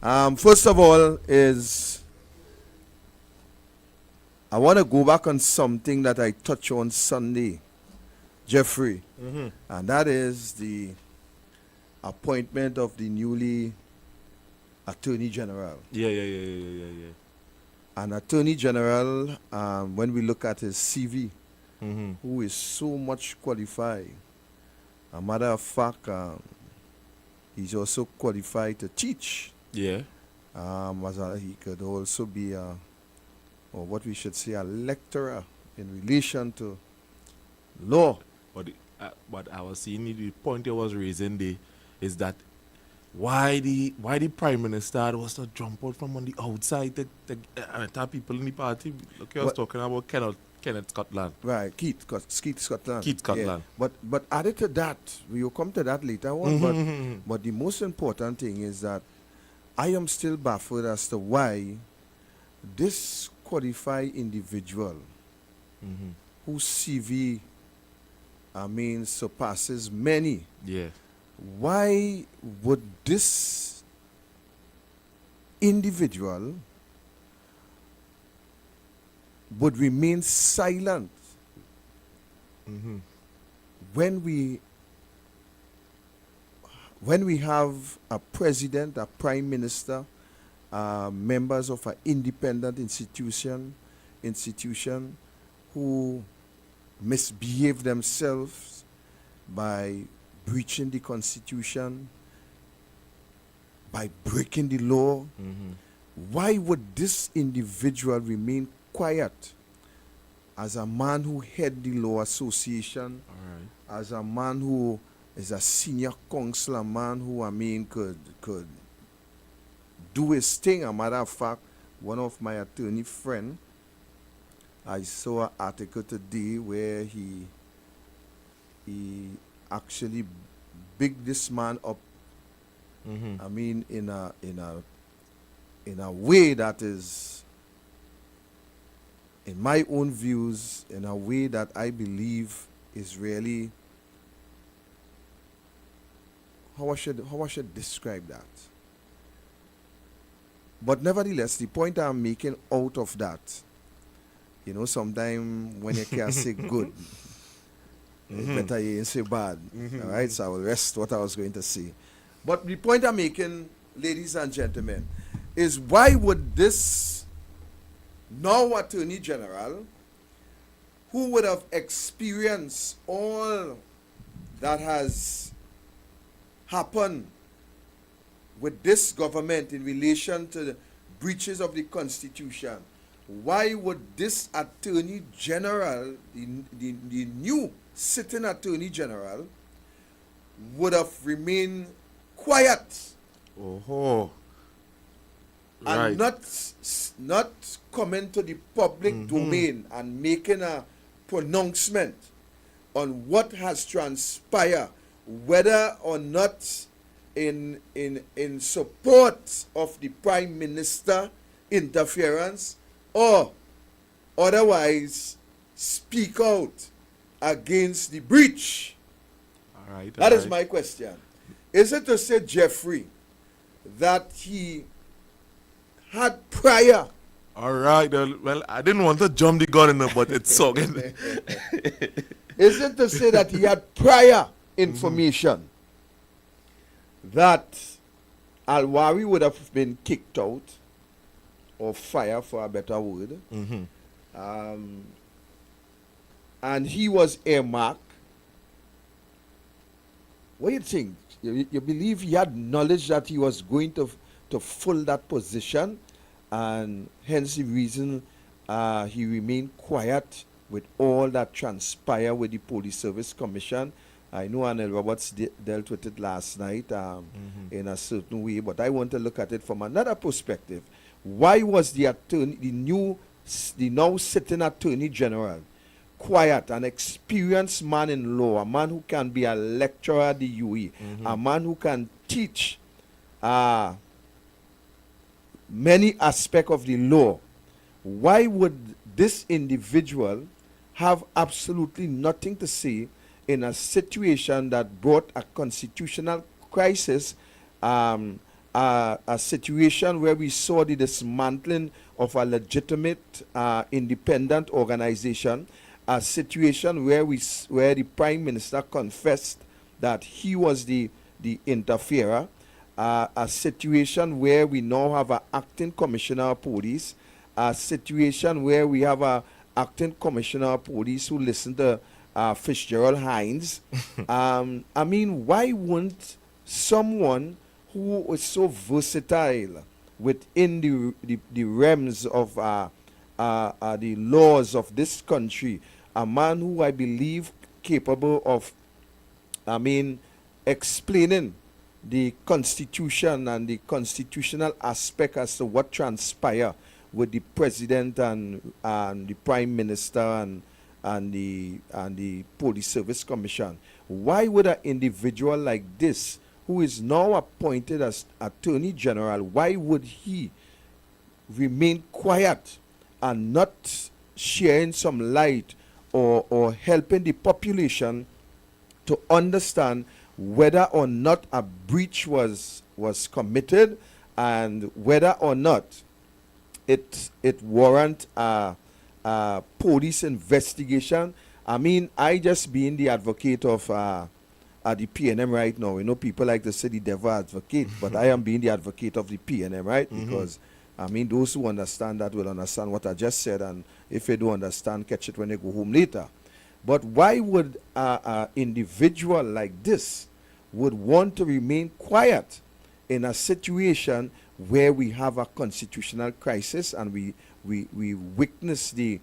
First of all, I want to go back on something that I touched on Sunday, Jeffrey, and that is the appointment of the newly Attorney General. Yeah. An Attorney General, when we look at his CV, Mm-hmm. who is so much qualified. A matter of fact, he's also qualified to teach. Yeah. He could also be or what we should say, a lecturer in relation to law. But I was seeing the point I was raising there is that why the Prime Minister was to jump out from on the outside and tell people in the party. Look, I was talking about Kenneth Scotland. Right, Keith Scotland. Keith Scotland. Yeah. But added to that, we will come to that later on. But the most important thing is that I am still baffled as to why this qualified individual whose CV, surpasses many. Yeah. Why would this individual would remain silent when we have a president, a prime minister, members of an independent institution who misbehave themselves by breaching the constitution, by breaking the law? Why would this individual remain quiet as a man who head the law association, as a man who is a senior counsel, a man who could do his thing? A matter of fact, one of my attorney friend, I saw an article today where he actually bigged this man up. In a way that is, in my own views, in a way that I believe is really, how I should describe that. But nevertheless, the point I'm making out of that, sometimes when you can't say good, it's better you ain't say bad. All right, so I will rest what I was going to say. But the point I'm making, ladies and gentlemen, is why would this now Attorney General, who would have experienced all that has happened with this government in relation to the breaches of the Constitution, why would this Attorney General, the new sitting Attorney General, would have remained quiet and not coming to the public domain and making a pronouncement on what has transpired, whether or not in support of the Prime Minister interference, or otherwise speak out against the breach? That is my question. Is it to say, Jeffrey, that he had prior? All right. Well, I didn't want to jump the gun in there, but it's so good. Is it to say that he had prior information that Al-Wari would have been kicked out or fired, for a better word, and he was earmarked? What do you think? You believe he had knowledge that he was going to fill that position, and hence the reason he remained quiet with all that transpired with the Police Service Commission? I know Anel Roberts dealt with it last night in a certain way, but I want to look at it from another perspective. Why was the now sitting Attorney General quiet, an experienced man in law, a man who can be a lecturer at the UE, a man who can teach many aspects of the law? Why would this individual have absolutely nothing to say in a situation that brought a constitutional crisis a situation where we saw the dismantling of a legitimate independent organization, a situation where where the Prime Minister confessed that he was the interferer, a situation where we now have an acting commissioner of police, a situation where we have a acting commissioner of police who listened to Fitzgerald Hines. I mean, why wouldn't someone who is so versatile within the realms of the laws of this country, a man who I believe capable of, I mean, explaining the Constitution and the constitutional aspect as to what transpire with the President and the Prime Minister and the Police Service Commission. Why would an individual like this, who is now appointed as Attorney General, why would he remain quiet and not sharing some light or helping the population to understand whether or not a breach was committed and whether or not it warrant a police investigation? I mean, I just being the advocate of the PNM right now. You know, people like to say the devil advocate, but I am being the advocate of the PNM, right? Because, I mean, those who understand that will understand what I just said, and if they don't understand, catch it when they go home later. But why would an individual like this would want to remain quiet in a situation where we have a constitutional crisis and we witness the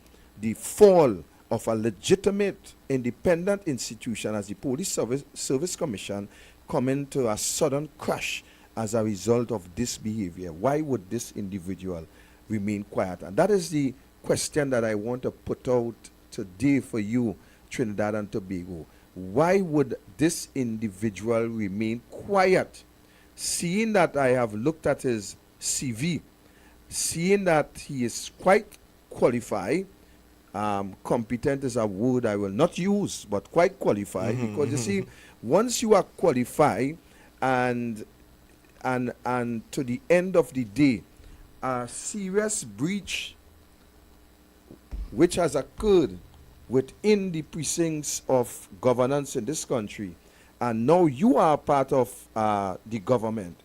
fall of a legitimate independent institution as the Police Service Commission coming to a sudden crash as a result of this behavior? Why would this individual remain quiet? And that is the question that I want to put out today for you, Trinidad and Tobago. Why would this individual remain quiet, seeing that I have looked at his CV, seeing that he is quite qualified? Competent is a word I will not use, but quite qualified, because you see, once you are qualified and to the end of the day, a serious breach which has occurred within the precincts of governance in this country, and now you are part of the government.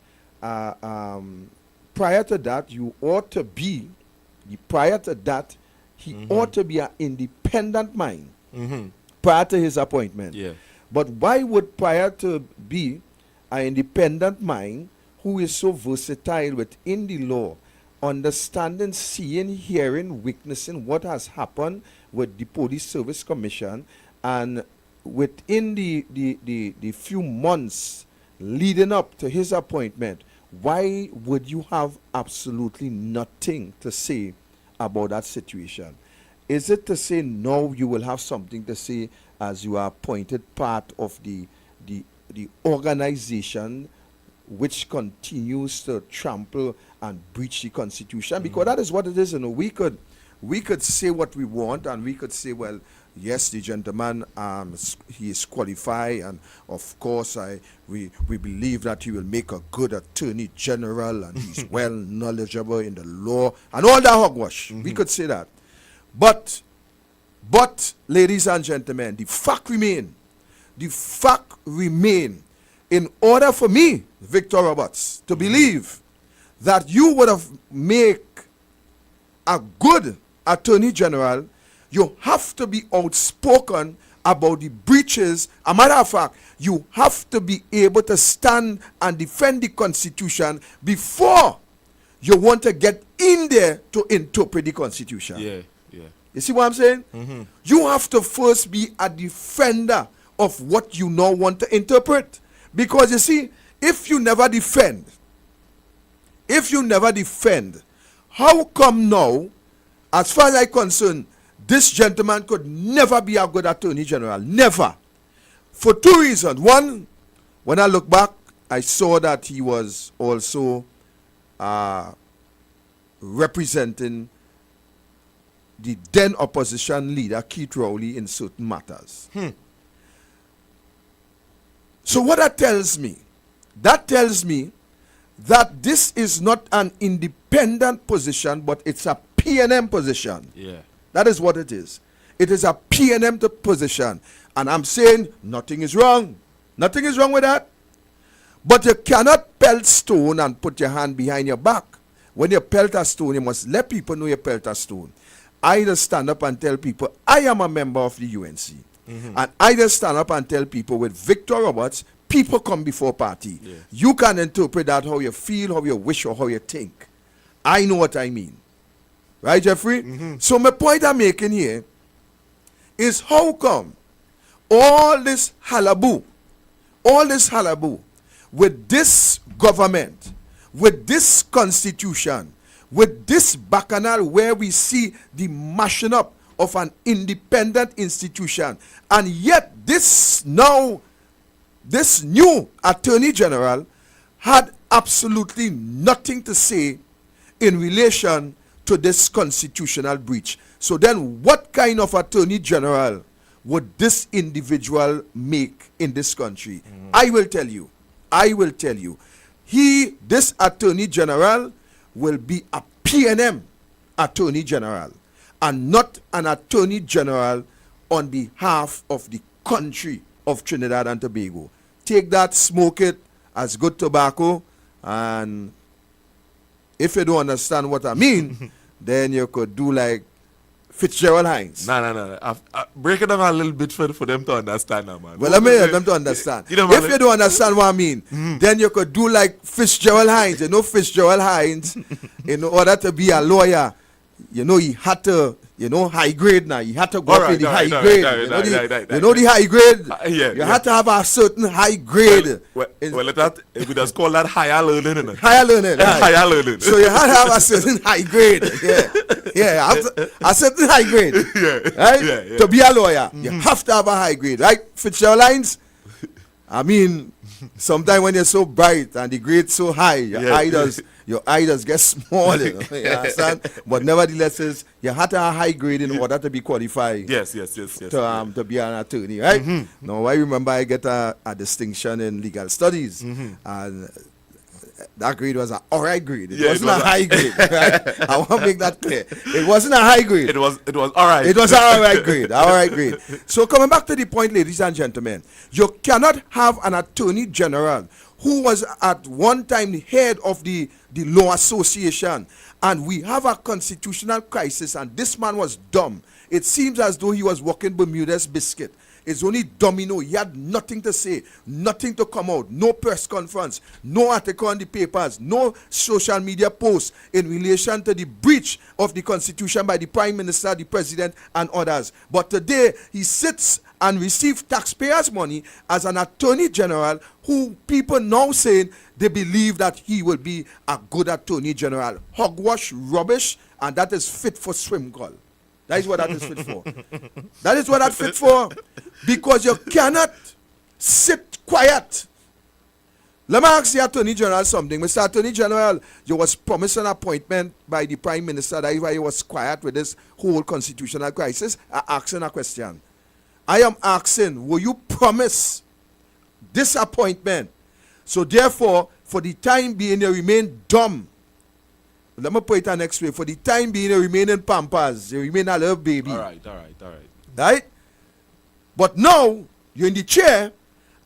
Prior to that, you ought to be, prior to that, he ought to be an independent mind prior to his appointment. Yeah. But why would prior to be an independent mind who is so versatile within the law, understanding, seeing, hearing, witnessing what has happened with the Police Service Commission, and within the few months leading up to his appointment, why would you have absolutely nothing to say about that situation? Is it to say no, you will have something to say as you are appointed part of the organization which continues to trample and breach the Constitution? Because that is what it is. You know, we could say what we want, and we could say, well, yes, the gentleman, he is qualified, and of course we believe that he will make a good Attorney General, and he's well knowledgeable in the law and all that hogwash. We could say that. But ladies and gentlemen, the fact remain, in order for me, Victor Roberts, to believe that you would have made a good Attorney General, you have to be outspoken about the breaches. A matter of fact, you have to be able to stand and defend the Constitution before you want to get in there to interpret the Constitution. Yeah. You see what I'm saying? You have to first be a defender of what you now want to interpret. Because you see, if you never defend, how come now, as far as I'm concerned, this gentleman could never be a good Attorney General? Never. For two reasons. One, when I look back, I saw that he was also representing the then opposition leader, Keith Rowley, in certain matters. So what that tells me that this is not an independent position, but it's a PNM position. Yeah. That is what it is. It is a PNM position. And I'm saying nothing is wrong. Nothing is wrong with that. But you cannot pelt stone and put your hand behind your back. When you pelt a stone, you must let people know you pelt a stone. I just stand up and tell people, I am a member of the UNC. And I just stand up and tell people with Victor Roberts, people come before party. Yeah. You can interpret that how you feel, how you wish, or how you think. I know what I mean. Right, Jeffrey? So my point I'm making here is how come all this hullabaloo with this government, with this constitution, with this bacchanal where we see the mashing up of an independent institution, and yet this new Attorney General had absolutely nothing to say in relation to this constitutional breach. So then what kind of Attorney General would this individual make in this country? I will tell you. This Attorney General will be a PNM Attorney General and not an Attorney General on behalf of the country of Trinidad and Tobago. Take that, smoke it as good tobacco, and if you don't understand what I mean, then you could do like Fitzgerald Hines. No. Break it down a little bit for them to understand now, man. Well, let me help them to understand. If you don't understand what I mean, then you could do like Fitzgerald Hines. You know Fitzgerald Hines, in order to be a lawyer, you know, he had to, high grade now. He had to go up in the high grade. You know the high grade? You had to have a certain high grade. We just call that higher learning. Higher learning. Right. Higher learning. So you had to have a certain high grade. Yeah, a certain high grade. Right? To be a lawyer, you have to have a high grade. Right? Fitzgerald Lines, I mean, sometimes when you're so bright and the grade's so high, your eye does get small, you understand? But nevertheless, you have to have a high grade in order to be qualified. Yes. To be an attorney, right? Now, I remember I get a distinction in legal studies, and that grade was an alright grade. It wasn't a high grade, right? I want to make that clear. It wasn't a high grade. It was alright. It was an alright grade. Alright grade. So coming back to the point, ladies and gentlemen, you cannot have an Attorney General who was at one time the head of the Law Association, and we have a constitutional crisis, and this man was dumb. It seems as though he was walking Bermuda's biscuit. It's only domino. He had nothing to say, nothing to come out, no press conference, no article on the papers, no social media posts in relation to the breach of the Constitution by the Prime Minister, the President, and others. But today, he sits and receives taxpayers' money as an Attorney General who people now saying they believe that he will be a good Attorney General. Hogwash, rubbish, and that is fit for swim call. That is what that is fit for. That is what that's fit for. Because you cannot sit quiet. Let me ask the Attorney General something. Mr. Attorney General, you was promised an appointment by the Prime Minister. That is why you was quiet with this whole constitutional crisis. I'm asking a question. I am asking, will you promise this appointment? So therefore, for the time being, you remain dumb. Let me put it the next way. For the time being, you remain in Pampas. You remain a little baby. All right. Right? But now, you're in the chair,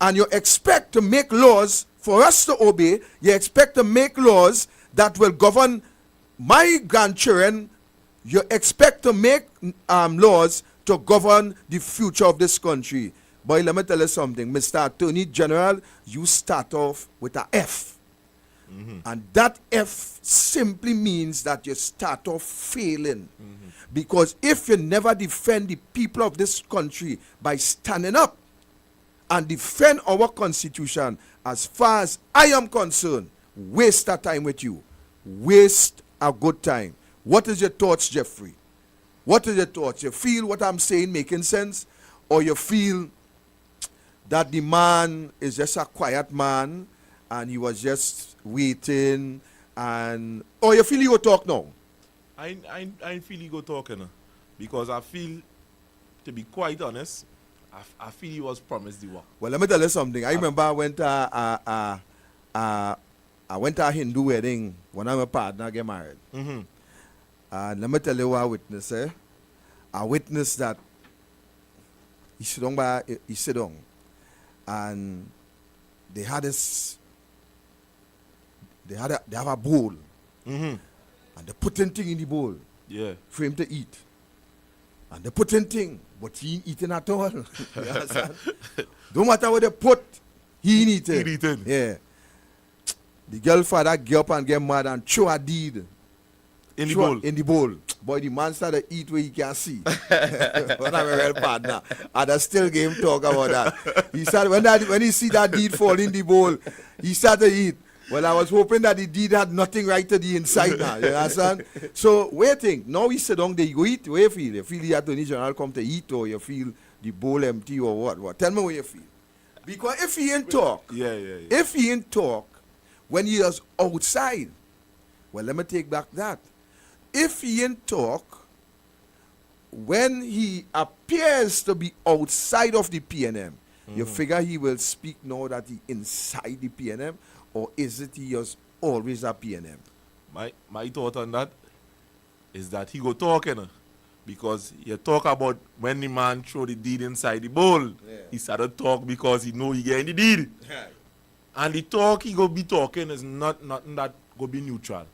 and you expect to make laws for us to obey. You expect to make laws that will govern my grandchildren. You expect to make laws to govern the future of this country. Boy, let me tell you something. Mr. Attorney General, you start off with a F. And that F simply means that you start off failing. Because if you never defend the people of this country by standing up and defend our Constitution, as far as I am concerned, waste that time with you. Waste a good time. What is your thoughts, Jeffrey? What is your thoughts? You feel what I'm saying making sense? Or you feel that the man is just a quiet man and he was just waiting, and or you feel he go talk now? I feel he go talking, because I feel, to be quite honest, I feel he was promised the work. Well, let me tell you something. I remember I went to I went to a Hindu wedding. One of my partner get married. Mm-hmm. And let me tell you what I witnessed. I witnessed that he sit down, and they had this. They have a bowl, Mm-hmm. and they put in thing in the bowl Yeah. for him to eat. And they put in thing, but he ain't eating at all. You understand? Don't matter what they put, he ain't eating. He eating. Yeah. The girl father get up and get mad and throw a deed. In the Throw bowl. In the bowl. Boy, the man started to eat where he can see. When I'm a real partner. And I still game talk about that. He started when he see that deed fall in the bowl, he started to eat. Well, I was hoping that the deed had nothing right to the inside now. You understand? So, waiting. Now we sit down there, you go eat. Where you feel? You feel the Attorney General come to eat, or you feel the bowl empty, or what? Tell me what you feel. Because if he ain't talk, Yeah. if he ain't talk, when he is outside, well, let me take back that. If he ain't talk, when he appears to be outside of the PNM, you figure he will speak now that he inside the PNM, or is it he is always a PNM? My thought on that is that he go talk, you know, because you talk about when the man throw the deed inside the bowl. Yeah. He started talk because he know he getting the deed. And the talk he go be talking is not nothing that go be neutral.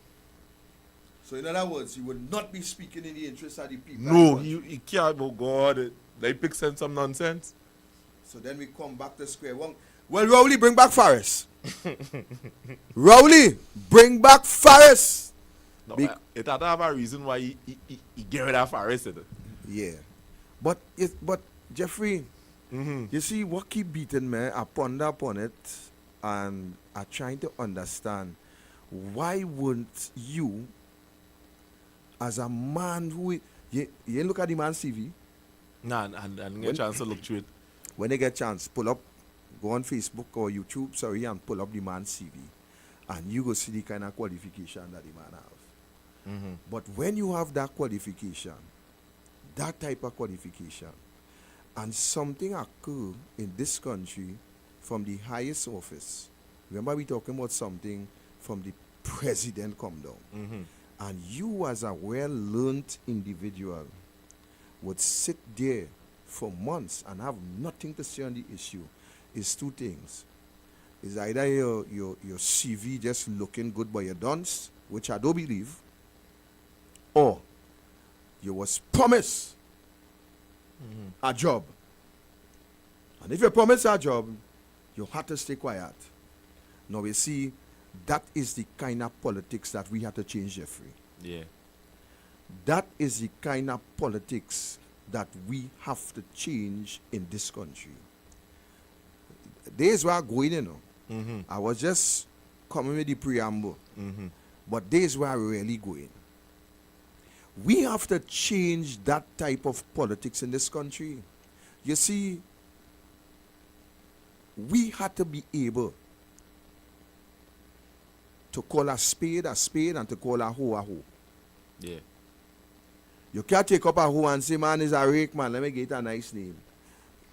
So in other words, he would not be speaking in the interest of the people. No, he can't. Oh God, they pick sense some nonsense. So then we come back to square one. Well, Rowley, bring back Forrest. Rowley, bring back Forrest. No, Be- it had to have a reason why he get rid of Forrest. Yeah. But Jeffrey, you see what keep beating me, I ponder upon it and I trying to understand why wouldn't you, as a man who you look at the man's CV, Nah, and get a chance to look through it. when they get chance, go on Facebook or YouTube, and pull up the man's CV, and you go see the kind of qualification that the man have. But when you have that qualification, that type of qualification, and something occur in this country from the highest office, remember we talking about something from the president come down, and you as a well-learned individual would sit there for months and have nothing to say on the issue, is two things. Is either your CV just looking good by your dunce, which I don't believe, or you was promised a job. And if you promise a job, you have to stay quiet. Now you see, that is the kind of politics that we have to change, Jeffrey. Yeah. That is the kind of politics that we have to change in this country. Days were going, you know. I was just coming with the preamble. But days were really going. We have to change that type of politics in this country. You see, we had to be able to call a spade and to call a hoe. Yeah. You can't take up a hoe and say, man, is a rake, man, let me get a nice name.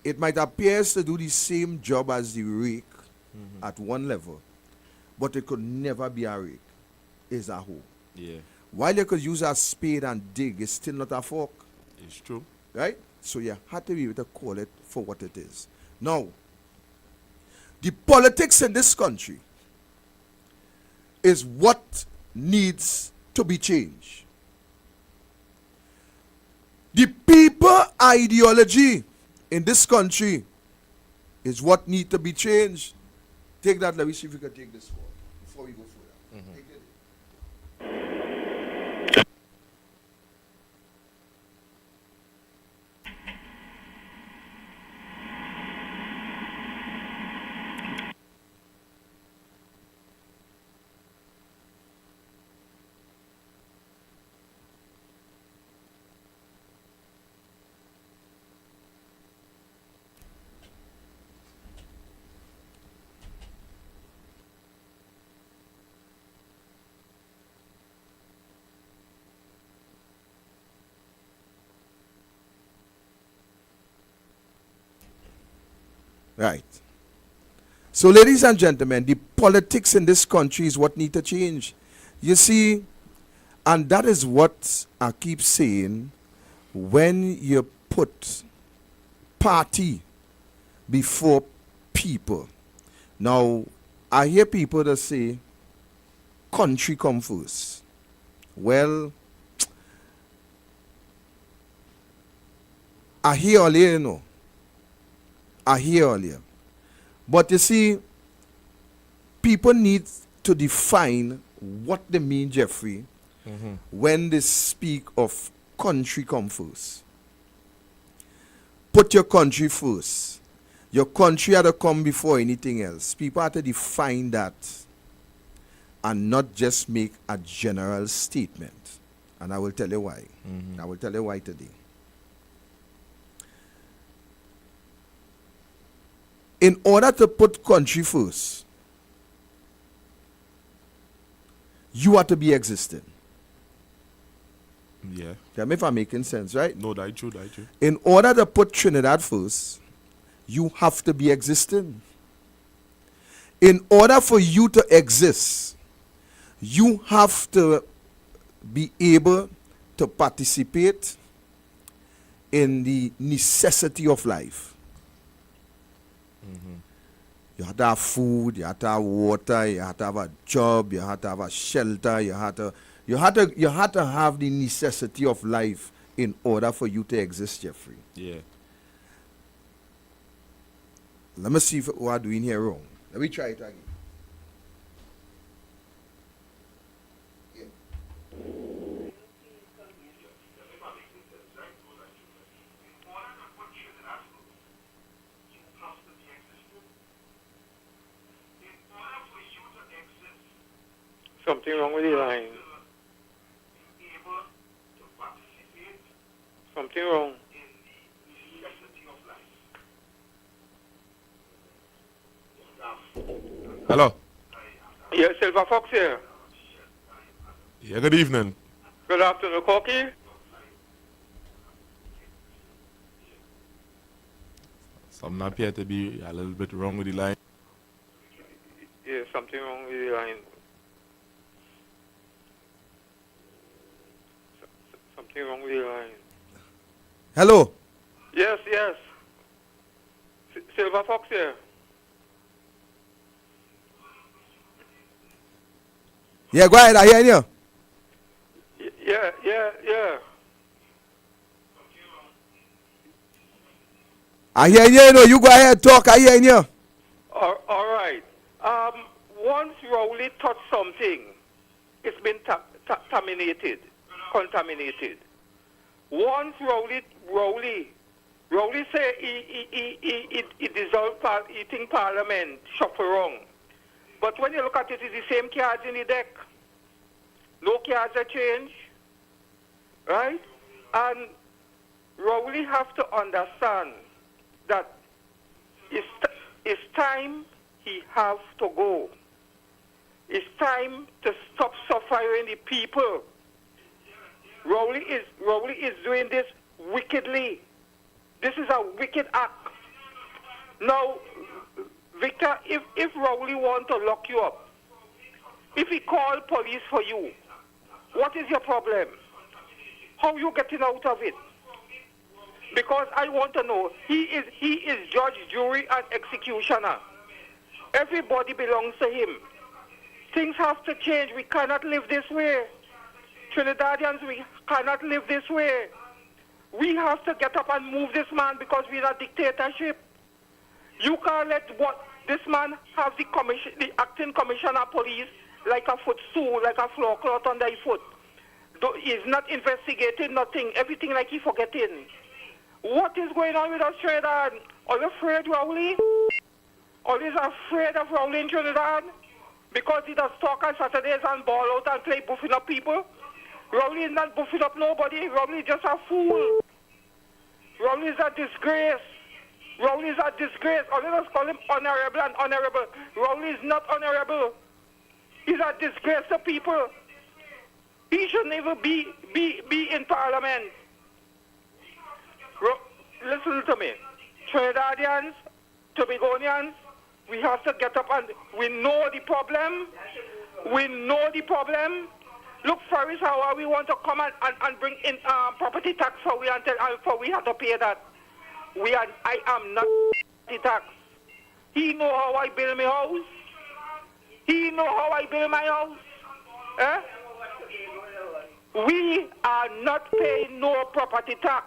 It might appear to do the same job as the rake at one level, but it could never be a rake. It's a hoe. Yeah. While you could use a spade and dig, it's still not a fork, It's true. right? So you have to be able to call it for what it is. Now, the politics in this country is what needs to be changed. The people ideology in this country is what needs to be changed. Take that, let me see if we can take this forward before we go further. Take it. Right. So, ladies and gentlemen, the politics in this country is what need to change. You see, and that is what I keep saying, when you put party before people. Now, I hear people that say, country come first. Well, I hear earlier, you know. I hear earlier. But you see, people need to define what they mean, Jeffrey, when they speak of country come first. Put your country first. Your country had to come before anything else. People have to define that and not just make a general statement. And I will tell you why. I will tell you why today. In order to put country first, you have to be existing. Yeah. Tell me if I'm making sense, right? No, that's true, that's true. In order to put Trinidad first, you have to be existing. In order for you to exist, you have to be able to participate in the necessity of life. You have to have food, you have to have water, you have to have a job, you have to have a shelter, you have to have the necessity of life in order for you to exist, Jeffrey. Yeah. Let me see if we are doing here wrong. Let me try it again. Something wrong with the line. Something wrong. Hello. Yeah, Silver Fox here. Yeah, good evening. Good afternoon, Corky. Something appear to be a little bit wrong with the line. Yeah, something wrong with the line. Something wrong with the line. Hello? Yes, yes. Silver Fox here. Yeah, go ahead, I hear you. Yeah. I hear you, know. You go ahead, talk, I hear you. All right. Once Rowley touched something, it's been contaminated. Once Rowley say he dissolved eating parliament, shuffle wrong. But when you look at it, it's the same cards in the deck. No cards are changed, right? And Rowley have to understand that it's time he have to go. It's time to stop suffering the people. Rowley is doing this wickedly. This is a wicked act. Now, Victor, if Rowley want to lock you up, if he call police for you, what is your problem? How you getting out of it? Because I want to know, he is judge, jury, and executioner. Everybody belongs to him. Things have to change. We cannot live this way. Trinidadians, we cannot live this way. We have to get up and move this man because we're a dictatorship. You can't let this man have the acting commissioner of police like a footstool, like a floor cloth under his foot. He's not investigating nothing, everything like he forgetting. What is going on with us, Trinidad? Are you afraid, Rowley? Are you afraid of Rowley in Trinidad? Because he does talk on Saturdays and ball out and play buffing up people? Rowley is not buffing up nobody. Rowley is just a fool. Rowley is a disgrace. Rowley is a disgrace. Or let us call him honorable and honorable. Rowley is not honorable. He's a disgrace to people. He should never be in parliament. Listen to me. Trinidadians, Tobagonians, We have to get up and we know the problem. We know the problem. Look, Faris, how we want to come and bring in property tax for we have to pay that. I am not the tax. He know how I build my house. He know how I build my house. Eh? We are not paying no property tax.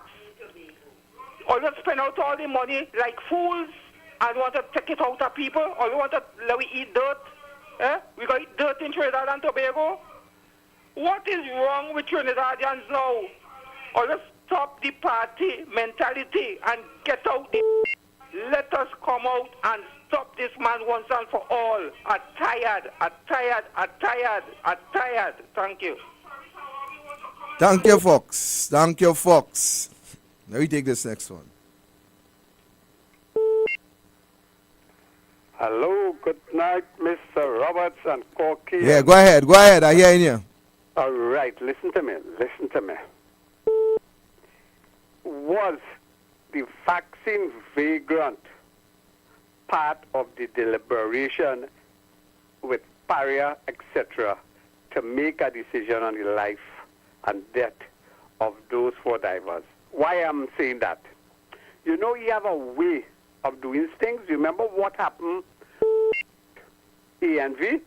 Or you spend out all the money like fools and want to take it out of people, or you want to let we eat dirt. Eh? We got eat dirt in Trinidad and Tobago. What is wrong with Trinidadians now? Or let's stop the party mentality and get out the... Let us come out and stop this man once and for all. I'm tired. Thank you. Thank you, Fox. Thank you, Fox. Let me take this next one. Hello, good night, Mr. Roberts and Corky. Yeah, go ahead, I hear you. All right, listen to me. Was the vaccine vagrant part of the deliberation with Paria, etc., to make a decision on the life and death of those 4 divers? Why I'm saying that? You know, you have a way of doing things. Remember what happened ANV?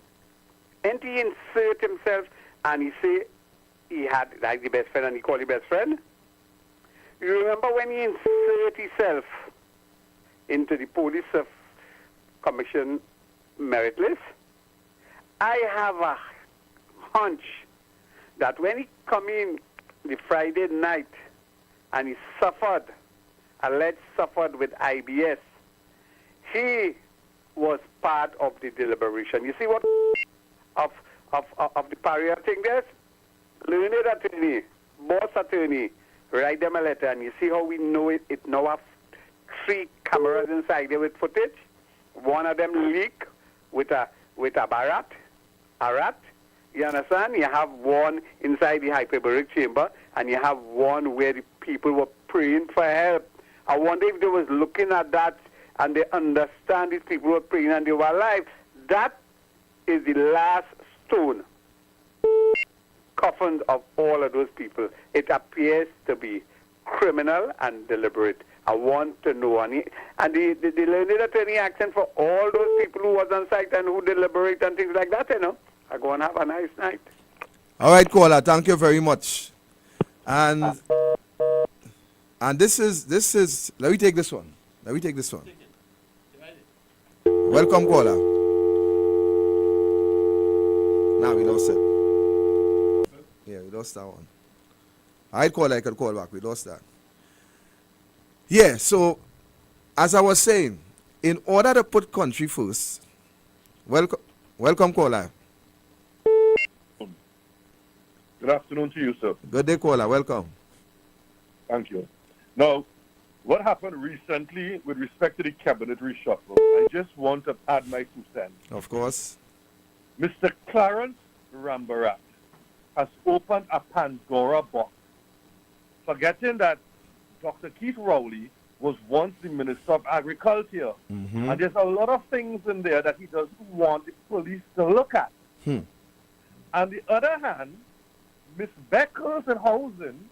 And he insert himself and he say he had like the best friend and he called the best friend. You remember when he insert himself into the police commission merit list? I have a hunch that when he come in the Friday night and he alleged suffered with IBS, he was part of the deliberation. You see what of the Paria thing there? Learned attorney, boss attorney, write them a letter, and you see how we know it. It now have 3 cameras inside there with footage. One of them leak with a rat. You understand? You have one inside the hyperbaric chamber, and you have one where the people were praying for help. I wonder if they was looking at that and they understand these people were praying and they were alive. That is the last stone coffin of all of those people. It appears to be criminal and deliberate. I want to know. And the learned attorney action for all those people who was on site and who deliberate and things like that, you know. I go and have a nice night. All right, caller, thank you very much. And this is let me take this one. Welcome, caller. Now we lost it. Yeah, we lost that one. All right, caller, I could call back. We lost that. Yeah, so as I was saying, in order to put country first, welcome, caller. Good afternoon to you, sir. Good day, caller. Welcome. Thank you. Now, what happened recently with respect to the cabinet reshuffle, I just want to add my 2 cents. Of course. Mr. Clarence Rambarat has opened a Pandora box, forgetting that Dr. Keith Rowley was once the Minister of Agriculture. Mm-hmm. And there's a lot of things in there that he doesn't want the police to look at. On the other hand, Ms. Beckles in housing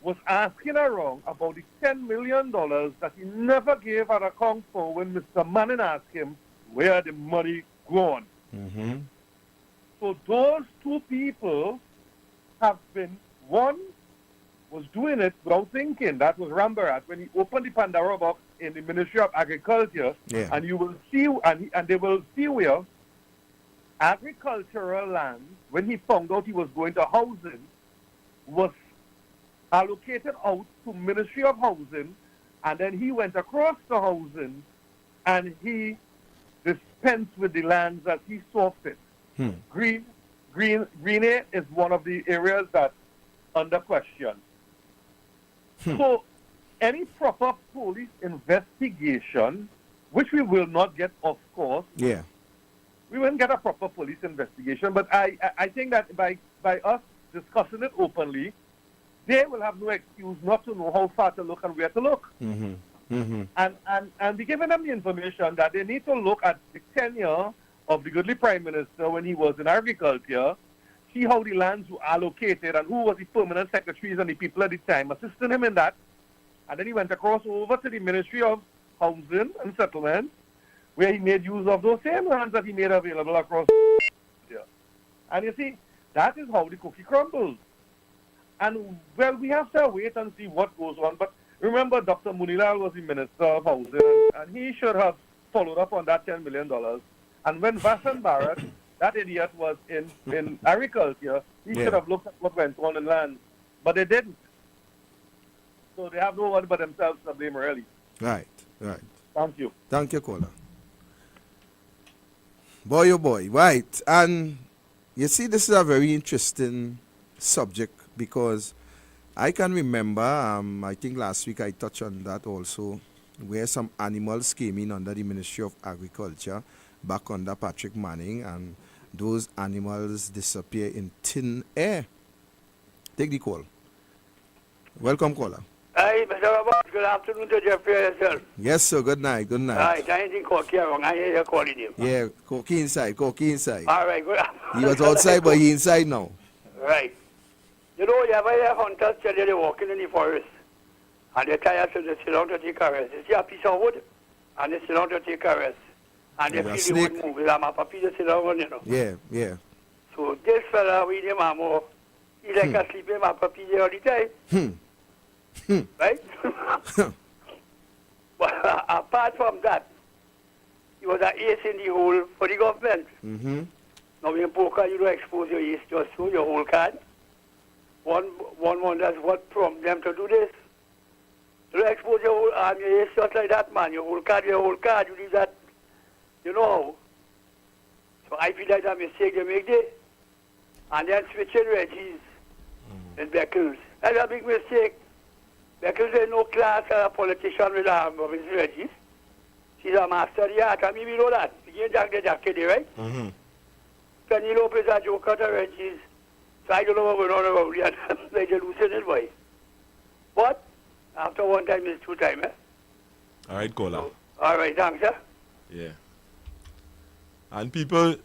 was asking around about the $10 million that he never gave an account for when Mr. Manning asked him where the money gone. Mm-hmm. So those 2 people have been, one was doing it without thinking. That was Rambarat when he opened the Pandora box in the Ministry of Agriculture. Yeah. And you will see, and they will see where agricultural land, when he found out he was going to housing, was allocated out to Ministry of Housing, and then he went across to housing, and he dispensed with the lands that he saw fit. Green A is one of the areas that's under question. So any proper police investigation, which we will not get, of course. Yeah. We won't get a proper police investigation, but I think that by us discussing it openly, they will have no excuse not to know how far to look and where to look. Mm-hmm. And be giving them the information that they need to look at the tenure of the goodly Prime Minister when he was in agriculture, see how the lands were allocated and who was the permanent secretaries and the people at the time assisting him in that. And then he went across over to the Ministry of Housing and Settlement, where he made use of those same lands that he made available across here. And you see, that is how the cookie crumbles. And, well, we have to wait and see what goes on. But remember, Dr. Munilal was the Minister of Housing, and he should have followed up on that $10 million. And when Vassan Barrett, that idiot, was in agriculture, he should have looked at what went on in land. But they didn't. So they have no one but themselves to blame, really. Right. Thank you. Thank you, caller. Boy, oh boy, right. And you see, this is a very interesting subject because I can remember, I think last week I touched on that also, where some animals came in under the Ministry of Agriculture back under Patrick Manning, and those animals disappear in thin air. Take the call. Welcome, caller. Hi, Mr. Robert. Good afternoon to Jeffrey yourself. Yes, sir. Good night. Good night. Right, I think Corky wrong. I hear you calling him. Yeah, Corky inside. All right, good. He was outside, but he inside now. Right. You know, you ever hear hunters tell you they're walking in the forest and they're tired, so they sit down to take a rest. They see a piece of wood and they sit down to take a rest. And they feel the wood move. It's a puppy they sit down on, you know. Yeah. So this fella with him, he like a sleeping puppy there all the time. Right? But apart from that, he was an ace in the hole for the government. Now in poker, you don't expose your ace just so, your whole card. One wonders what prompted them to do this. You don't expose your whole arm, your ace just like that, man. Your whole card, you leave that, you know. So I feel like that's a mistake they make there. And then switching Reggies and Beckles. That's a big mistake. Because there's no class politician with his Regis. She's a master of the art, and we know that. You can't jack the jacket, right? Penelope is a joker to Regis. So I don't know what's going on about it. They just losing it, boy. But after one time is two time, eh? All right, caller. So, all right, thanks, sir. Yeah. And people,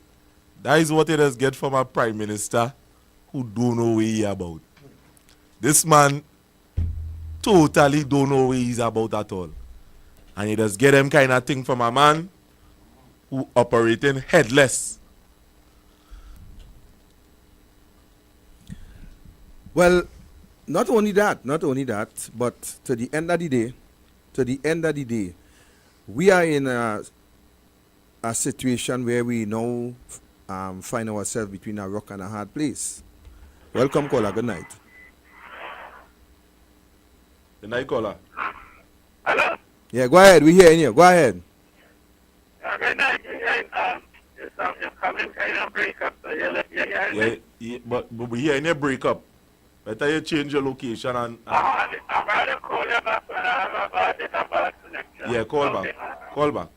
that is what it has get from a prime minister who don't know what he about. This man totally don't know what he's about at all. And he does get them kind of thing from a man who operating headless. Well, not only that, but to the end of the day, we are in a situation where we now find ourselves between a rock and a hard place. Welcome, caller. Good night. Good night, caller. Hello? Yeah, go ahead. We're hearing you. Go ahead. Good night. Your song is coming kind of break up. So Yeah, but we hearing you break up. Better you change your location and I'm going to call you back when I have about it about the next year. yeah, call Okay. back. Call back.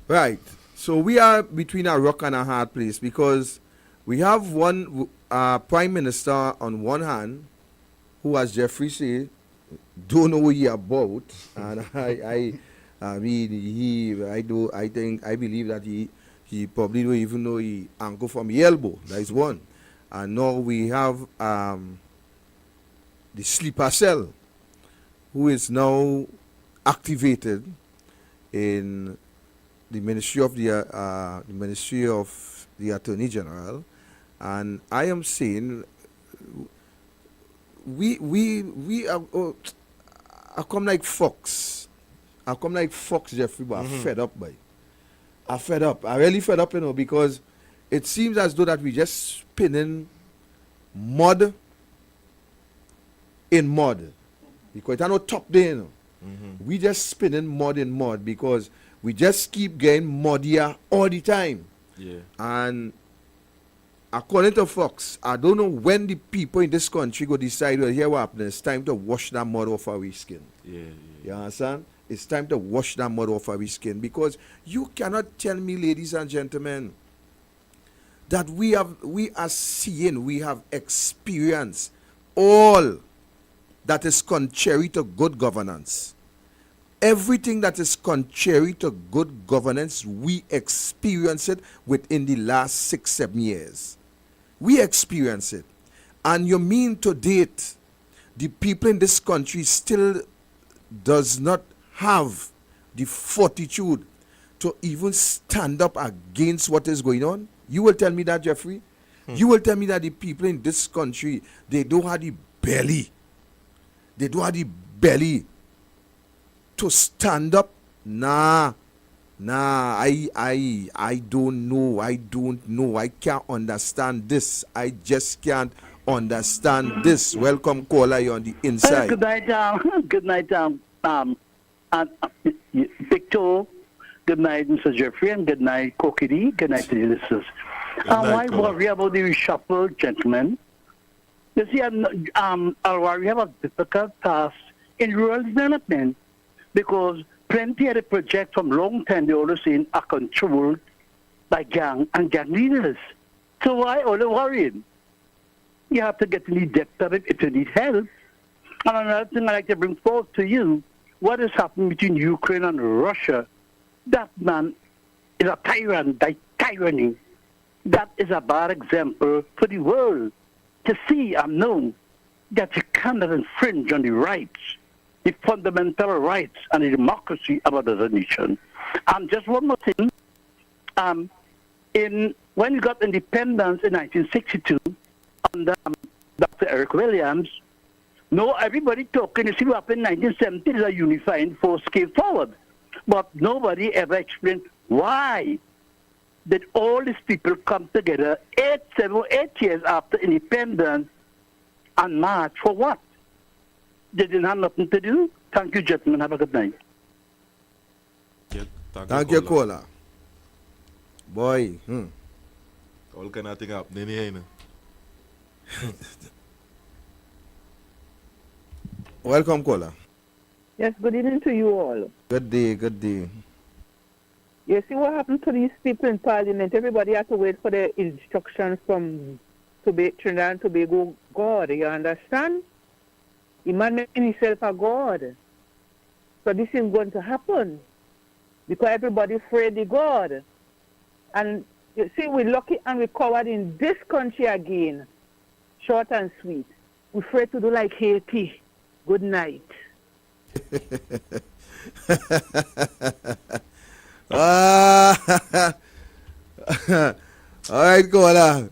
Right. So we are between a rock and a hard place because we have one prime minister on one hand who, as Jeffrey said, don't know what he about, and I believe that he probably don't even know he ankle from the elbow. That is one. And now we have the sleeper cell, who is now activated in the Ministry of the Attorney General, and I am saying we are come like fox. I come like fox, Jeffrey, but I'm fed up by. I'm fed up. I really fed up, because it seems as though that we just spinning mud in mud. Because it's not top there, We just spinning mud in mud because we just keep getting muddier all the time. Yeah. And according to Fox, I don't know when the people in this country go decide, well, here what happens. It's time to wash that mud off our skin. Yeah. You understand? It's time to wash that mud off our skin, because you cannot tell me, ladies and gentlemen, that we have experienced all that is contrary to good governance, everything that is contrary to good governance, we experience it within the last 6-7 years. We experience it. And you mean to date, the people in this country still does not have the fortitude to even stand up against what is going on? You will tell me that, Jeffrey? You will tell me that the people in this country, they don't have the belly. They don't have the belly to stand up. I don't know. I can't understand this. I just can't understand this. Welcome, caller. You're on the inside. Good night, Victor. Good night, Mr. Jeffrey, and good night, Kokiri. Good night to the listeners. Why worry about the reshuffle, gentlemen? You see, we have a difficult task in rural development because plenty of the projects from long time they always saying are controlled by gang and gang leaders. So why all the worrying? You have to get in the depth of it if you need help. And another thing I'd like to bring forth to you, what is happening between Ukraine and Russia? That man is a tyrant, tyranny. That is a bad example for the world to see and know that you cannot infringe on the rights, the fundamental rights and the democracy of another nation. And just one more thing, when we got independence in 1962 under Dr. Eric Williams, everybody talking, you see what happened in 1970 is a unifying force came forward. But nobody ever explained why did all these people come together 8 years after independence and march for what? They didn't have nothing to do. Thank you, gentlemen. Have a good night. Yeah, Thank you, caller. Boy. All kind of thing happening here. Welcome, caller. Yes, good evening to you all. Good day. You see what happened to these people in Parliament? Everybody had to wait for the instructions from Trinidad and Tobago God, you understand? He man made himself a God. So this is going to happen because everybody afraid of God. And you see, we're lucky and we're covered in this country again. Short and sweet. We're afraid to do like Haiti. Good night. All right, caller.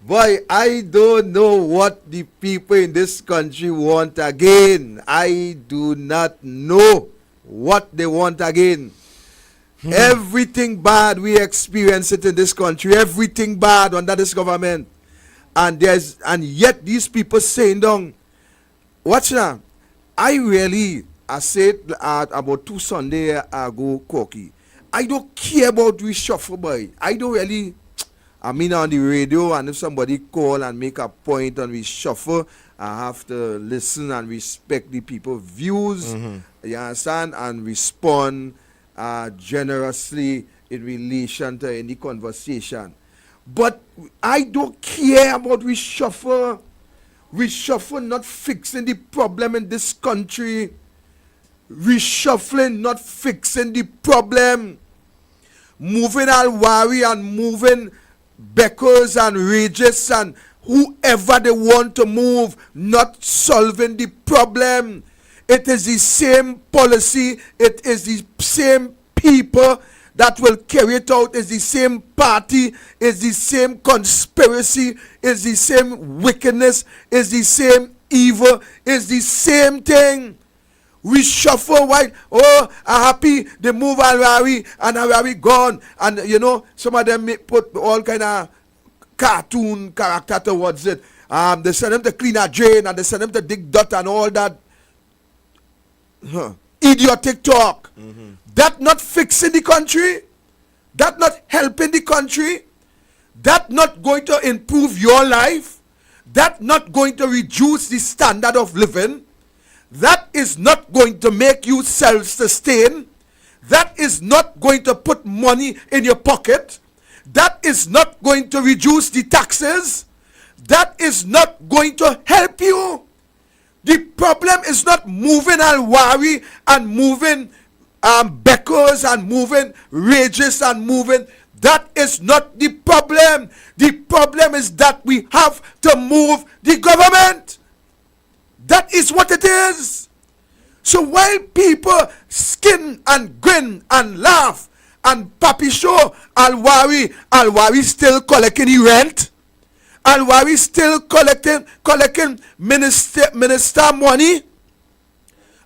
Boy, I don't know what the people in this country want again. I do not know what they want again. Everything bad we experience it in this country. Everything bad under this government. And yet these people saying down. Watch now. I said about 2 Sunday ago, Corky, I don't care about reshuffle, boy. I don't really, on the radio, and if somebody call and make a point on reshuffle, I have to listen and respect the people's views, you understand, and respond generously in relation to any conversation. But I don't care about reshuffle. Reshuffle not fixing the problem in this country. Reshuffling not fixing the problem. Moving Al-Wari and moving Beckers and Regis and whoever they want to move, not solving the problem. It is the same policy, it is the same people that will carry it out. It's the same party, it's the same conspiracy, it's the same wickedness, it's the same evil, it's the same thing. Reshuffle white. Oh, I'm happy they move Al-Wari and Al-Wari gone. And some of them put all kind of cartoon character towards it. They send them to clean a drain and they send them to dig dirt and all that. Idiotic talk. That not fixing the country. That not helping the country. That not going to improve your life. That not going to reduce the standard of living. That is not going to make you self-sustain. That is not going to put money in your pocket. That is not going to reduce the taxes. That is not going to help you. The problem is not moving Al-Wari and moving Beckers and moving Regis and moving. That is not the problem. The problem is that we have to move the government. That is what it is. So while people skin and grin and laugh and papi show Al-Wari still collecting the rent. Al-Wari still collecting minister money.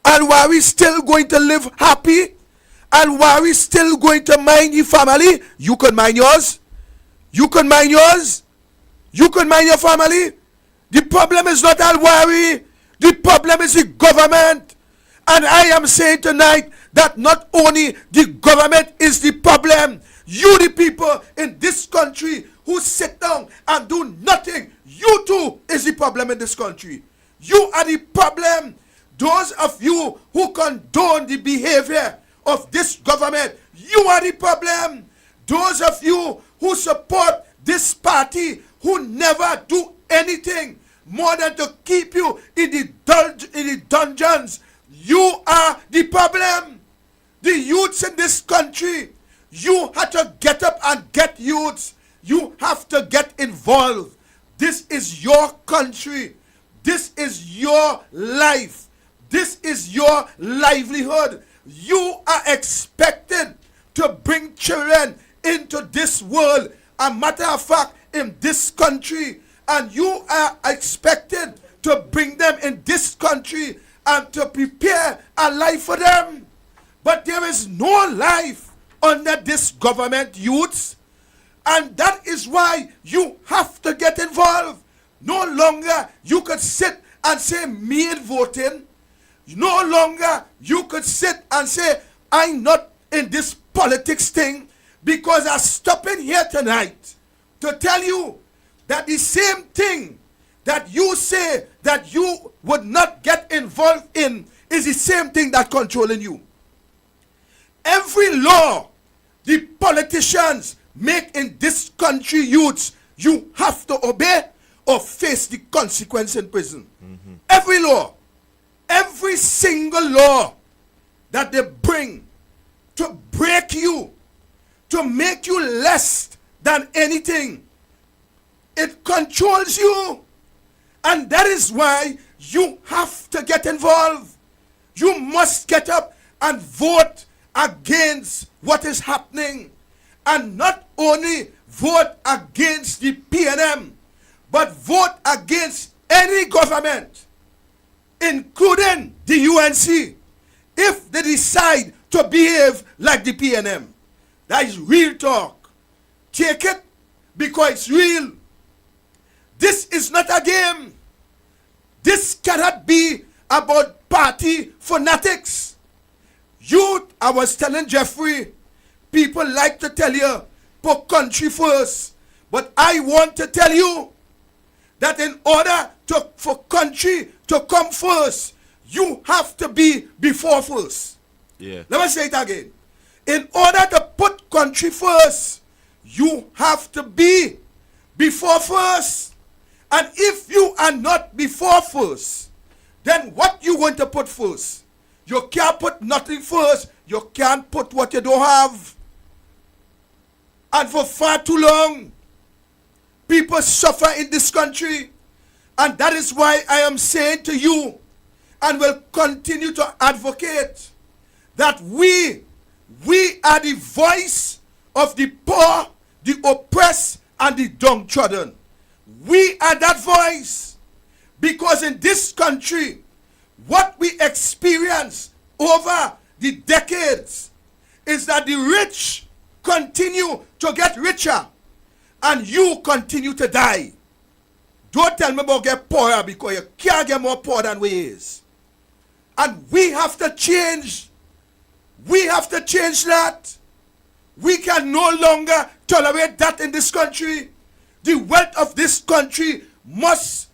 Al-Wari still going to live happy. Al-Wari still going to mind your family. You could mind yours. You could mind yours. You could mind your family. The problem is not Al-Wari. The problem is the government. And I am saying tonight that not only the government is the problem. You, the people in this country who sit down and do nothing, you too is the problem in this country. You are the problem. Those of you who condone the behavior of this government, you are the problem. Those of you who support this party who never do anything more than to keep you in the dungeons, you are the problem. The youths in this country, you have to get up and get youths. You have to get involved. This is your country. This is your life. This is your livelihood. You are expected to bring children into this world. A matter of fact, in this country. And you are expected to bring them in this country and to prepare a life for them. But there is no life under this government, youths. And that is why you have to get involved. No longer you could sit and say me ain't voting. No longer you could sit and say I'm not in this politics thing, because I'm stopping here tonight to tell you that the same thing that you say that you would not get involved in is the same thing that controlling you. Every law the politicians make in this country, youths, you have to obey or face the consequence in prison. Every law, every single law that they bring to break you, to make you less than anything, it controls you. And that is why you have to get involved. You must get up and vote against what is happening. And not only vote against the PNM, but vote against any government, including the UNC, if they decide to behave like the PNM. That is real talk. Take it because it's real. This is not a game. This cannot be about party fanatics. I was telling Jeffrey, people like to tell you, put country first. But I want to tell you that in order for country to come first, you have to be before first. Yeah. Let me say it again. In order to put country first, you have to be before first. And if you are not before first, then what you going to put first? You can't put nothing first. You can't put what you don't have. And for far too long, people suffer in this country. And that is why I am saying to you, and will continue to advocate, that we are the voice of the poor, the oppressed, and the downtrodden. We are that voice, because in this country, what we experience over the decades is that the rich continue to get richer and you continue to die. Don't tell me about get poorer, because you can't get more poor than we is. And we have to change. We have to change that. We can no longer tolerate that in this country. The wealth of this country must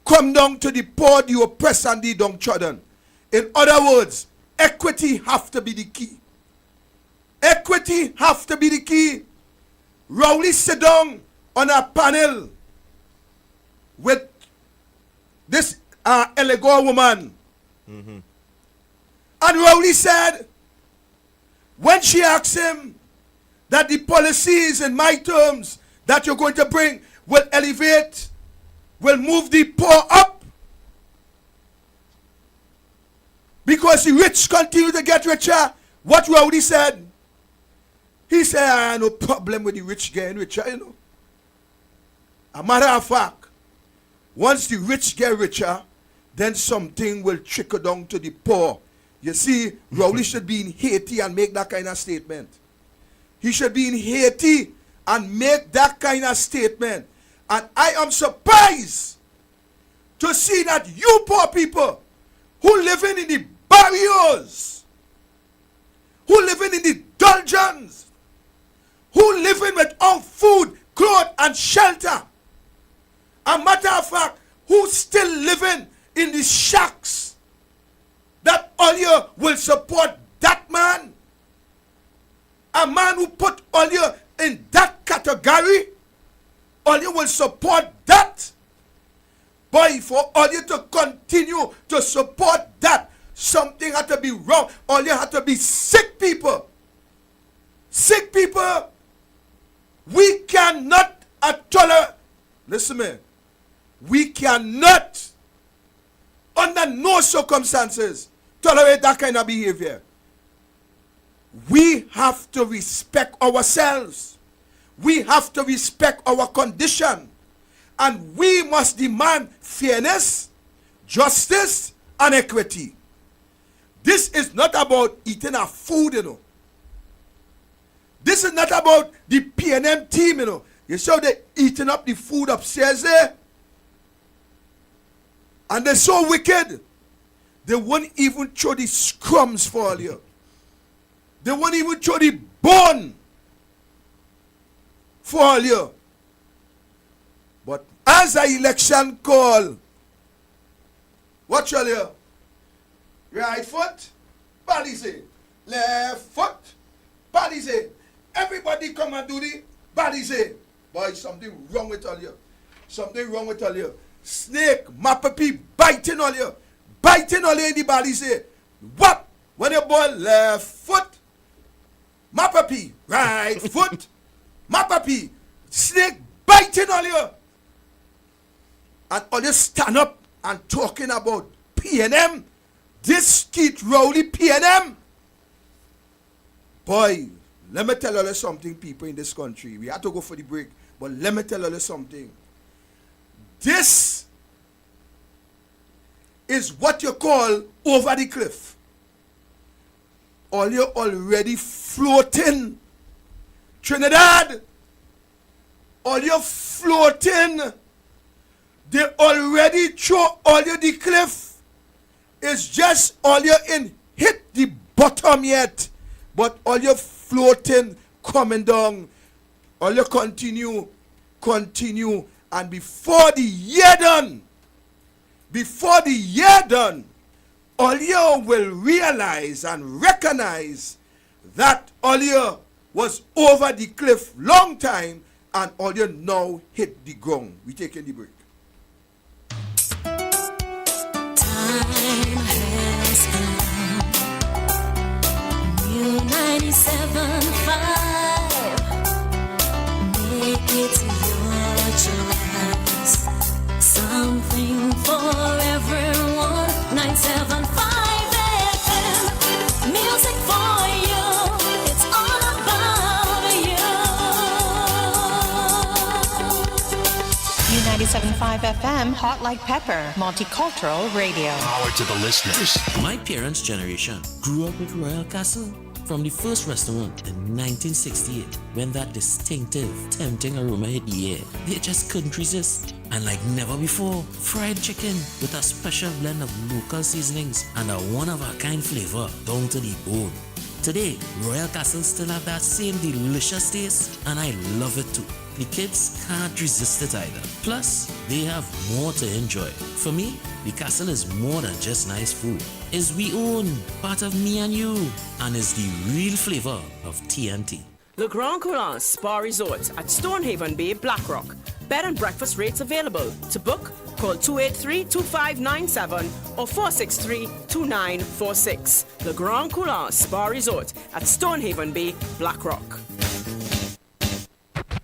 come down to the poor, the oppressed, and the downtrodden. In other words, equity have to be the key. Equity have to be the key. Rowley sit down on a panel with this Elegor woman. Mm-hmm. And Rowley said, when she asked him that the policies in my terms that you're going to bring will elevate, will move the poor up, because the rich continue to get richer, what Rowley said? He said, I have no problem with the rich getting richer, you know. A matter of fact, once the rich get richer, then something will trickle down to the poor. You see, Rowley should be in Haiti and make that kind of statement. He should be in Haiti and make that kind of statement. And I am surprised to see that you poor people who living in the barrios, who living in the dungeons, who living without food, clothes, and shelter, a matter of fact, who still living in the shacks, that all you will support that man, a man who put all you in that category, all you will support that. Boy, for all you to continue to support that, something had to be wrong. All you had to be sick people. Sick people. We cannot tolerate. Listen to me. We cannot, under no circumstances, tolerate that kind of behavior. We have to respect ourselves. We have to respect our condition. And we must demand fairness, justice, and equity. This is not about eating our food, you know. This is not about the P&M team, you know. You saw they eating up the food upstairs there. And they're so wicked, they won't even throw the scrums for all you. They won't even throw the bone for all you. But as an election call, what shall you? Right foot, balize. Left foot, balize. Everybody come and do the balize. Boy, something wrong with all you. Something wrong with all you. Snake, mapapi, biting all you. Biting all you in the balize. What? When you ball left foot, mapapi, right foot, mapapi, snake biting all you. And all you stand up and talking about P&M, this Keith Rowley P&M. Boy, let me tell you something, people in this country. We have to go for the break, but let me tell you something. This is what you call over the cliff. All you already floating. Trinidad, all you floating. They already throw all you the cliff. It's just all you in hit the bottom yet. But all you floating, coming down. All you continue. And before the year done, all you will realize and recognize that all you was over the cliff long time and all you now hit the ground. We taking the break. Time has come. New 97.5. Make it your choice. Something for everyone. 97.5 FM. Music for you. It's all about you. 97.5 FM, Hot Like Pepper, Multicultural Radio. Power to the listeners. My parents' generation grew up with Royal Castle. From the first restaurant in 1968, when that distinctive, tempting aroma hit the air, they just couldn't resist. And like never before, fried chicken with a special blend of local seasonings and a one-of-a-kind flavor down to the bone. Today, Royal Castle still have that same delicious taste, and I love it too. The kids can't resist it either. Plus, they have more to enjoy. For me, the castle is more than just nice food. It's we own, part of me and you, and is the real flavor of TNT. The Grand Coulant Spa Resort at Stonehaven Bay, Blackrock. Bed and breakfast rates available. To book, call 283-2597 or 463-2946. Le Grand Coulon Spa Resort at Stonehaven Bay, Blackrock.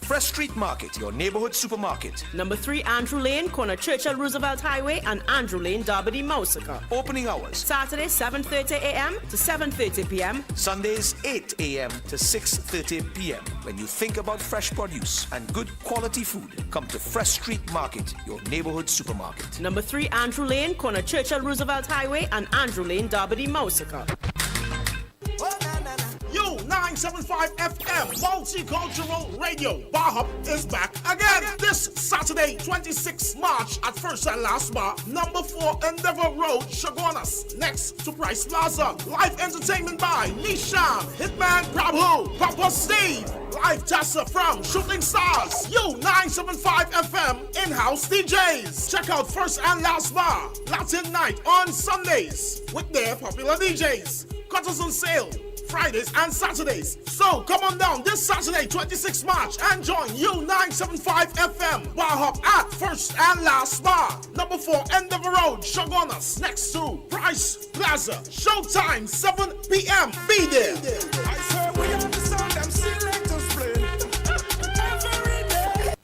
Fresh Street Market, your neighborhood supermarket. Number 3 Andrew Lane, corner Churchill Roosevelt Highway and Andrew Lane, Derby, Mousica. Opening hours. Saturday 7:30 a.m. to 7:30 p.m. Sundays 8 a.m. to 6:30 p.m. When you think about fresh produce and good quality food, come to Fresh Street Market, your neighborhood supermarket. Number 3 Andrew Lane, corner Churchill Roosevelt Highway and Andrew Lane, Derby, Mousica. Yo, 975 FM Multicultural Radio Bar Hub is back again this Saturday, 26 March at First and Last Bar, number 4 Endeavour Road, Chaguanas, next to Price Plaza. Live entertainment by Nisham, Hitman Prabhu, Papa Steve, live Tessa from Shooting Stars. Yo, 975 FM in-house DJs. Check out First and Last Bar, Latin Night on Sundays with their popular DJs. Cutters on sale Fridays and Saturdays. So come on down this Saturday, 26 March, and join U975 FM Bar Hop at First and Last Bar, number 4 Endeavour Road, Chaguanas, next to Price Plaza. Showtime 7 p.m. Be there. I swear we understand them selectors play every day.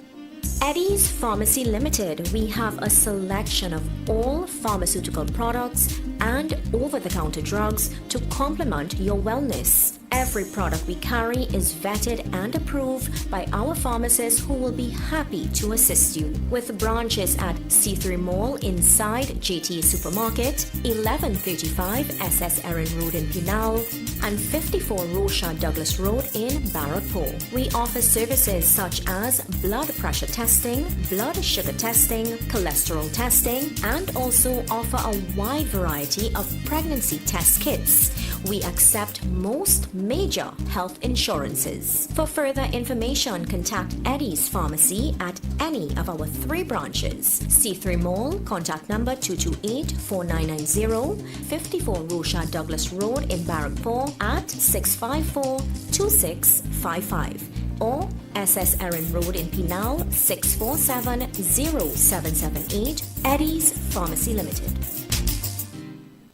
Eddie's Pharmacy Limited. We have a selection of all pharmaceutical products and over-the-counter drugs to complement your wellness. Every product we carry is vetted and approved by our pharmacists who will be happy to assist you. With branches at C3 Mall inside JTA Supermarket, 1135 SS Erin Road in Pinal, and 54 Rocha Douglas Road in Barrackpore. We offer services such as blood pressure testing, blood sugar testing, cholesterol testing, and also offer a wide variety of pregnancy test kits. We accept most major health insurances. For further information, contact Eddie's Pharmacy at any of our 3 branches. C3 Mall, contact number 228-4990, 54 Rocha Douglas Road in Barrackpore at 654-2655. Or SS Erin Road in Pinal, 647-0778, Eddie's Pharmacy Limited.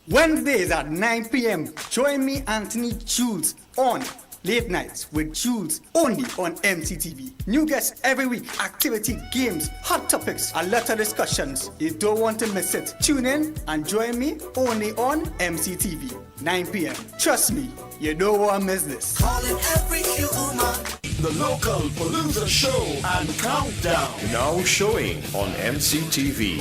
Wednesdays at 9 p.m. Join me, Anthony Jules, on Late Nights with Jules, only on MCTV. New guests every week, activity, games, hot topics, a lot of discussions. You don't want to miss it. Tune in and join me only on MCTV, 9 p.m. Trust me, you don't want to miss this. Calling every human. The local Palooza show and countdown. Now showing on MCTV.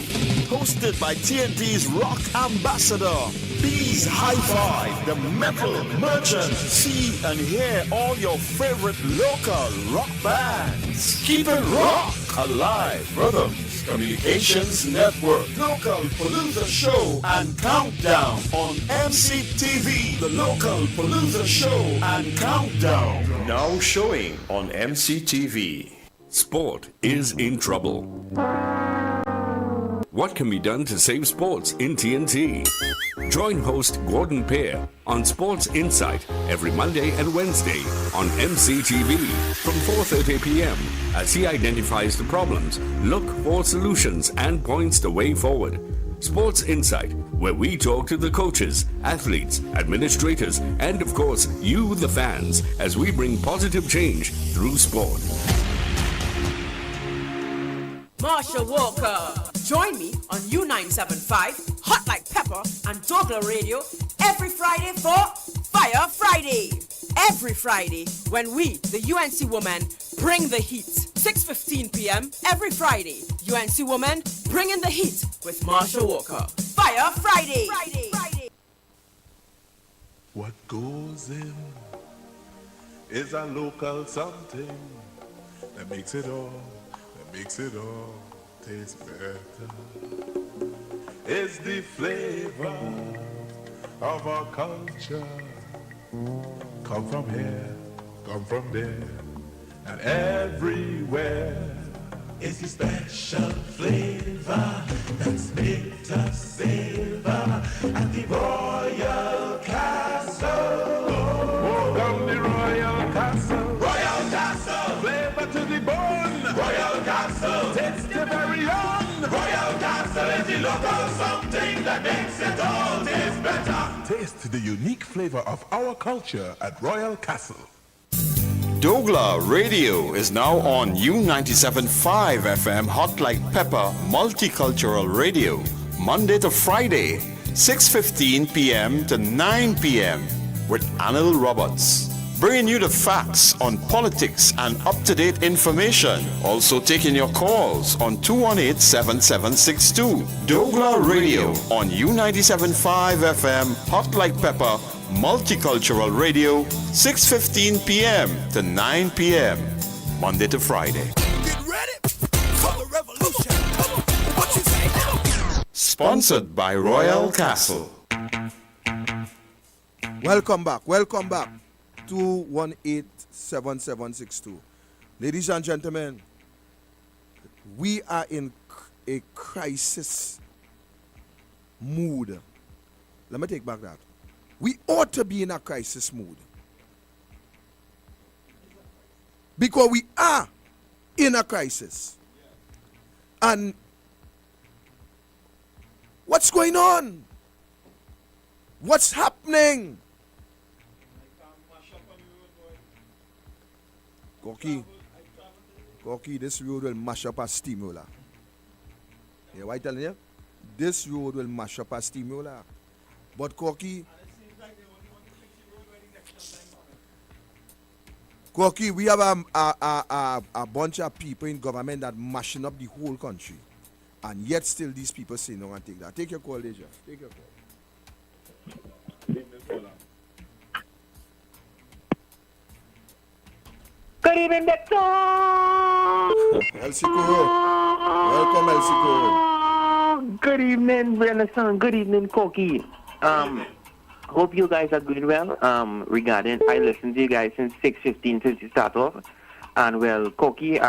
Hosted by TNT's rock ambassador, Bees Hi-Fi, the metal merchant. See and hear all your favorite local rock bands. Keep it rock alive. Rhythms Communications Network. Local Palooza show and countdown on MCTV. The local Palooza show and countdown. Now showing on MCTV. Sport is in trouble. What can be done to save sports in TNT? Join host Gordon Pear on Sports Insight every Monday and Wednesday on MCTV from 4:30 p.m. as he identifies the problems, look for solutions, and points the way forward. Sports Insight, where we talk to the coaches, athletes, administrators, and of course, you, the fans, as we bring positive change through sport. Marsha Walker. Join me on U975, Hot Like Pepper, and douglAR Radio every Friday for Fire Friday. Every Friday when we, the UNC women, bring the heat. 6:15 p.m. every Friday. UNC women bring in the heat with Marsha Walker. Fire Friday. What goes in is a local something that makes it all taste better. It's the flavor of our culture. Come from here, come from there, and everywhere. It's the special flavor that's made us savor at the Royal Castle. Oh, come the Royal Castle. Royal Castle. Flavor to the bone. Royal Castle. something that makes it all taste better. Taste the unique flavor of our culture at Royal Castle. douglAR Radio is now on U97.5 FM Hot Like Pepper Multicultural Radio, Monday to Friday, 6:15 p.m. to 9 p.m. with Anil Roberts, bringing you the facts on politics and up-to-date information. Also taking your calls on 218-7762. douglAR Radio on U97.5 FM Hot Like Pepper Multicultural Radio, 6:15 p.m. to 9 p.m. Monday to Friday. Get ready for the revolution. What you say now? Sponsored by Royal Castle. Welcome back. 218-7762. Ladies and gentlemen, we are in a crisis mood. Let me take back that. We ought to be in a crisis mood. Because we are in a crisis. And what's going on? What's happening? Corky, this road will mash up a steamroller. Yeah, what I telling you? This road will mash up a steamroller. But Corky, we have a bunch of people in government that mashing up the whole country. And yet still these people say no and take that. Take your call, Deja. Take your call. Good evening, Victor. Elsie Kuro. Welcome, Elsie Kuro. Good evening, Renaissance. Good evening, Corky. Hope you guys are doing well. Regarding, I listened to you guys since 6:15 since you start off. And well, Corky,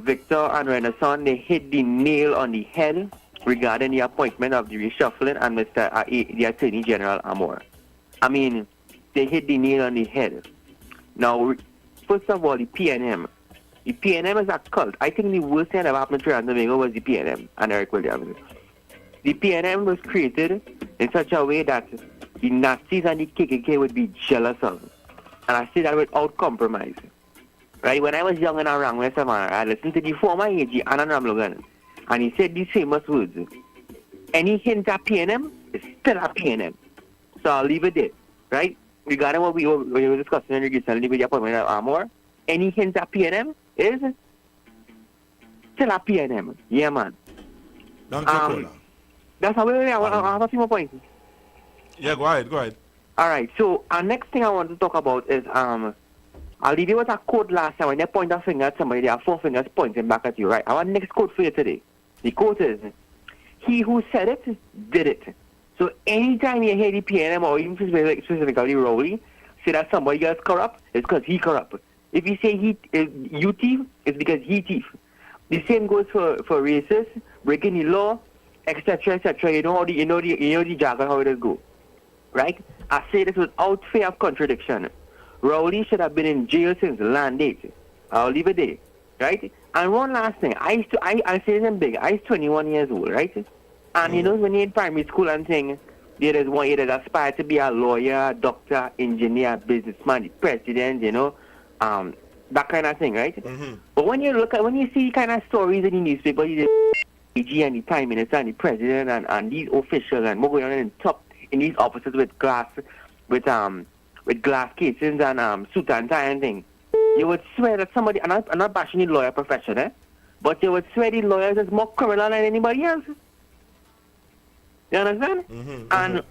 Victor and Renaissance, they hit the nail on the head regarding the appointment of the reshuffling and the Attorney General Amor. I mean, they hit the nail on the head. Now, first of all, the PNM. The PNM is a cult. I think the worst thing that happened to Trinidad and Tobago was the PNM and Eric Williams. The PNM was created in such a way that the Nazis and the KKK would be jealous of. And I say that without compromise. Right? When I was young and around West Savannah, I listened to the former AG, Anand Ramlogan, and he said these famous words. Any hint at PNM is still a PNM. So I'll leave it there. Right? Regarding what we were discussing recently with the appointment of Amor, any hint at PNM is still a PNM. Yeah, man. That's how I have a few more points. Yeah, go ahead. All right, so our next thing I want to talk about is, I'll leave you with a quote last time. When they point a finger at somebody, there are four fingers pointing back at you, right? Our next quote for you today. The quote is, he who said it, did it. So anytime you hear the PNM or even specifically Rowley say that somebody else corrupt, it's because he corrupt. If you say you thief, it's because he thief. The same goes for racist, breaking the law, etc., etc. You know the jargon how it does go, right? I say this without fear of contradiction. Rowley should have been in jail since land date. I'll leave it there, right? And one last thing, I say this in big. I was 21 years old, right? And you know, when you're in primary school and thing, there is one that aspire to be a lawyer, doctor, engineer, businessman, the president, you know, that kind of thing, right? Mm-hmm. But when you see kind of stories in the newspaper, the AG and the Prime Minister and the President and these officials and more going on in top in these offices with glass casings and suit and tie and thing, you would swear that somebody, I'm not bashing the lawyer profession, but you would swear the lawyers is more criminal than anybody else. You understand? Mm-hmm, and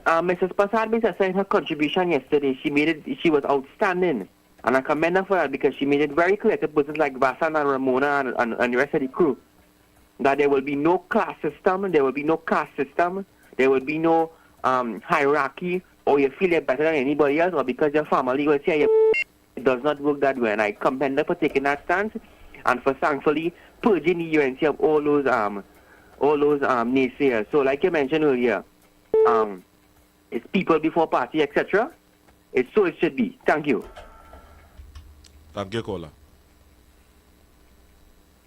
Mrs. Passad said her contribution yesterday, she was outstanding. And I commend her for that because she made it very clear to persons like Vassan and Ramona and the rest of the crew that there will be no class system, there will be no caste system, there will be no hierarchy, or you feel you're better than anybody else, or because your family will say it does not work that way. And I commend her for taking that stance and for thankfully purging the UNC of all those naysayers. So like you mentioned earlier, it's people before party, etc. It's so it should be. Thank you. Thank you, caller.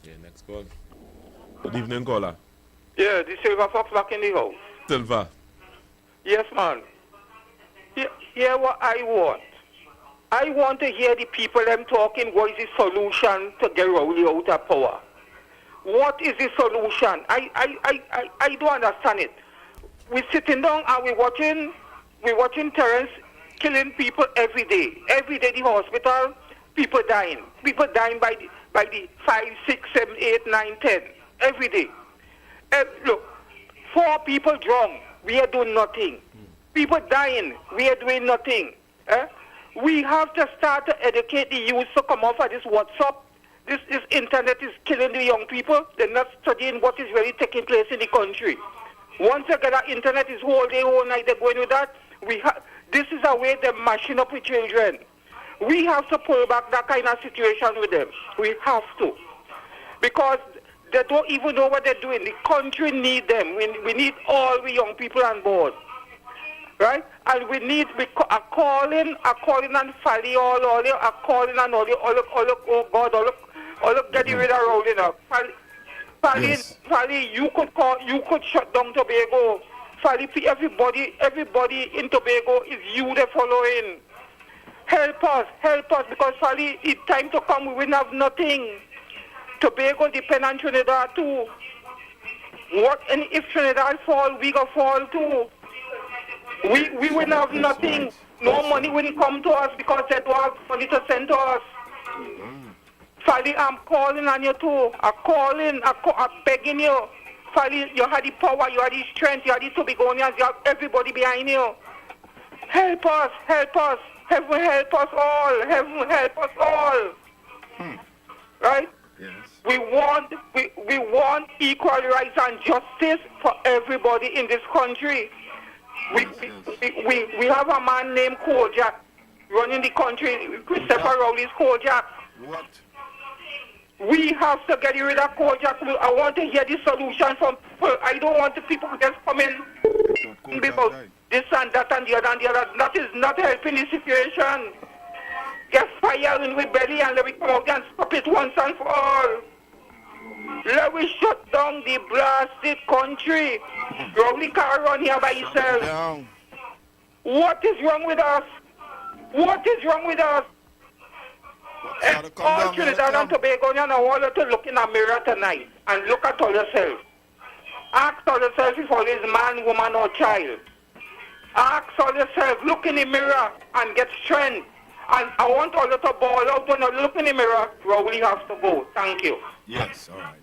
Yeah, next call. Good evening, caller. Yeah, the Silver Fox back in the house. Silver. Yes, man. Hear what I want. I want to hear the people them talking what is the solution to get Rowley out of power. What is the solution? I don't understand it. We're sitting down and we're watching Terrence killing people every day. Every day the hospital, people dying. People dying by the 5, 6, 7, 8, 9, 10. Every day. Look, 4 people drowned. We are doing nothing. People dying. We are doing nothing. We have to start to educate the youth to come off of this WhatsApp. This internet is killing the young people. They're not studying what is really taking place in the country. Once they get that internet is whole day, whole night, they're going with that. This is a way they're mashing up with children. We have to pull back that kind of situation with them. We have to. Because they don't even know what they're doing. The country need them. We need all the young people on board. Right? And we need a calling and Fally all a calling and all oh God, all get rid of rolling up. Fally, you could shut down Tobago. Fally, everybody in Tobago is you the following. Help us, because Fally, it's time to come, we will have nothing. Tobago depend on Trinidad too. And if Trinidad fall, we go fall too. We will have nothing. No money will come to us because they don't have money to send to us. Fally, I'm calling on you too. I'm begging you. Fally, you had the power, you had the strength, you had the Tobagonians, you have everybody behind you. Help us. Heaven help us all. Right? Yes. We want equal rights and justice for everybody in this country. We have a man named Kojak running the country. Christopher Rowley's Kojak. What? We have to get rid of Kojak. I want to hear the solution from people. I don't want the people to just come in about this and that and the other and the other. That is not helping the situation. Get fire in with belly and let me come out and stop it once and for all. Let me shut down the blasted country. Rowley can't run here by himself. What is wrong with us? All Trinidad and Tobagonians are all to look in a mirror tonight and look at all yourself. Ask all yourself if all is man, woman or child. Ask all yourself, look in the mirror and get strength. And I want all you to ball out when you look in the mirror. Rowley has to go. Thank you. Yes, all right.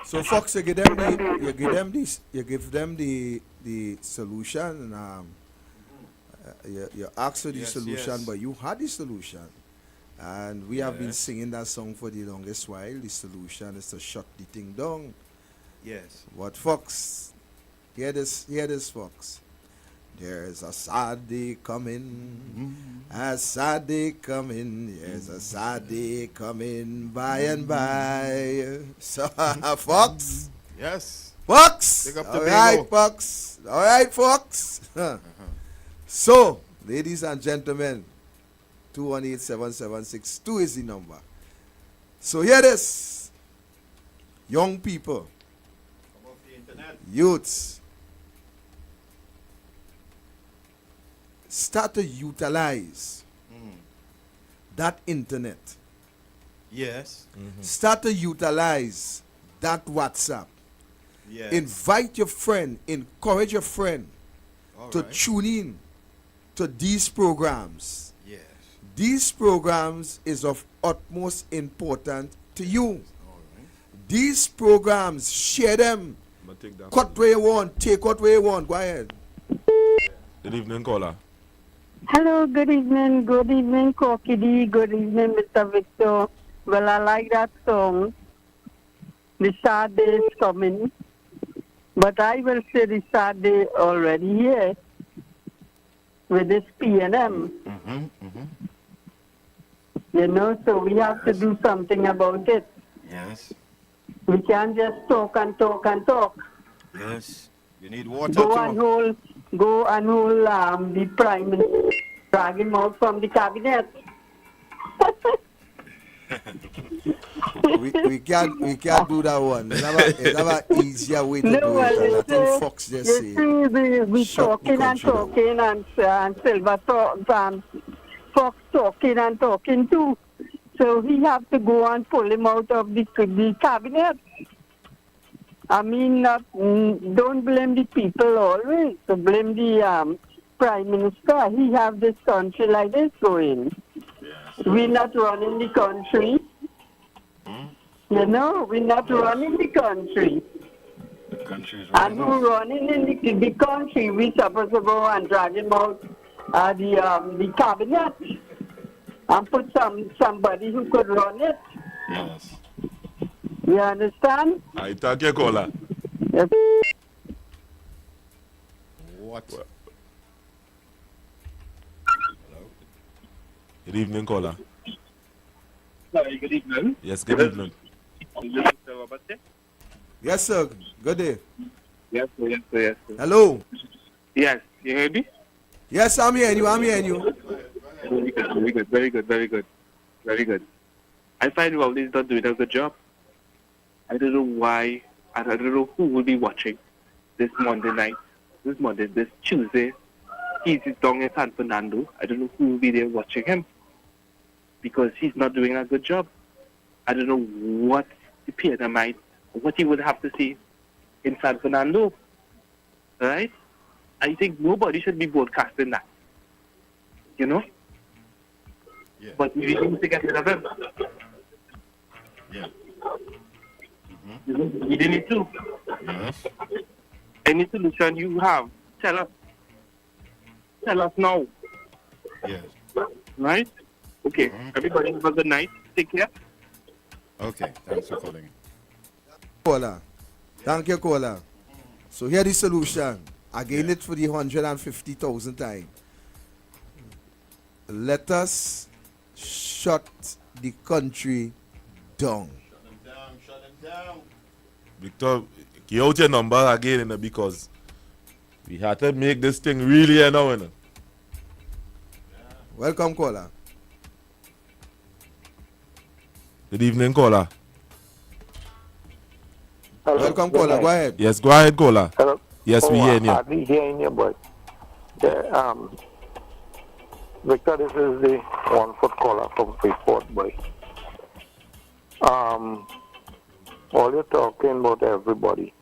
So Fox, you give them the solution. You asked for the solution, but you had the solution. And we have been singing that song for the longest while. The solution is to shut the thing down. Yes. But Fox, hear this, Fox. There's a sad day coming, a sad day coming, there's a sad day coming by and by. So, Fox? Yes. Fox? Pick up All the right, bingo. Fox. All right, Fox. So, ladies and gentlemen, 218-7762 is the number. So, hear this. Young people, youths, start to utilize that internet. Yes. Start to utilize that WhatsApp. Yes. Invite your friend, encourage your friend to right. tune in to these programs. Yes. These programs is of utmost importance to you. These programs, share them. Cut where you want, take what where you want. Go ahead. Good evening, caller. Hello, good evening, Kokidi, good evening, Mr. Victor. Well, I like that song. The sad day is coming. But I will say the sad day already here with this PNM. You know, so we have to do something about it. Yes. We can't just talk and talk and talk. Yes. You need water Go too. and hold the prime minister, drag him out from the cabinet. we can't do that one. It's have an easier way to No, do well, it. And I it's, think Fox just you said, see, we shut the talking and country down. talking and Silver Fox talking and talking too. So he have to go and pull him out of the cabinet. I mean, don't blame the people always. So blame the Prime Minister. He have this country like this going. We're not running the country. You know, we're not running the country. And who running in the country, we supposed to go and drag him out the cabinet and put somebody who could run it. Yes. You understand? I thank you, caller. Yes. What? Good evening, caller. Hi, good evening. Yes, good evening. Mr. Robert. Yes, sir. Good day. Yes, sir, yes, sir, yes, sir. Hello. Yes, you heard me? Yes, I'm hearing you. Very good, very good, very good, very good. Very good. I find Rowley's not doing a good job. I don't know why, and I don't know who will be watching this Monday night, this Tuesday. He's down in San Fernando. I don't know who will be there watching him because he's not doing a good job. I don't know what the PNM might, what he would have to see in San Fernando. Right? I think nobody should be broadcasting that. You know? Yeah. But we need to get rid of him. Yeah. We need to. Yes. Any solution you have, tell us. Tell us now. Yes. Right? Okay. Everybody have a good night. Take care. Okay. Thanks for calling. Caller. Thank you, caller. So here the solution. Again, it for the 150,000 time. Let us shut the country down. Shut them down. Victor, give out your number again, you know, because we had to make this thing really, you know. Welcome, caller. Good evening, caller. Hello. Welcome, caller. Go ahead. Yes, go ahead, caller. Hello. Yes, we hear you. I'm hardly hearing you, but Victor, this is the 1 foot caller from Freeport, boy. All you're talking about everybody.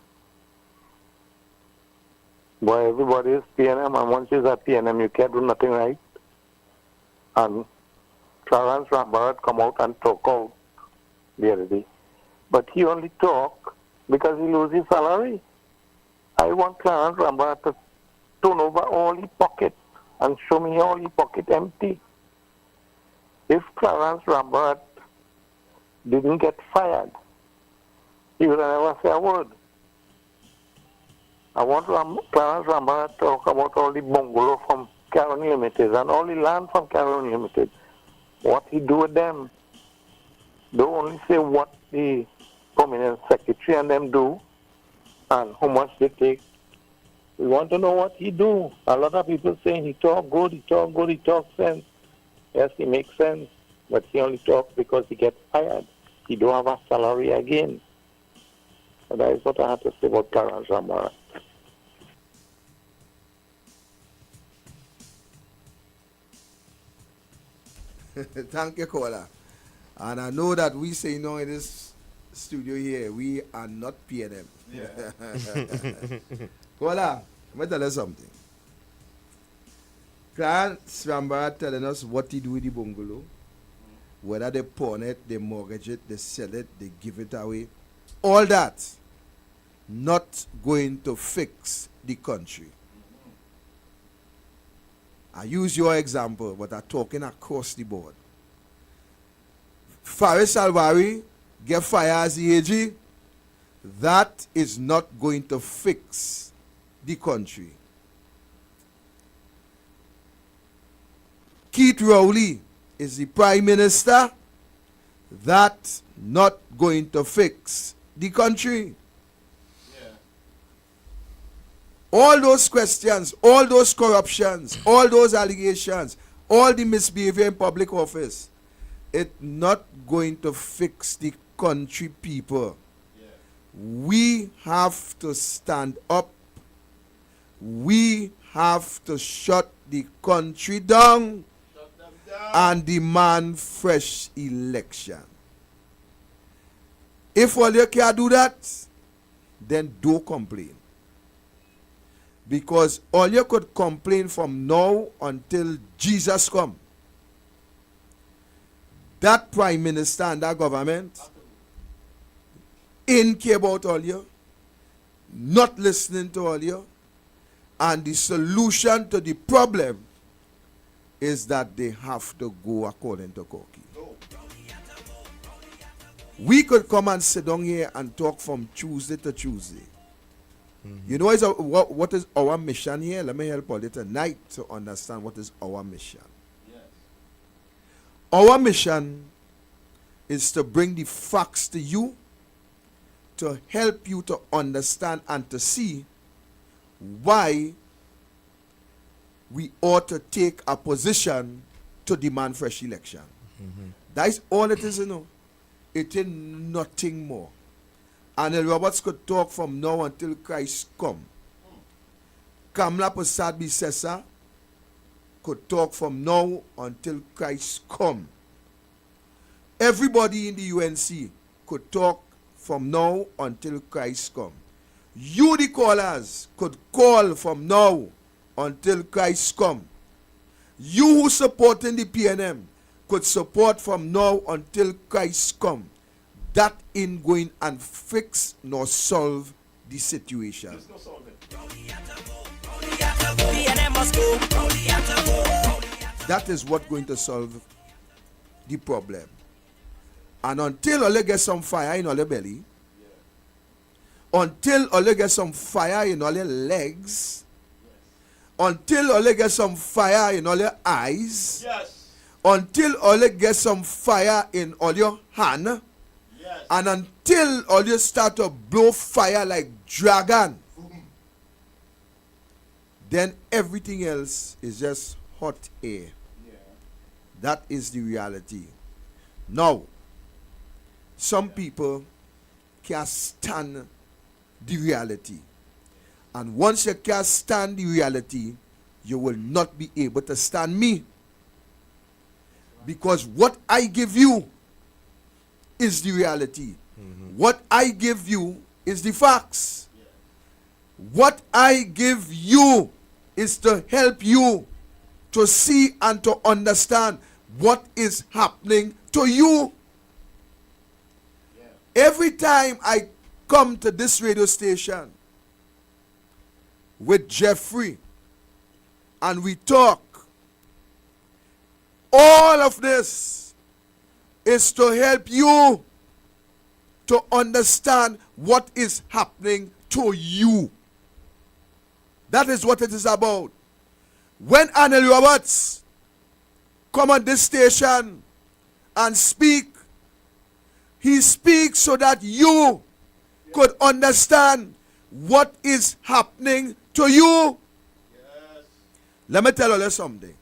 Boy, everybody is PNM, and once you're at PNM, you can't do nothing right. And Clarence Rambarat come out and talk out the other day. But he only talk because he loses his salary. I want Clarence Rambarat to turn over all his pocket and show me all his pocket empty. If Clarence Rambarat didn't get fired, he would have never say a word. I want Clarence Rambarat to talk about all the bungalow from Caron Limited and all the land from Caron Limited. What he do with them. Don't only say what the permanent secretary and them do and how much they take. We want to know what he do. A lot of people saying he talk good, he talk sense. Yes, he makes sense, but he only talks because he gets fired. He don't have a salary again. And that is what I have to say about Clarence Rambarat. Thank you, caller. And I know that we say no in this studio here, we are not PNM. Yeah. Caller, let me tell you something. Clarence Rambarat telling us what he do with the bungalow. Whether they pawn it, they mortgage it, they sell it, they give it away. All that not going to fix the country. I use your example, but I'm talking across the board. Faris Alwari get fired as the AG. That is not going to fix the country. Keith Rowley is the Prime Minister. That not going to fix the country. All those questions, all those corruptions, all those allegations, all the misbehavior in public office it's not going to fix the country people. We have to stand up. We have to shut the country down and demand fresh election. If all you can do that, then don't complain. Because all you could complain from now until Jesus come. That prime minister and that government ain't care about all you, not listening to all you, and the solution to the problem is that they have to go according to Corky. We could come and sit down here and talk from Tuesday to Tuesday. You know what is our mission here? Let me help all you tonight to understand what is our mission. Our mission is to bring the facts to you, to help you to understand and to see why we ought to take a position to demand fresh election. That is all it is, you know. It is nothing more. And Roberts could talk from now until Christ come. Kamla Prasad Bisesa could talk from now until Christ come. Everybody in the UNC could talk from now until Christ come. You, the callers, could call from now until Christ come. You who supporting the PNM could support from now until Christ come. That ain't going and fix nor solve the situation. That is what going to solve the problem. And until all you get some fire in all your belly, until all you get some fire in all your legs, until all you get some fire in all your eyes, until all you get some fire in all your hand, and until all you start to blow fire like dragon, then everything else is just hot air. That is the reality. Now, some people can't stand the reality. And once you can't stand the reality, you will not be able to stand me. Because what I give you is the reality. What I give you is the facts. What I give you is to help you to see and to understand what is happening to you. Every time I come to this radio station with Jeffrey and we talk, all of this is to help you to understand what is happening to you. That is what it is about. When Anel Roberts come on this station and speak, he speaks so that you could understand what is happening to you. Let me tell you something.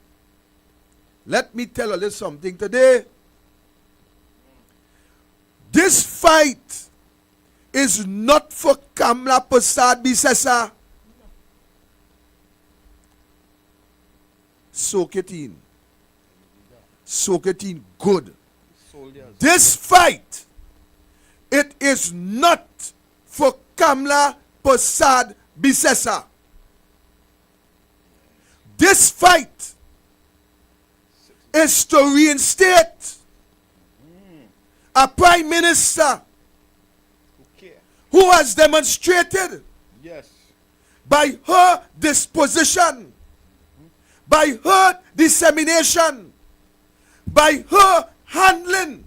Let me tell you something today. This fight is not for Kamla Prasad Bisesa. Soak it in. Soak it in good. This fight, it is not for Kamla Prasad Bisesa. This fight is to reinstate a prime minister who has demonstrated by her disposition, by her dissemination, by her handling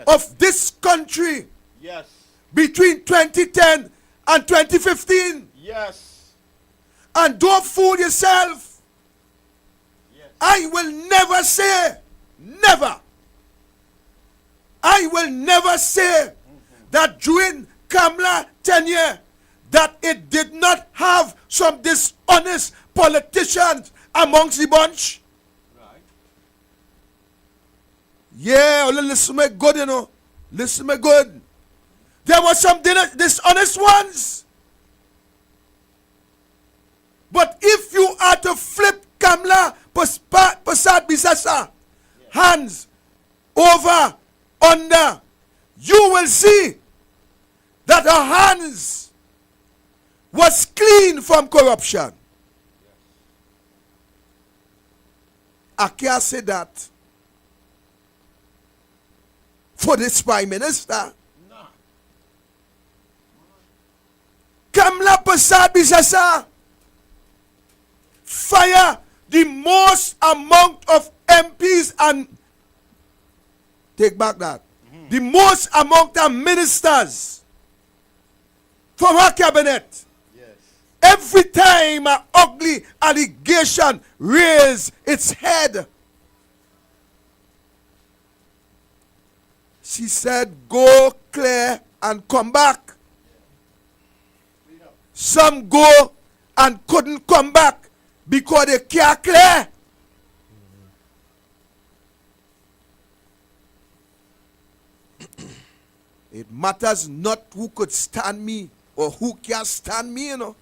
of this country between 2010 and 2015. And don't fool yourself. I will never say, never. I will never say that during Kamla tenure that it did not have some dishonest politicians amongst the bunch. Yeah, listen me good, you know. Listen me good. There were some dishonest ones. But if you are to flip Kamla Pasad Bisasa, hands over, under, you will see that her hands was clean from corruption. I can't say that for this Prime Minister. Kamla Pasad Bisasa fire the most amount of MPs and take back that. The most amount of ministers from her cabinet. Every time an ugly allegation raised its head, she said, go clear and come back. Some go and couldn't come back because they can't clear. It matters not who could stand me or who can stand me, you know.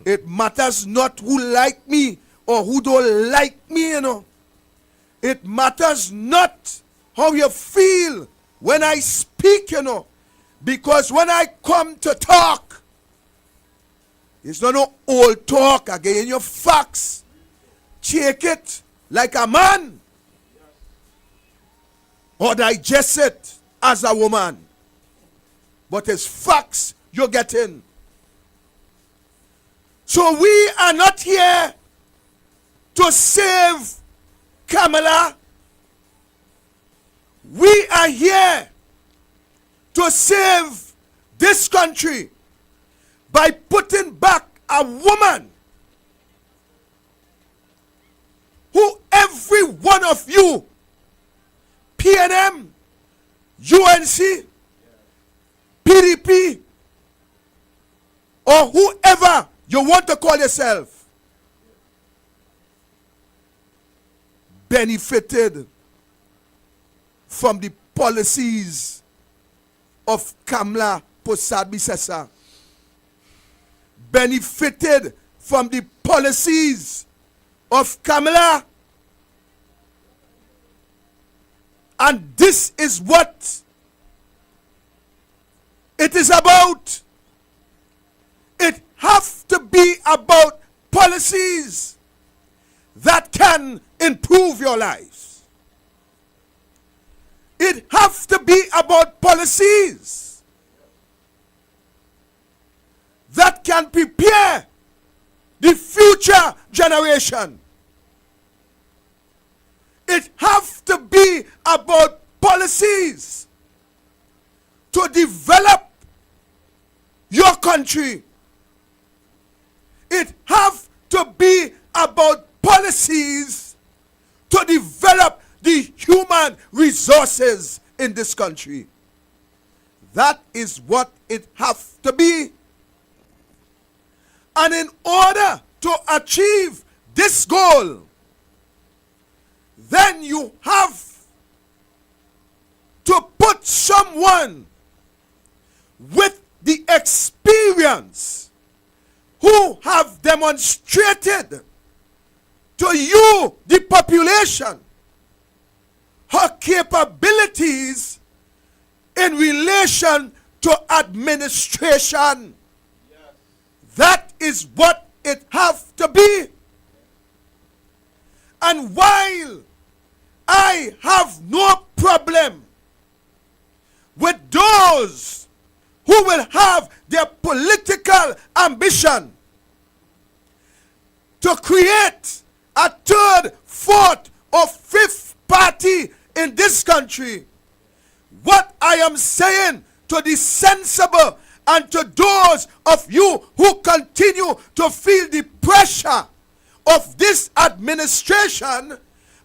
It matters not who like me or who don't like me, you know. It matters not how you feel when I speak, you know. Because when I come to talk, it's not no old talk again. Your facts. Take it like a man. Or digest it as a woman. But it's facts you're getting. So we are not here to save Kamala. We are here to save this country by putting back a woman who every one of you, PNM, UNC, PDP, or whoever you want to call yourself, benefited from the policies of Kamla Pasad-Bisasa, benefited from the policies of Kamala. And this is what it is about. It has to be about policies that can improve your lives. It has to be about policies that can prepare the future generation. It has to be about policies to develop your country. It has to be about policies to develop the human resources in this country. That is what it has to be. And in order to achieve this goal, then you have to put someone with the experience who have demonstrated to you, the population, her capabilities in relation to administration. That is what it has to be. And while I have no problem with those who will have their political ambition to create a third, fourth, or fifth party in this country, what I am saying to the sensible and to those of you who continue to feel the pressure of this administration,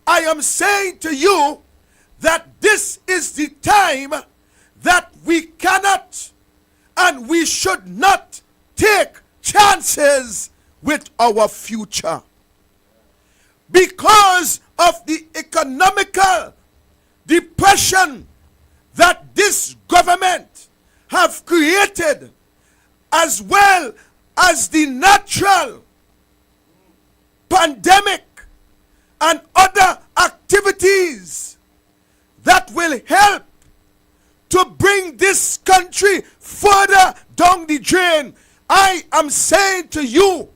I am saying to you that this is the time that we cannot and we should not take chances with our future. Because of the economical depression that this government have created, as well as the natural pandemic and other activities that will help to bring this country further down the drain. I am saying to you,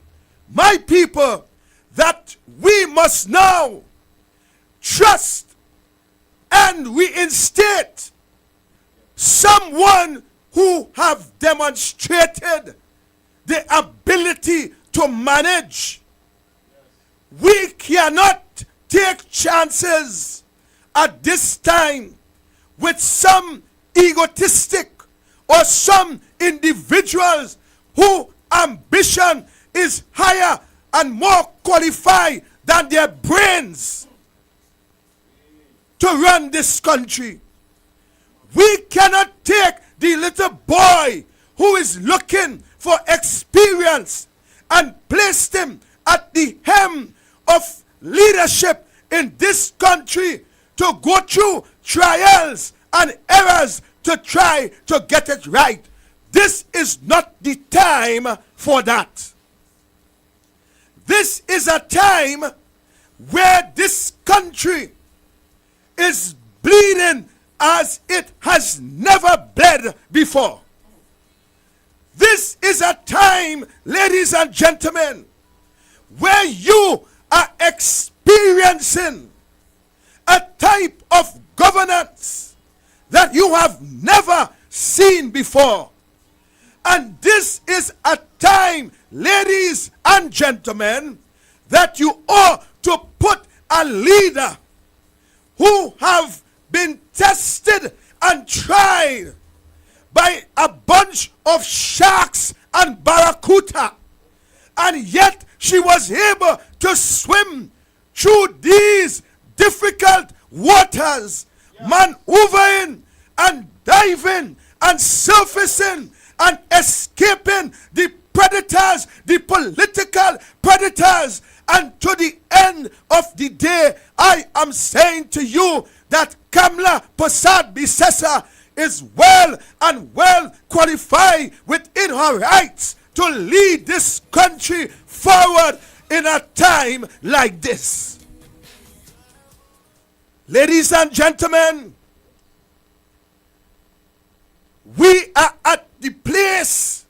my people, that we must now trust and reinstate someone who have demonstrated the ability to manage. We cannot take chances at this time with some egotistic or some individuals whose ambition is higher and more qualified than their brains to run this country. We cannot take the little boy who is looking for experience and place him at the helm of leadership in this country to go through trials and errors to try to get it right. This is not the time for that. This is a time where this country is bleeding as it has never bled before. This is a time, ladies and gentlemen, where you are experiencing a type of governance that you have never seen before. And this is a time, ladies and gentlemen, that you ought to put a leader who have been tested and tried by a bunch of sharks and barracuda, and yet she was able to swim through these difficult waters, maneuvering and diving and surfacing and escaping the predators, the political predators. And to the end of the day, I am saying to you that Kamla Prasad Bisesa is well and well qualified within her rights to lead this country forward in a time like this. Ladies and gentlemen, we are at the place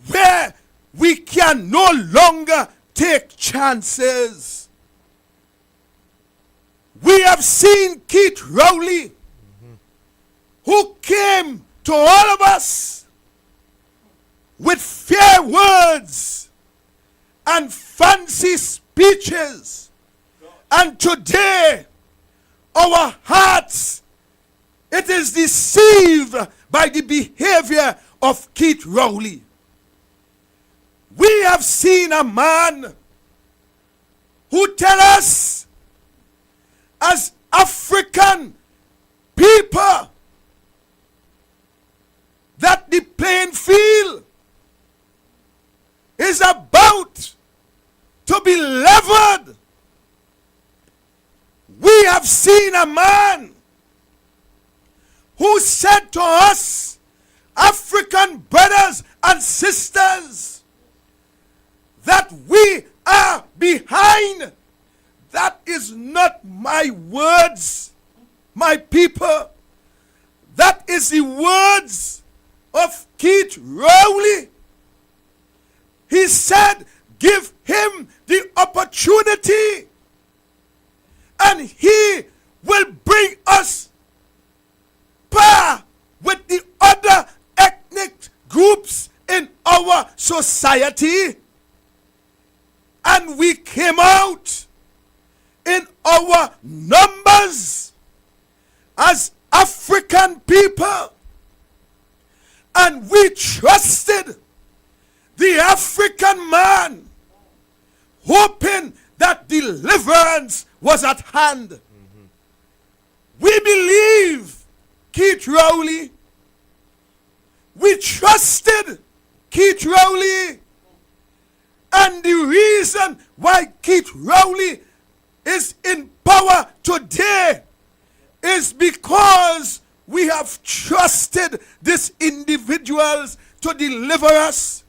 where we can no longer take chances. We have seen Keith Rowley, who came to all of us with fair words and fancy speeches. And today, our hearts, it is deceived by the behavior of Keith Rowley. We have seen a man who tell us, as African people, that the playing field is about to be leveled. We have seen a man who said to us, African brothers and sisters, that we are behind. That is not my words, my people. That is the words of Keith Rowley. He said, give him the opportunity and he will bring us par with the other ethnic groups in our society. And we came out in our numbers as African people, and we trusted the African man, hoping that deliverance was at hand. We believe Keith Rowley. We trusted Keith Rowley. And the reason why Keith Rowley is in power today is because we have trusted these individuals to deliver us.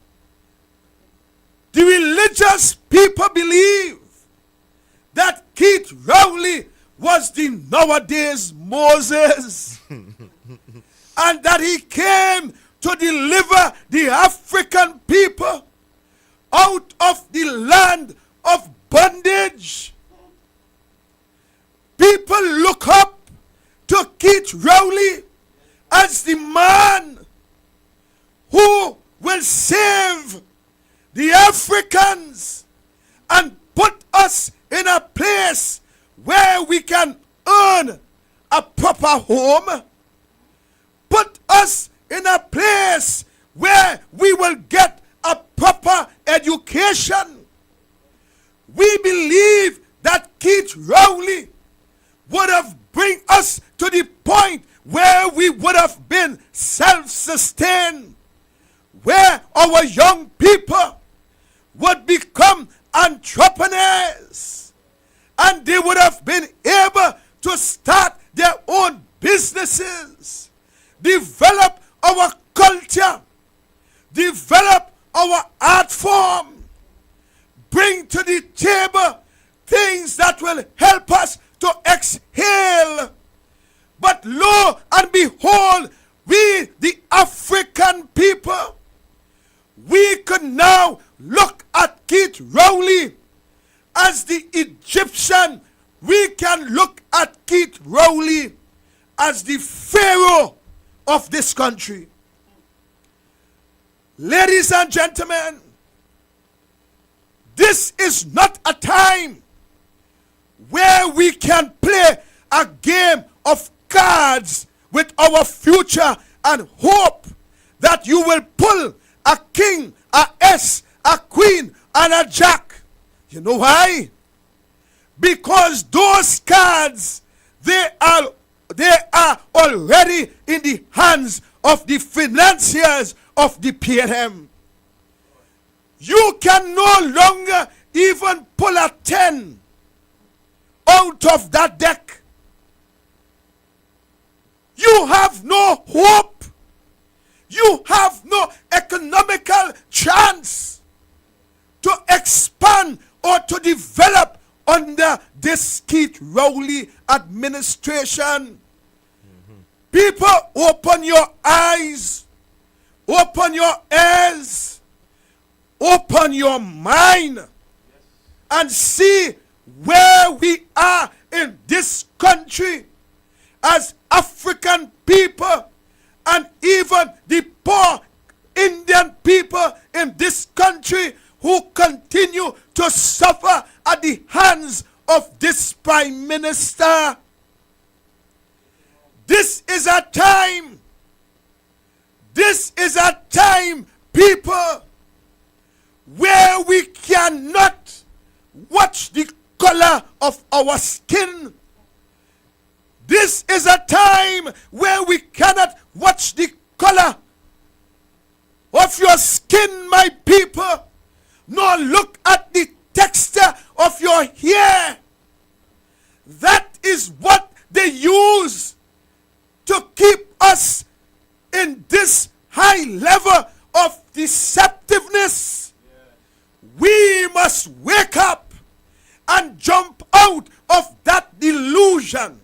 The religious people believe that Keith Rowley was the nowadays Moses and that he came to deliver the African people out of the land of bondage. People look up to Keith Rowley as the man who will save the Africans and put us in a place where we can earn a proper home, put us in a place where we will get a proper education. We believe that Keith Rowley would have bring us to the point where we would have been self-sustained, where our young people would become entrepreneurs and they would have been able to start their own businesses, develop our culture, develop our art form, bring to the table things that will help us to exhale. But lo and behold, we, the African people, we could now look at Keith Rowley as the Egyptian. We can look at Keith Rowley as the Pharaoh of this country. Ladies and gentlemen, this is not a time where we can play a game of cards with our future and hope that you will pull a king, a S, a queen, and a jack. You know why? Because those cards, they are already in the hands of the financiers of the PNM. You can no longer even pull a 10 out of that deck. You have no hope. You have no economical chance to expand or to develop under this Keith Rowley administration. People, open your eyes, open your ears, open your mind, and see where we are in this country as African people and even the poor Indian people in this country who continue to suffer at the hands of this Prime Minister. This is a time, people, where we cannot watch the color of our skin. This is a time where we cannot watch the color of your skin, my people, nor look at the texture of your hair. That is what they use to keep us in this high level of deceptiveness. We must wake up and jump out of that delusion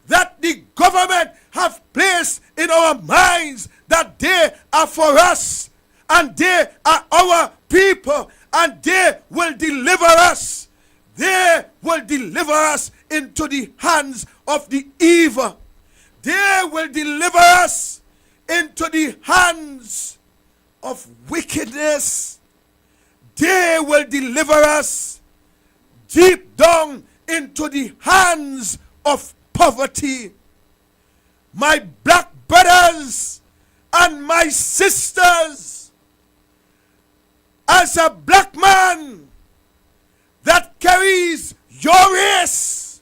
that the government have placed in our minds that they are for us and they are our people and they will deliver us. They will deliver us into the hands of the evil. They will deliver us into the hands of wickedness. They will deliver us deep down into the hands of poverty. My black brothers and my sisters, as a black man that carries your race,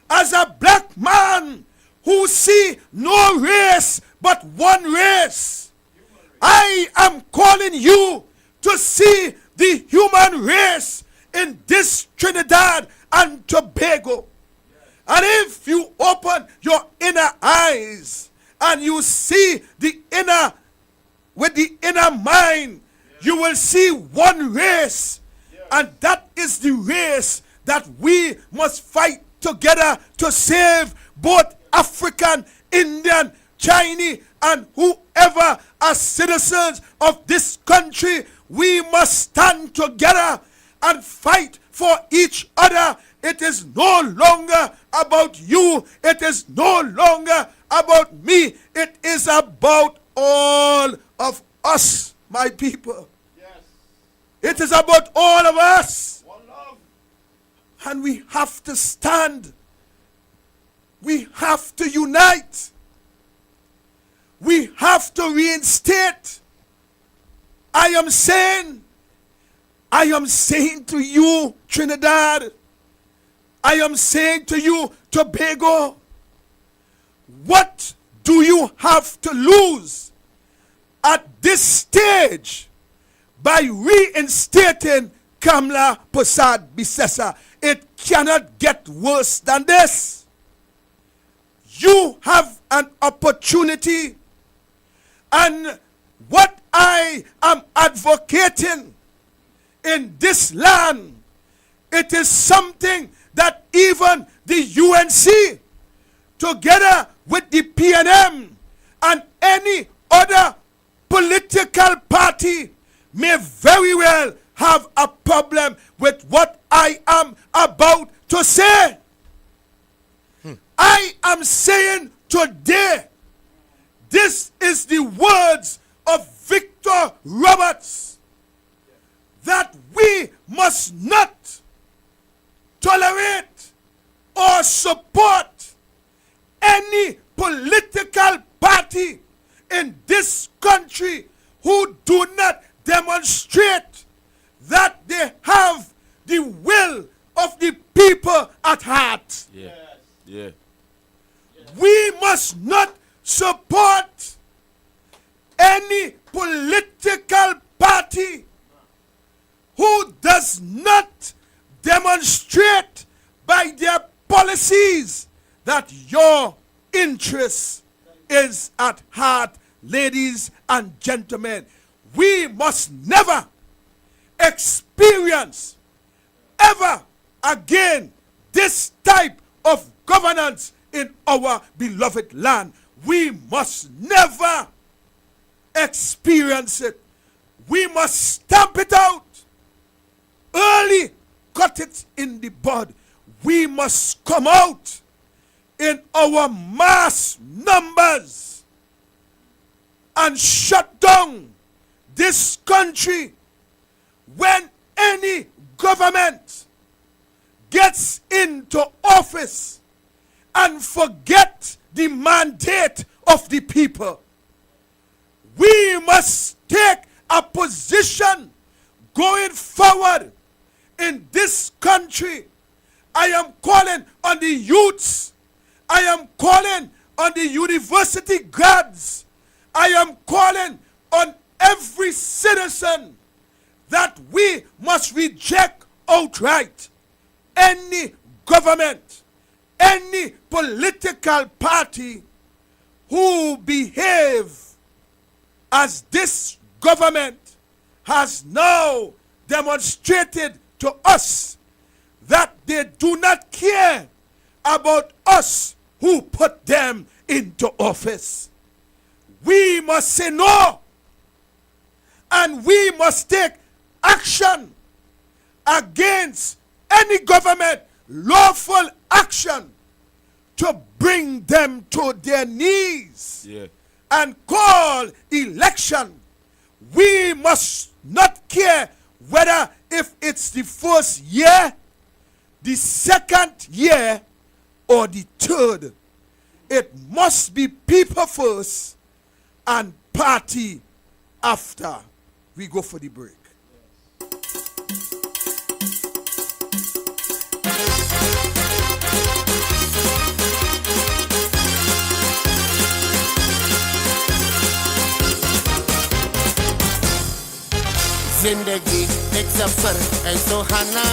as a black man who see no race but one race, I am calling you to see the human race in this Trinidad and Tobago. And if you open your inner eyes and you see the inner, with the inner mind, you will see one race. And that is the race that we must fight together to save both African, Indian, Chinese, and whoever are citizens of this country. We must stand together and fight for each other. It is no longer about you. It is no longer about me. It is about all of us, my people. It is about all of us. And we have to stand. We have to unite. We have to reinstate. I am saying to you, Trinidad, I am saying to you, Tobago, what do you have to lose at this stage by reinstating Kamla Persad Bissessa? It cannot get worse than this. You have an opportunity, and what I am advocating in this land, it is something that even the UNC, together with the PNM and any other political party, may very well have a problem with what I am about to say. I am saying today, this is the words of Victor Roberts, that we must not tolerate or support any political party in this country who do not demonstrate that they have the will of the people at heart. Yeah. We must not support any political party who does not demonstrate by their policies that your interest is at heart. Ladies and gentlemen, we must never experience ever again this type of governance in our beloved land. We must never experience it. We must stamp it out. Early cut it in the bud. We must come out in our mass numbers and shut down this country. When any government gets into office and forget the mandate of the people, we must take a position going forward in this country. I am calling on the youths. I am calling on the university grads. I am calling on every citizen that we must reject outright any government, any political party who behave as this government has now demonstrated to us, that they do not care about us who put them into office. We must say no, and we must take action against any government, lawful action, to bring them to their knees and call election. We must not care whether if it's the first year, the second year, or the third. It must be people first and party after. We go for the break. Zindagi एक सफर है सुहाना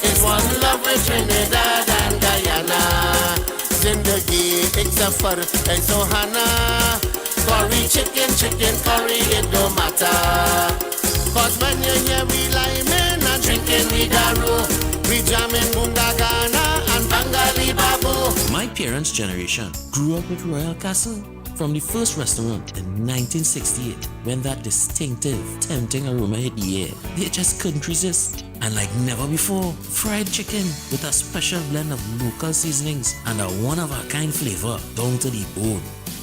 is one love with Trinidad and Guyana. Zindagi एक except for so Hannah. Curry chicken, curry, it don't matter. Cause when you hear we liming and drinking we daru, we jamming Bunga Ghana and Bangali Babu. My parents' generation grew up with Royal Castle. From the first restaurant in 1968, when that distinctive, tempting aroma hit the air, they just couldn't resist. And like never before, fried chicken with a special blend of local seasonings and a one-of-a-kind flavor down to the bone.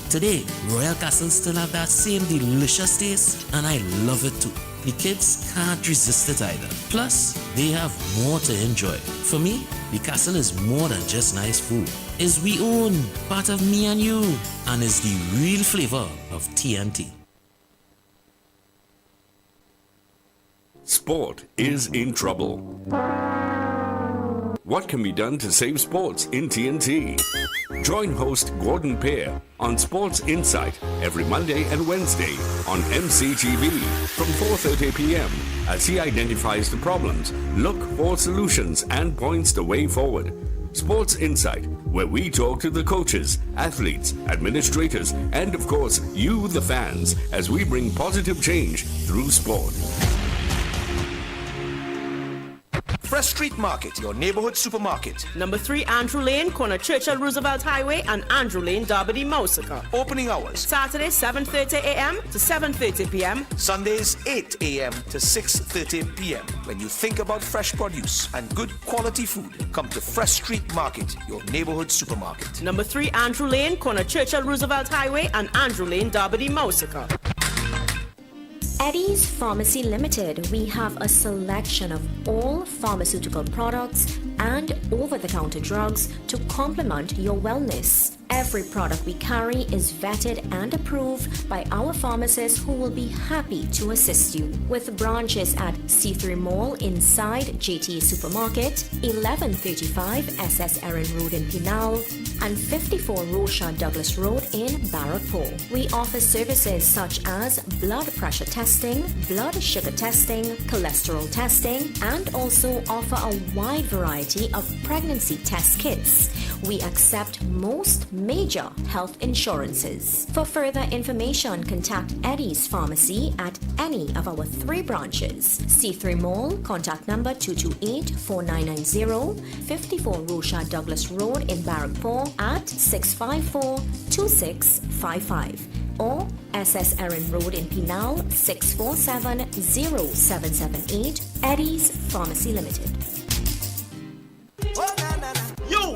Today, Royal Castle still have that same delicious taste, and I love it too. The kids can't resist it either. Plus, they have more to enjoy. For me, the castle is more than just nice food. It's we own, part of me and you, and is the real flavor of TNT. Sport is in trouble. What can be done to save sports in TNT? Join host Gordon Pear on Sports Insight every Monday and Wednesday on MCTV from 4:30 p.m. as he identifies the problems, look for solutions, and points the way forward. Sports Insight, where we talk to the coaches, athletes, administrators, and of course, you, the fans, as we bring positive change through sport. Fresh Street Market, your neighborhood supermarket. Number 3 Andrew Lane, corner Churchill Roosevelt Highway and Andrew Lane, Derby, Mousica. Opening hours. Saturday 7:30 a.m. to 7:30 p.m. Sundays 8 a.m. to 6:30 p.m. When you think about fresh produce and good quality food, come to Fresh Street Market, your neighborhood supermarket. Number 3 Andrew Lane, corner Churchill Roosevelt Highway and Andrew Lane, Derby, Mousica. Eddie's Pharmacy Limited, we have a selection of all pharmaceutical products and over-the-counter drugs to complement your wellness. Every product we carry is vetted and approved by our pharmacists who will be happy to assist you. With branches at C3 Mall inside JTA Supermarket, 1135 SS Erin Road in Pinal, and 54 Rocha Douglas Road in Barrackpore. We offer services such as blood pressure testing, blood sugar testing, cholesterol testing, and also offer a wide variety of pregnancy test kits. We accept most major health insurances. For further information, contact Eddie's Pharmacy at any of our 3 branches. C3 Mall, contact number 228-4990, 54 Rocha Douglas Road in Barrackpore at 654-2655. Or SS Erin Road in Pinal, 647-0778, Eddie's Pharmacy Limited.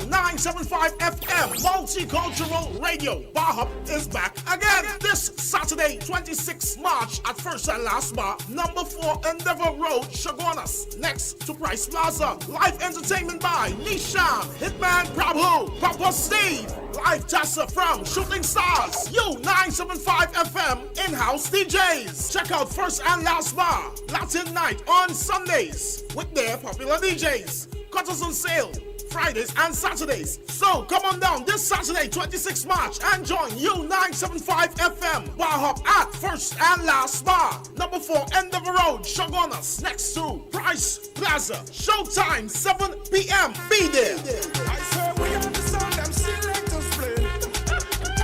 975 FM Multicultural Radio Bar Hub is back again this Saturday, 26 March at First and Last Bar, number 4 Endeavour Road, Chaguanas, next to Price Plaza. Live entertainment by Nisha, Hitman Prabhu, Papa Steve, live Tessa from Shooting Stars, 975 FM in-house DJs. Check out First and Last Bar, Latin Night on Sundays with their popular DJs. Cutters on sale Fridays and Saturdays. So come on down this Saturday, 26 March, and join U975 FM Bar Hub at First and Last Bar, number 4 Endeavour Road, Chaguanas, next to Price Plaza. Showtime 7 p.m. Be there. I swear we understand them selectors play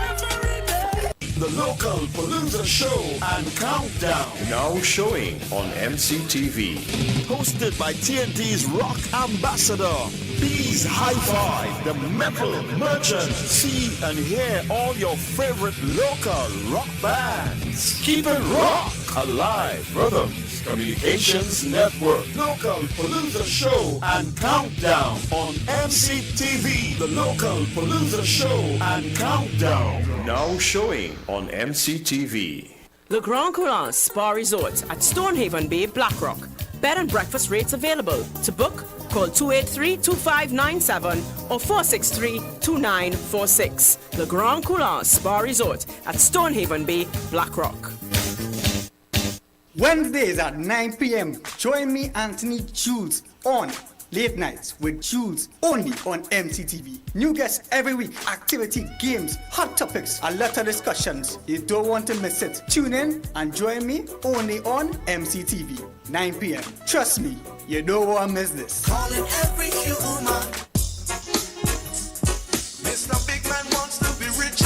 every day. The local Palooza show and countdown. Now showing on MCTV. Hosted by TNT's rock ambassador, Bees Hi-Fi, the metal merchant. See and hear all your favorite local rock bands. Keep it rock alive. Rhythms Communications Network. Local Palooza show and countdown on MCTV. The local Palooza show and countdown. Now showing on MCTV. The Grand Coulon Spa Resort at Stonehaven Bay, Blackrock. Bed and breakfast rates available. To book, call 283-2597 or 463-2946. The Grand Coulon Spa Resort at Stonehaven Bay, Blackrock. Wednesdays at 9 p.m. Join me, Anthony Jules, on Late Nights with Jules, only on MCTV. New guests every week, activity, games, hot topics, a lot of discussions. You don't want to miss it. Tune in and join me only on MCTV, 9 p.m. Trust me, you don't want to miss this. Calling every human. Mr. Big Man wants to be rich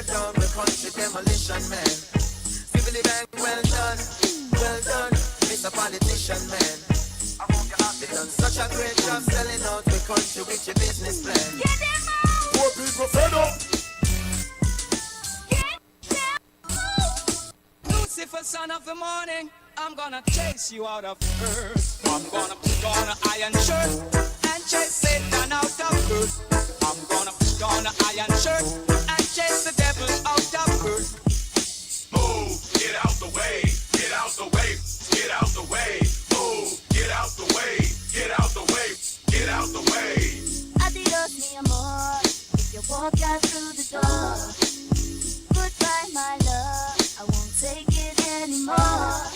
tear down the country demolition man. Fibbly bang, well done, Mr. Politician man. You done such a great job selling out the country with your business plan. Poor people fed up. Lucifer, son of the morning, I'm gonna chase you out of earth. I'm gonna put on an iron shirt and chase Satan out of earth. I'm gonna put on an iron shirt and chase the devil out of earth. Move, get out the way, get out the way, get out the way. Move, get out the way, get out the way, get out the way. Adios, mi amor, if you walk out through the door. Goodbye, my love, I won't take it anymore.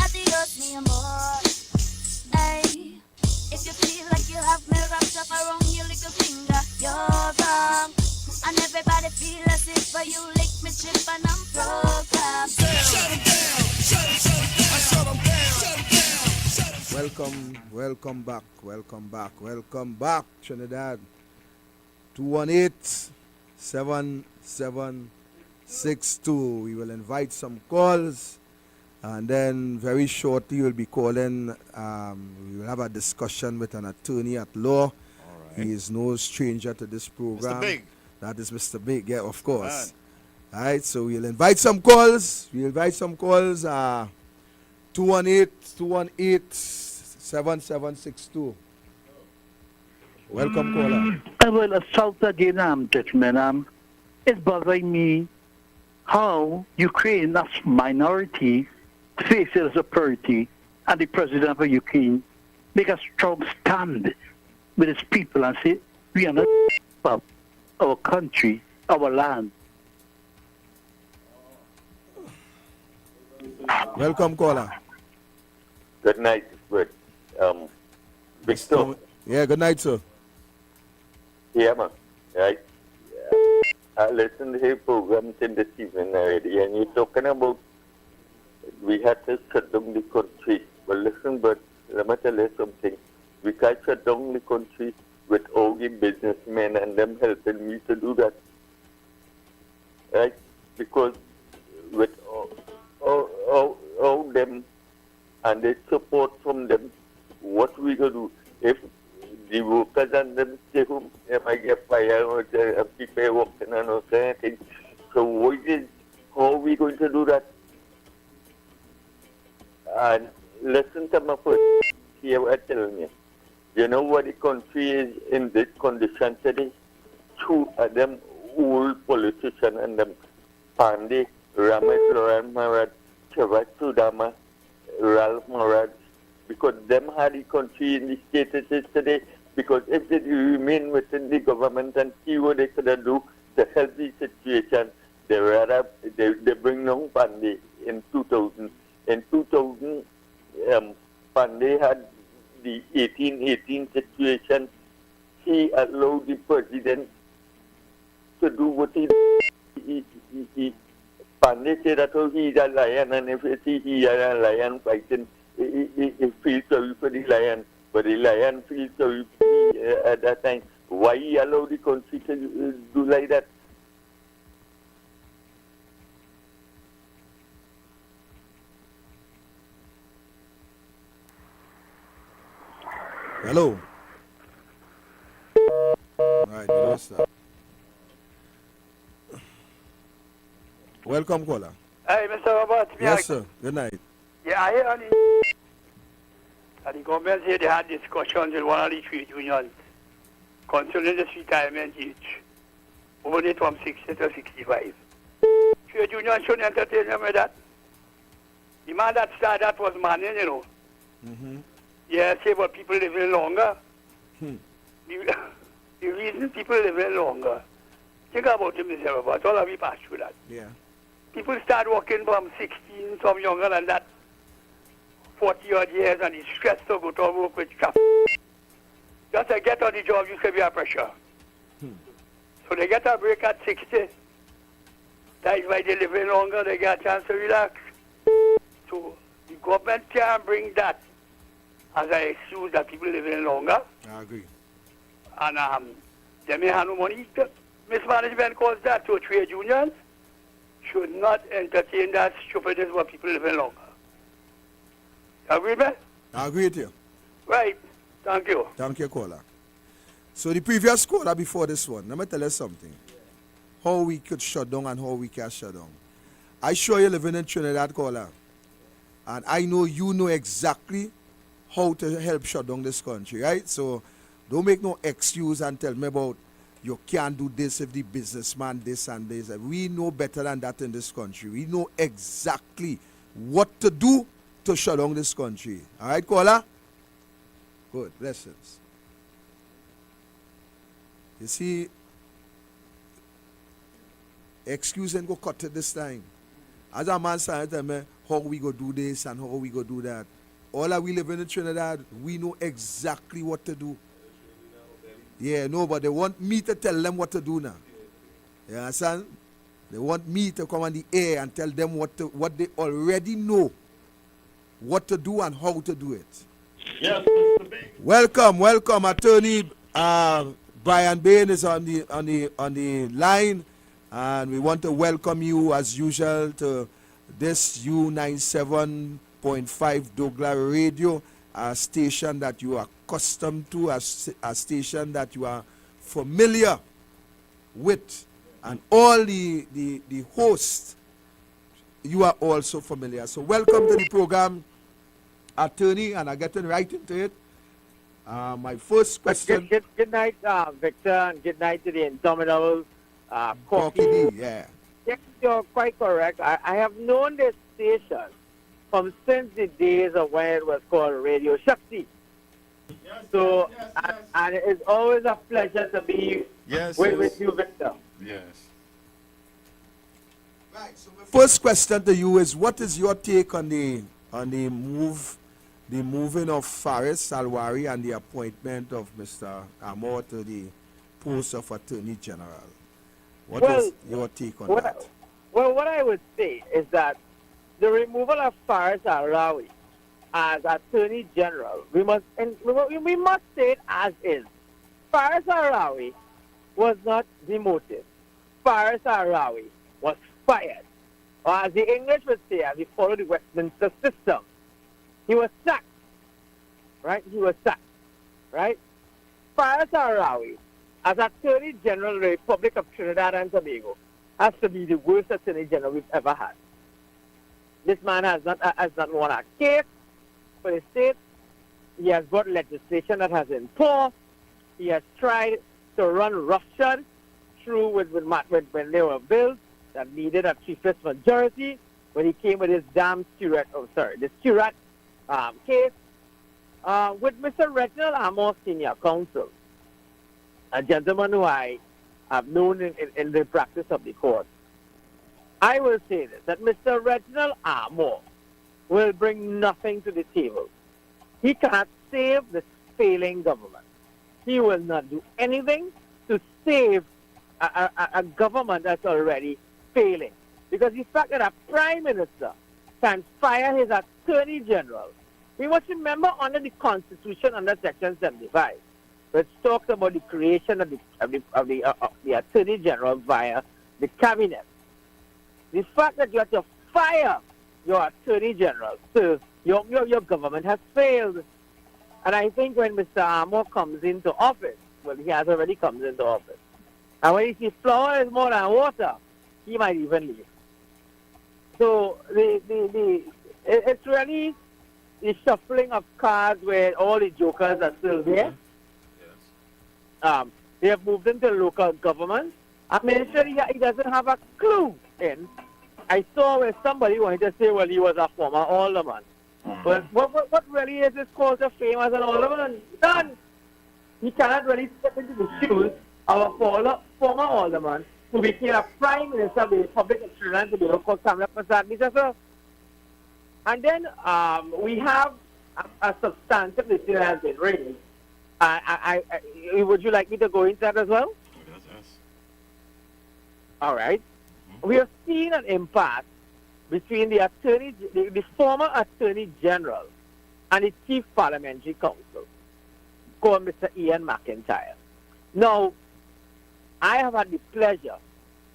Adios, mi amor. Hey, if you feel like you have me wrapped up around your little finger, you're wrong. And everybody feel as if you lick me chip and I'm programmed. Shut 'em down, shut 'em down, shut 'em down, shut 'em down, shut 'em down. Welcome back, Trinidad. 218-7762. We will invite some calls, and then very shortly we'll be calling. We will have a discussion with an attorney at law. He is no stranger to this program. Mr. Big. That is Mr. Big, yeah, of course. All right, so we'll invite some calls. 218-7762. Welcome, caller. I will assault again, gentlemen. It's bothering me how Ukraine, as minority, faces as a priority, and the president of Ukraine make a strong stand with his people and say, we are not about our country, our land. Welcome, caller. Good night, Bert. Victor. Yeah, good night, sir. Yeah, man. Right. I listened to your program till this evening already, and you're talking about we had to shut down the country. Well, listen, but let me tell you something. We can't shut down the country with all the businessmen and them helping me to do that. Right? Because with all them and the support from them, what we going to do? If the workers and them stay home, they might get fired or people working and all kind of thing. So how are we going to do that? And listen to my first here what I'm telling you. You know what the country is in this condition today? Two of them old politicians and them Pandey, Ramesh Loran Marad, Chavas Sudama, Ralph Marad, because them had the country in the state it is today, because if they remain within the government and see what they could do to help the situation, they bring down Pandey in 2000. In 2000, Pandey had the 1818 situation. He allowed the president to do what he Pandey said that he's a lion, and if he is a lion fighting, he feels sorry for the lion, but the lion feels sorry for me at that time. Why he allowed the country to do like that? Hello. All right, we lost that. Welcome, caller. Hey, Mr. Robert. Yes, sir. Good night. Yeah, I hear on the government said they had discussions with one of the trade unions concerning the retirement age, over it from 60 to 65. Trade union shouldn't entertain them with that. The man that started that was Manning, you know. Mm-hmm. Yeah, say but people living longer. The reason people living longer, think about it, Mr. Robert, all of you pass through that. Yeah. People start working from 16, some younger than that, 40 odd years, and it's stressed to go to work with traffic. Just to get on the job, you can be a pressure. So they get a break at 60. That is why they live longer, they get a chance to relax. So the government can bring that as an excuse that people living longer. I agree. And they may have no money mismanagement caused that to trade unions should not entertain that stupidness where people live in longer. Agree, man? I agree with you. Right. Thank you. Thank you, caller. So the previous caller before this one, let me tell you something. How we could shut down and how we can shut down. I sure you living in Trinidad, caller. And I know you know exactly how to help shut down this country, right? So don't make no excuse and tell me about you can't do this if the businessman this and this. We know better than that in this country. We know exactly what to do to shut down this country. All right, caller? Good. Blessings. You see, excuse and go cut it this time. As a man said to me, how we go do this and how we go do that. All that we live in Trinidad, we know exactly what to do. Yeah, no, but they want me to tell them what to do now. You understand? They want me to come on the air and tell them what they already know, what to do and how to do it. Yes, Mr. Bing. Welcome, Attorney Brian Bain is on the line, and we want to welcome you as usual to this U97.5 douglAR radio, a station that you are accustomed to, a station that you are familiar with, and all the hosts you are also familiar. So welcome to the program, Attorney, and I'm getting right into it. My first question. Good night, Victor, and good night to the indomitable Corky D, yeah. Yes, you're quite correct. I have known this station from since the days of when it was called Radio Shakti. So, and it's always a pleasure to be with you, Victor. Yes. Right. So my first question to you is, what is your take on the moving of Faris Alwari and the appointment of Mr. Amor to the post of Attorney General? What is your take on that? Well, what I would say is that the removal of Faris Alwari as Attorney General, we must say it as is. Faris Alwari was not demoted. Faris Alwari was fired. Or as the English would say, as we follow the Westminster system, he was sacked. Right? He was sacked. Right? Faris Alwari, as Attorney General of the Republic of Trinidad and Tobago, has to be the worst Attorney General we've ever had. This man has not won a case for the state. He has brought legislation that has enforced. He has tried to run roughshod through when there were bills that needed a 3/5 majority. When he came with his damn Curate case with Mr. Reginald Amos Senior Counsel, a gentleman who I have known in the practice of the court. I will say this, that Mr. Reginald Amos will bring nothing to the table. He cannot save this failing government. He will not do anything to save a government that's already failing. Because the fact that a prime minister can fire his attorney general, we must remember under the Constitution, under Section 75, which talks about the creation of the attorney general via the cabinet. The fact that you have to fire your attorney general, so your government has failed. And I think when Mr. Amor comes into office, well, he has already come into office, and when he sees flour is more than water, he might even leave. So it's really the shuffling of cards where all the jokers are still there. They have moved into local government. I'm sure he doesn't have a clue in. I saw where somebody wanted to say, well, he was a former alderman. But what really is his cause of fame as an alderman? None. He cannot really step into the shoes of a former alderman who became a prime minister of the Republic of Trinidad and Tobago called Samuel Prasad. And then we have a substantive issue that has been raised. Would you like me to go into that as well? Yes. All right. We have seen an impasse between the former Attorney General and the Chief Parliamentary Counsel, called Mr. Ian McIntyre. Now, I have had the pleasure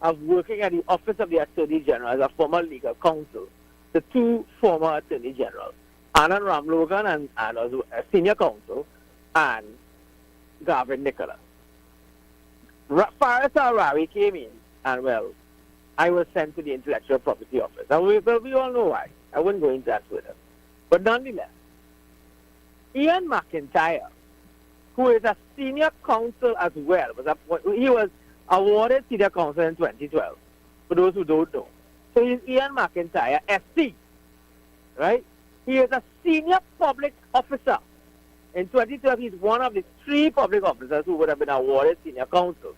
of working at the Office of the Attorney General as a former legal counsel. The two former Attorney Generals, Anand Ramlogan and as a senior counsel, and Gavin Nicholas. Faris Al-Rawi came in, and well, I was sent to the Intellectual Property Office. And we all know why. I wouldn't go into that further. But nonetheless, Ian McIntyre, who is a senior counsel as well, he was awarded senior counsel in 2012, for those who don't know. So he's Ian McIntyre, SC, right? He is a senior public officer. In 2012, he's one of the 3 public officers who would have been awarded senior counsel.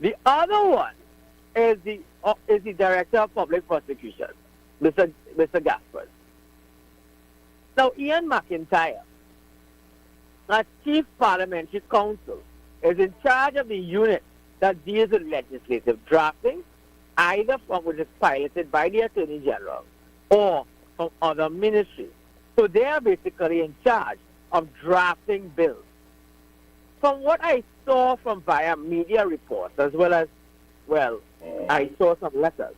The other one is the Director of Public Prosecution, Mr. Gaspard. Now, Ian McIntyre, as Chief Parliamentary Counsel, is in charge of the unit that deals with legislative drafting, either from which is piloted by the Attorney General or from other ministries. So they are basically in charge of drafting bills. From what I saw from via media reports, as well as, well, I saw some letters,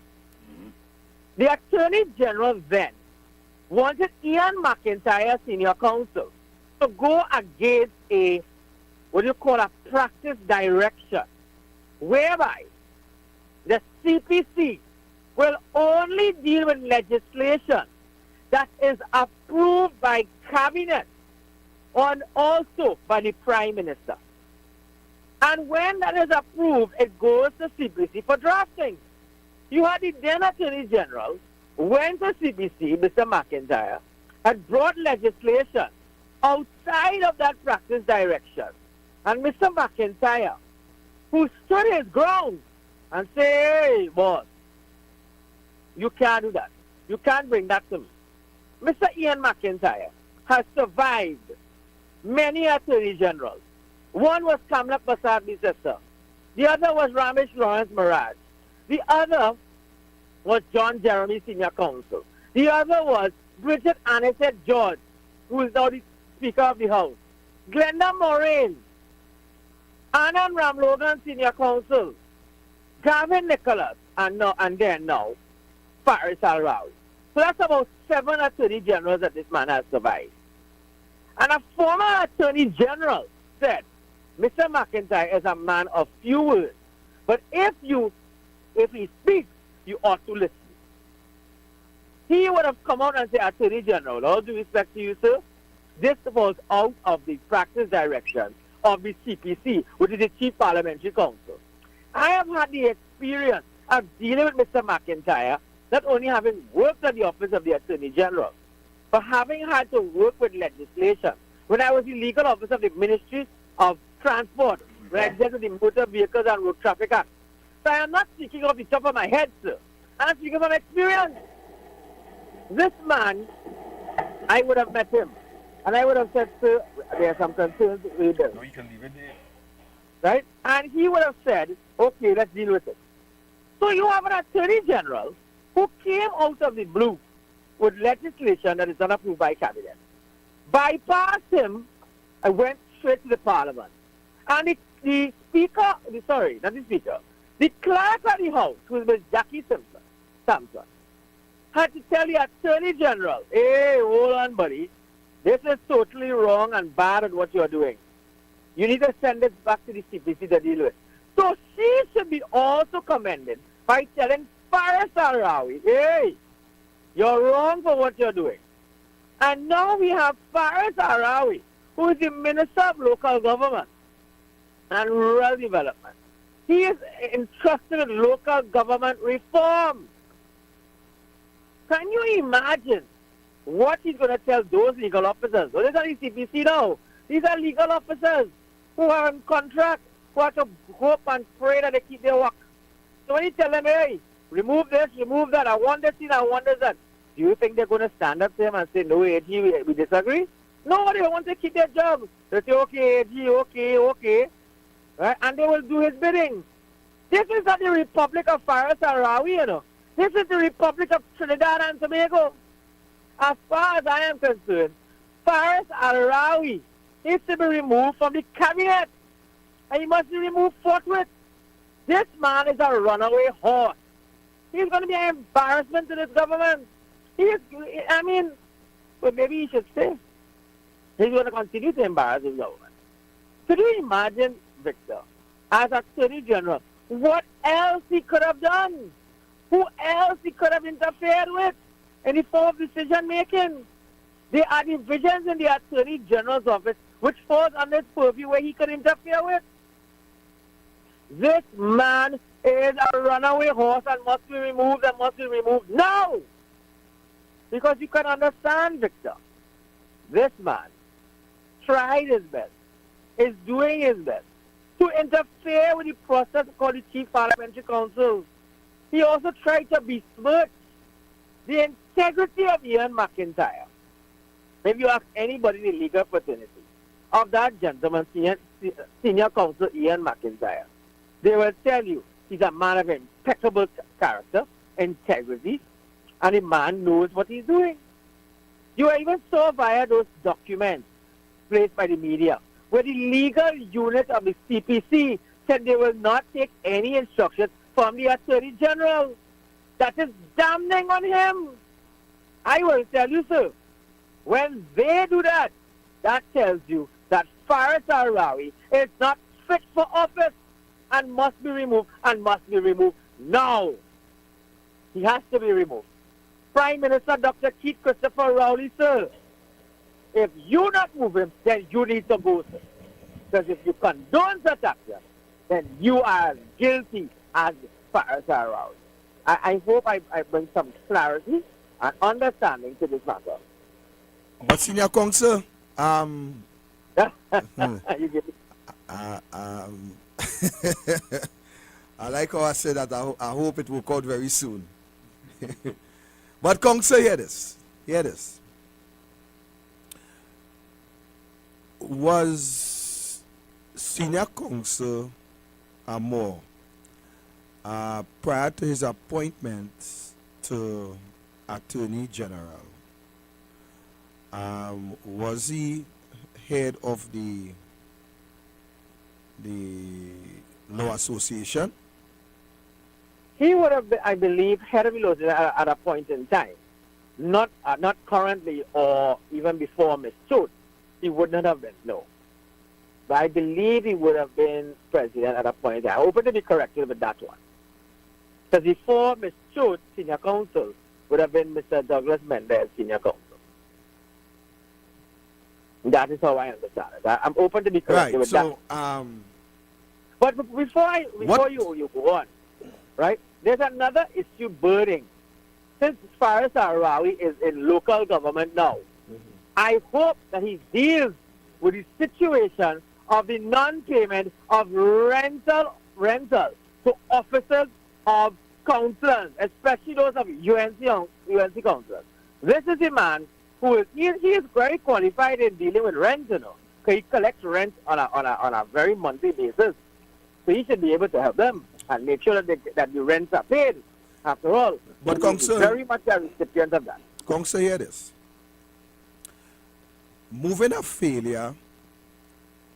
the Attorney General then wanted Ian McIntyre, senior counsel, to go against a, practice direction, whereby the CPC will only deal with legislation that is approved by Cabinet and also by the Prime Minister. And when that is approved, it goes to CPC for drafting. You had the then Attorney General went to CPC, Mr. McIntyre, had brought legislation outside of that practice direction. And Mr. McIntyre, who stood his ground and said, hey, boss, you can't do that. You can't bring that to me. Mr. Ian McIntyre has survived many Attorney Generals. One was Kamla Prasad Bisesa. The other was Ramesh Lawrence Maharaj. The other was John Jeremy, Senior Counsel. The other was Bridget Anisette George, who is now the Speaker of the House. Glenda Moraine, Anand Ramlogan, Senior Counsel, Gavin Nicholas, and then now, Faris Al-Rawi. So that's about 7 Attorney Generals that this man has survived. And a former Attorney General said, Mr. McIntyre is a man of few words, but if he speaks, you ought to listen. He would have come out and said, Attorney General, all due respect to you, sir, this was out of the practice direction of the CPC, which is the Chief Parliamentary Counsel. I have had the experience of dealing with Mr. McIntyre, not only having worked at the Office of the Attorney General, but having had to work with legislation. When I was the legal officer of the Ministry of Transport, when I dealt with the Motor Vehicles and Road Traffic Act. So I am not speaking off the top of my head, sir. I'm speaking from experience. This man, I would have met him, and I would have said, sir, there are some concerns with them. No, you can leave it there. Right? And he would have said, okay, let's deal with it. So you have an Attorney General who came out of the blue with legislation that is not approved by Cabinet, bypassed him and went straight to the Parliament. And the Speaker, the Clerk of the House, who is Ms. Jackie Sampson, had to tell the Attorney General, hey, hold on, buddy, this is totally wrong and bad at what you're doing. You need to send it back to the CPC to deal with. So she should be also commended by telling Faris Al-Rawi, hey, you're wrong for what you're doing. And now we have Faris Al-Rawi, who is the Minister of Local Government and Rural Development. He is entrusted with local government reform. Can you imagine what he's going to tell those legal officers? Well, these are the CPC now. These are legal officers who are on contract, who have to hope and pray that they keep their work. So when you tell them, hey, remove this, remove that, I want this thing, I want this, that, do you think they're going to stand up to him and say, no, AG, we disagree? No, they want to keep their job. They say, okay, AG, okay. Right? And they will do his bidding. This is not the Republic of Faris Al-Rawi, you know. This is the Republic of Trinidad and Tobago. As far as I am concerned, Faris Al-Rawi needs to be removed from the Cabinet. And he must be removed forthwith. This man is a runaway horse. He's going to be an embarrassment to this government. Well, maybe he should stay. He's going to continue to embarrass his government. Could you imagine, Victor, as Attorney General, what else he could have done? Who else he could have interfered with in the form of decision making? There are divisions in the Attorney General's office which falls under his purview where he could interfere with. This man is a runaway horse and must be removed now. Because you can understand, Victor, this man tried his best, is doing his best to interfere with the process called the Chief Parliamentary Council. He also tried to besmirch the integrity of Ian McIntyre. If you ask anybody in the legal fraternity of that gentleman, senior counsel Ian McIntyre, they will tell you he's a man of impeccable character, integrity, and the man knows what he's doing. You even saw via those documents placed by the media where the legal unit of the CPC said they will not take any instructions from the Attorney General. That is damning on him. I will tell you, sir, when they do that, that tells you that Faris Al-Rawi is not fit for office and must be removed now. He has to be removed. Prime Minister Dr. Keith Christopher Rowley, sir, if you not move him, then you need to go, sir. Because if you condone such action, then you are as guilty as Faris Al-Rawi. I hope I bring some clarity and understanding to this matter. But Senior Counsel, You get it? I like how I said that. I hope it will come out very soon. But Counsel, hear this. Was Senior Counsel Amor, prior to his appointment to Attorney General, was he head of the Law Association? He would have been, I believe, head of the law at a point in time. Not currently or even before Ms. Choate. He would not have been, no. But I believe he would have been president at a point in time. I hope to be corrected with that one. Because before Ms. Choate, senior counsel, would have been Mr. Douglas Mendez, senior counsel. That is how I understand it. I'm open to be corrected with that. But before you go on, right? There's another issue burning. Since Faris Al-Rawi is in local government now, I hope that he deals with the situation of the non-payment of rental to officers of councillors, especially those of UNC councillors. This is a man who is he is very qualified in dealing with rent, you know, because he collects rent on a very monthly basis. So he should be able to help them and make sure that the rents are paid. After all, but Council, very much a recipient of that. Council, hear this. Moving a failure,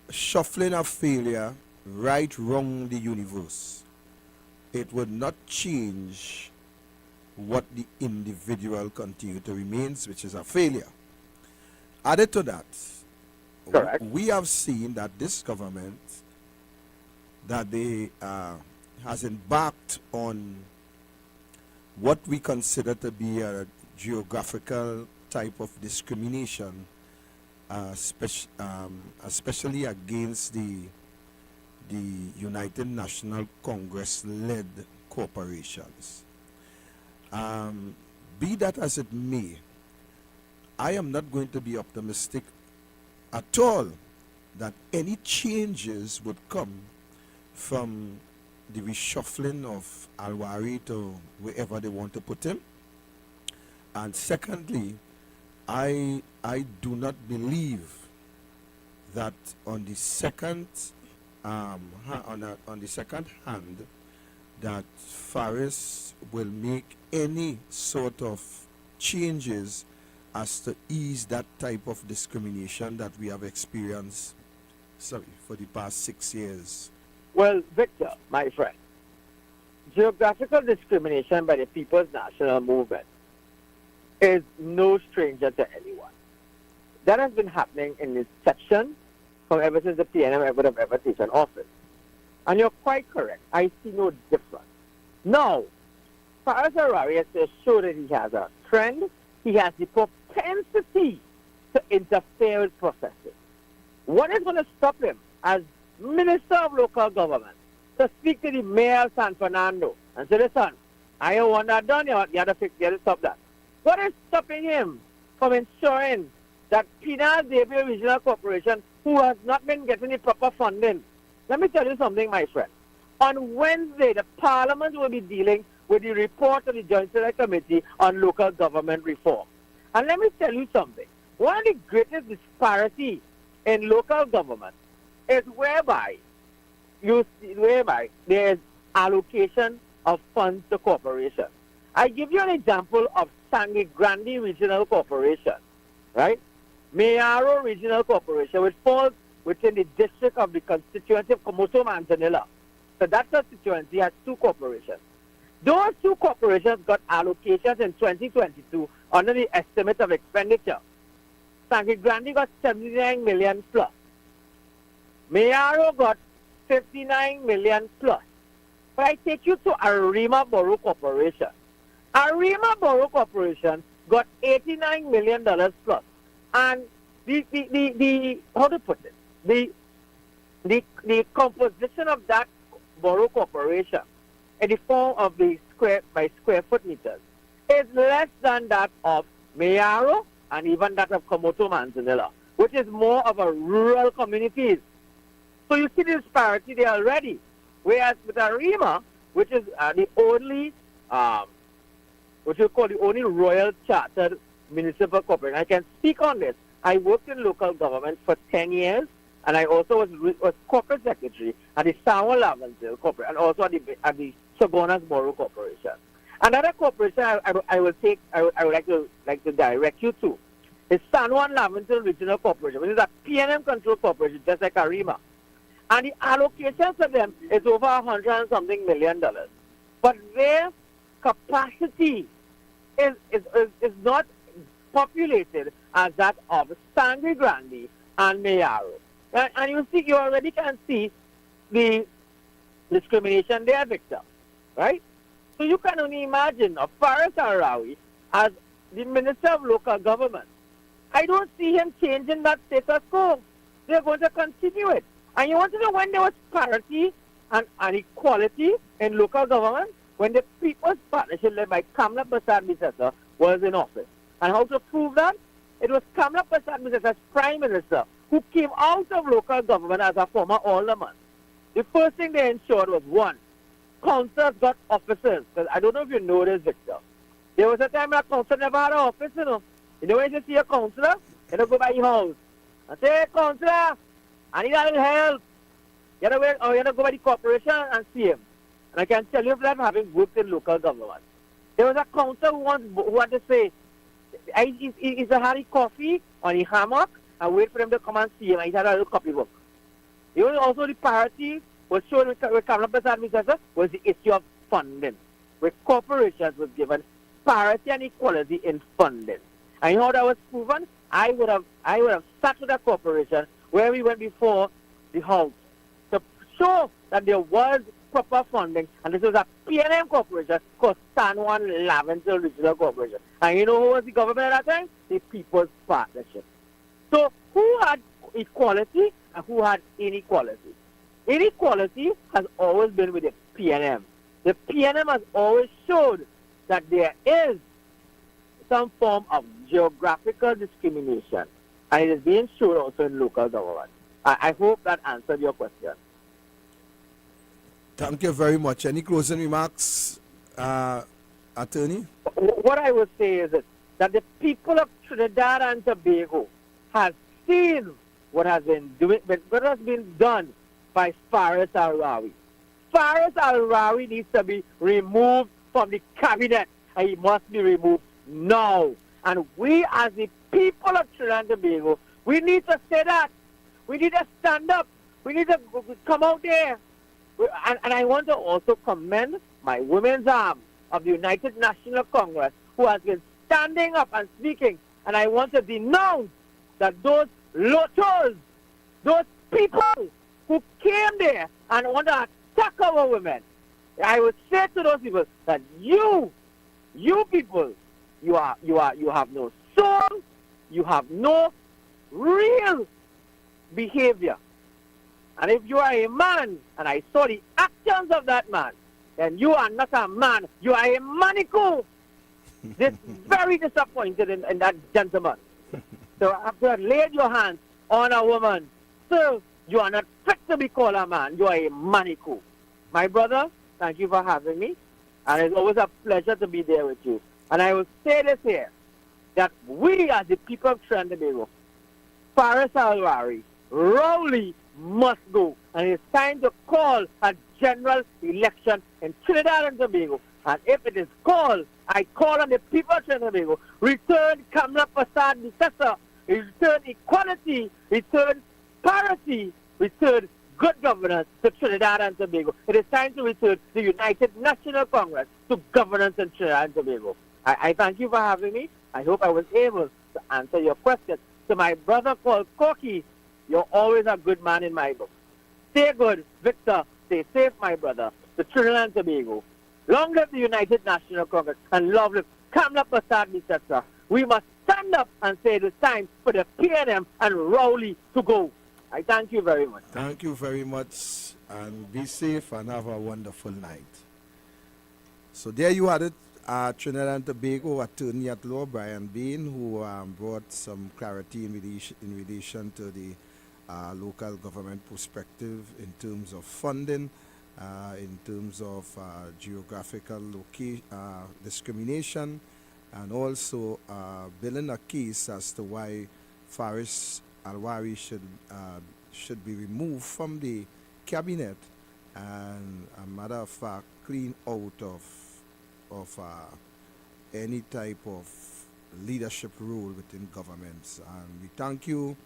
shuffling a failure right round the universe, it would not change what the individual continue to remains, which is a failure. Added to that, correct, we have seen that this government, that they has embarked on what we consider to be a geographical type of discrimination, especially against the United National Congress-led corporations. Be that as it may, I am not going to be optimistic at all that any changes would come from the reshuffling of Al-Wari to wherever they want to put him. And secondly, I do not believe that on the second on the second hand that Faris will make any sort of changes as to ease that type of discrimination that we have experienced for the past 6 years. Well, Victor, my friend, geographical discrimination by the People's National Movement is no stranger to anyone. That has been happening in this section from ever since the PNM would have ever taken office. And you're quite correct. I see no difference. Now, Faris Harari has to show that he has a trend. He has the propensity to interfere with processes. What is going to stop him as Minister of Local Government to speak to the Mayor of San Fernando and say, listen, I don't want that done, you have to stop that. What is stopping him from ensuring that Pina Debut Regional Corporation, who has not been getting the proper funding? Let me tell you something, my friend. On Wednesday, the Parliament will be dealing with the report of the Joint Select Committee on Local Government Reform. And let me tell you something. One of the greatest disparities in local government is whereby there is allocation of funds to corporations. I give you an example of Sangre Grande Regional Corporation, right? Mayaro Regional Corporation, which falls within the district of the constituency of Comoto Manzanilla. So that constituency has two corporations. Those two corporations got allocations in 2022 under the estimate of expenditure. Sangre Grande got 79 million plus. Mayaro got 59 million plus. But I take you to Arima Borough Corporation. Arima Borough Corporation got $89 million plus. And the how to put it, the composition of that borough corporation in the form of the square by square foot meters is less than that of Mayaro and even that of Comoto Manzanilla, which is more of a rural communities. So you see the disparity there already. Whereas with Arima, which is the only, what you call the only royal chartered municipal corporation, I can speak on this. I worked in local government for 10 years, and I also was corporate secretary at the San Laventil Corporation, and also at the Chagonas Borough Corporation. Another corporation I would like to direct you to is San Juan Laventil Regional Corporation, which is a PNM control corporation, just like Arima. And the allocation for them is over $100 and something million. But their capacity is not populated as that of Sangre Grande and Mayaro. And you already can see the discrimination there, Victor, right? So you can only imagine of Faris Harari as the Minister of Local Government. I don't see him changing that status quo. They're going to continue it. And you want to know when there was parity and equality in local government? When the People's Partnership led by Kamla Prasad Bisesa was in office. And how to prove that? It was Kamla Prasad Bisesa's Prime Minister who came out of local government as a former alderman. The first thing they ensured was, one, councillors got officers. Because I don't know if you know this, Victor. There was a time when a councillor never had an office, you know. You know when you see a councillor, you don't go by your house. And say, hey, councillor, I need a little help. You don't go by the corporation and see him. And I can tell you that having worked in local government. There was a councillor who had to say, he's had coffee on his hammock and wait for him to come and see him. And he had a little copybook. You know, also the parity was shown with Kamla Prasad Bisesa was the issue of funding, where corporations was given parity and equality in funding. And you know how that was proven? I would have sat with a corporation where we went before the House to show that there was proper funding, and this was a PNM corporation called San Juan Laventil Regional Corporation. And you know who was the government at that time? The People's Partnership. So who had equality and who had inequality? Inequality has always been with the PNM. The PNM has always showed that there is some form of geographical discrimination, and it is being shown also in local government. I hope that answered your question. Thank you very much. Any closing remarks, Attorney? What I would say is that the people of Trinidad and Tobago have seen what has been done by Faris Harari. Faris Harari needs to be removed from the cabinet, and he must be removed now. And we, as the people of Trinidad and Tobago, we need to say that. We need to stand up. We need to come out there. And I want to also commend my women's arm of the United National Congress, who has been standing up and speaking. And I want to denounce that those lotos, those people who came there and want to attack our women, I would say to those people that you people, you have no soul, you have no real behavior. And if you are a man, and I saw the actions of that man, then you are not a man, you are a manico. This very disappointed in that gentleman. So after you laid your hands on a woman, so you are not fit to be called a man, you are a manico. My brother, thank you for having me, and it's always a pleasure to be there with you. And I will say this here, that we as the people of Trinidad and Tobago, Faris Alwari, Rowley must go. And it's time to call a general election in Trinidad and Tobago. And if it is called, I call on the people of Trinidad and Tobago, return Kamla Prasad Nisesa, return equality, return parity, return good governance to Trinidad and Tobago. It is time to return the United National Congress to governance in Trinidad and Tobago. I thank you for having me. I hope I was able to answer your question. To my brother called Corky, you're always a good man in my book. Stay good, Victor. Stay safe, my brother. To Trinidad and Tobago. Long live the United National Congress and long live Kamla Prasad Nisesa. We must stand up and say it is time for the PNM and Rowley to go. I thank you very much. Thank you very much, and be safe and have a wonderful night. So there you had it. Trinidad and Tobago Attorney at Law Brian Bain, who brought some clarity in relation to the local government perspective in terms of funding, in terms of geographical discrimination, and also building a case as to why Faris Alwari should be removed from the cabinet and, a matter of fact, clean out of any type of leadership role within governments. And we thank you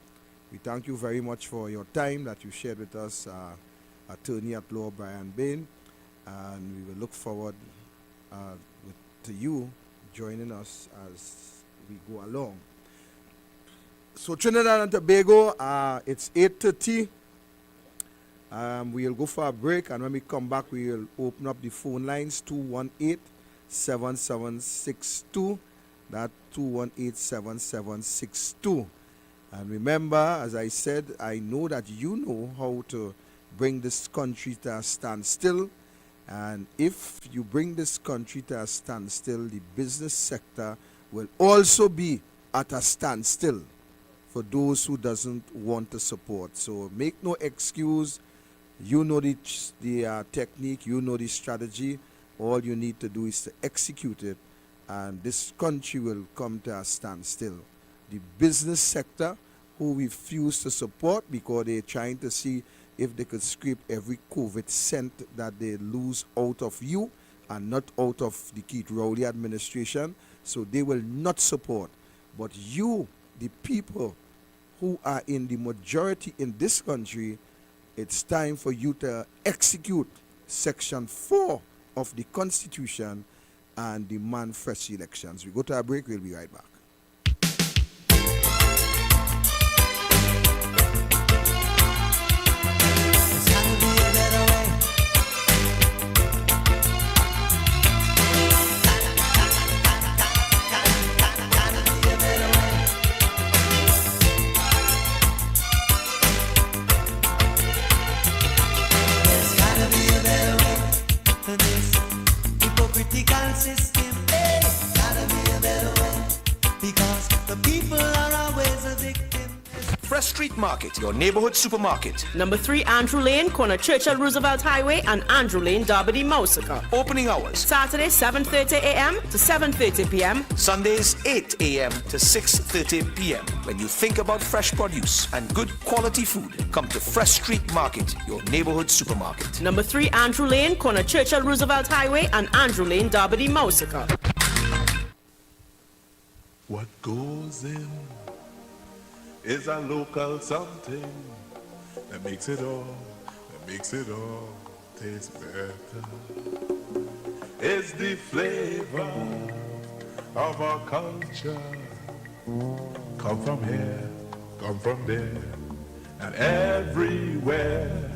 very much for your time that you shared with us, Attorney at Law Brian Bain, and we will look forward to you joining us as we go along. So Trinidad and Tobago, it's 8:30. We'll go for a break, and when we come back, we'll open up the phone lines, 218-7762. That 218-7762. And remember, as I said, I know that you know how to bring this country to a standstill. And if you bring this country to a standstill, the business sector will also be at a standstill for those who doesn't want to support. So make no excuse. You know the technique, you know the strategy. All you need to do is to execute it, and this country will come to a standstill. The business sector, who refuse to support because they're trying to see if they could scrape every COVID cent that they lose out of you and not out of the Keith Rowley administration, so they will not support. But you, the people who are in the majority in this country, it's time for you to execute Section 4 of the Constitution and demand fresh elections. We go to a break, we'll be right back. Fresh Street Market, your neighborhood supermarket. Number 3 Andrew Lane, corner Churchill Roosevelt Highway and Andrew Lane, Derby, Mousica. Opening hours. Saturday 7:30 a.m. to 7:30 p.m. Sundays 8 a.m. to 6:30 p.m. When you think about fresh produce and good quality food, come to Fresh Street Market, your neighborhood supermarket. Number 3 Andrew Lane, corner Churchill Roosevelt Highway and Andrew Lane, Derby, Mousica. What goes in is a local something that makes it all taste better. is the flavor of our culture. Come from here, come from there, and everywhere.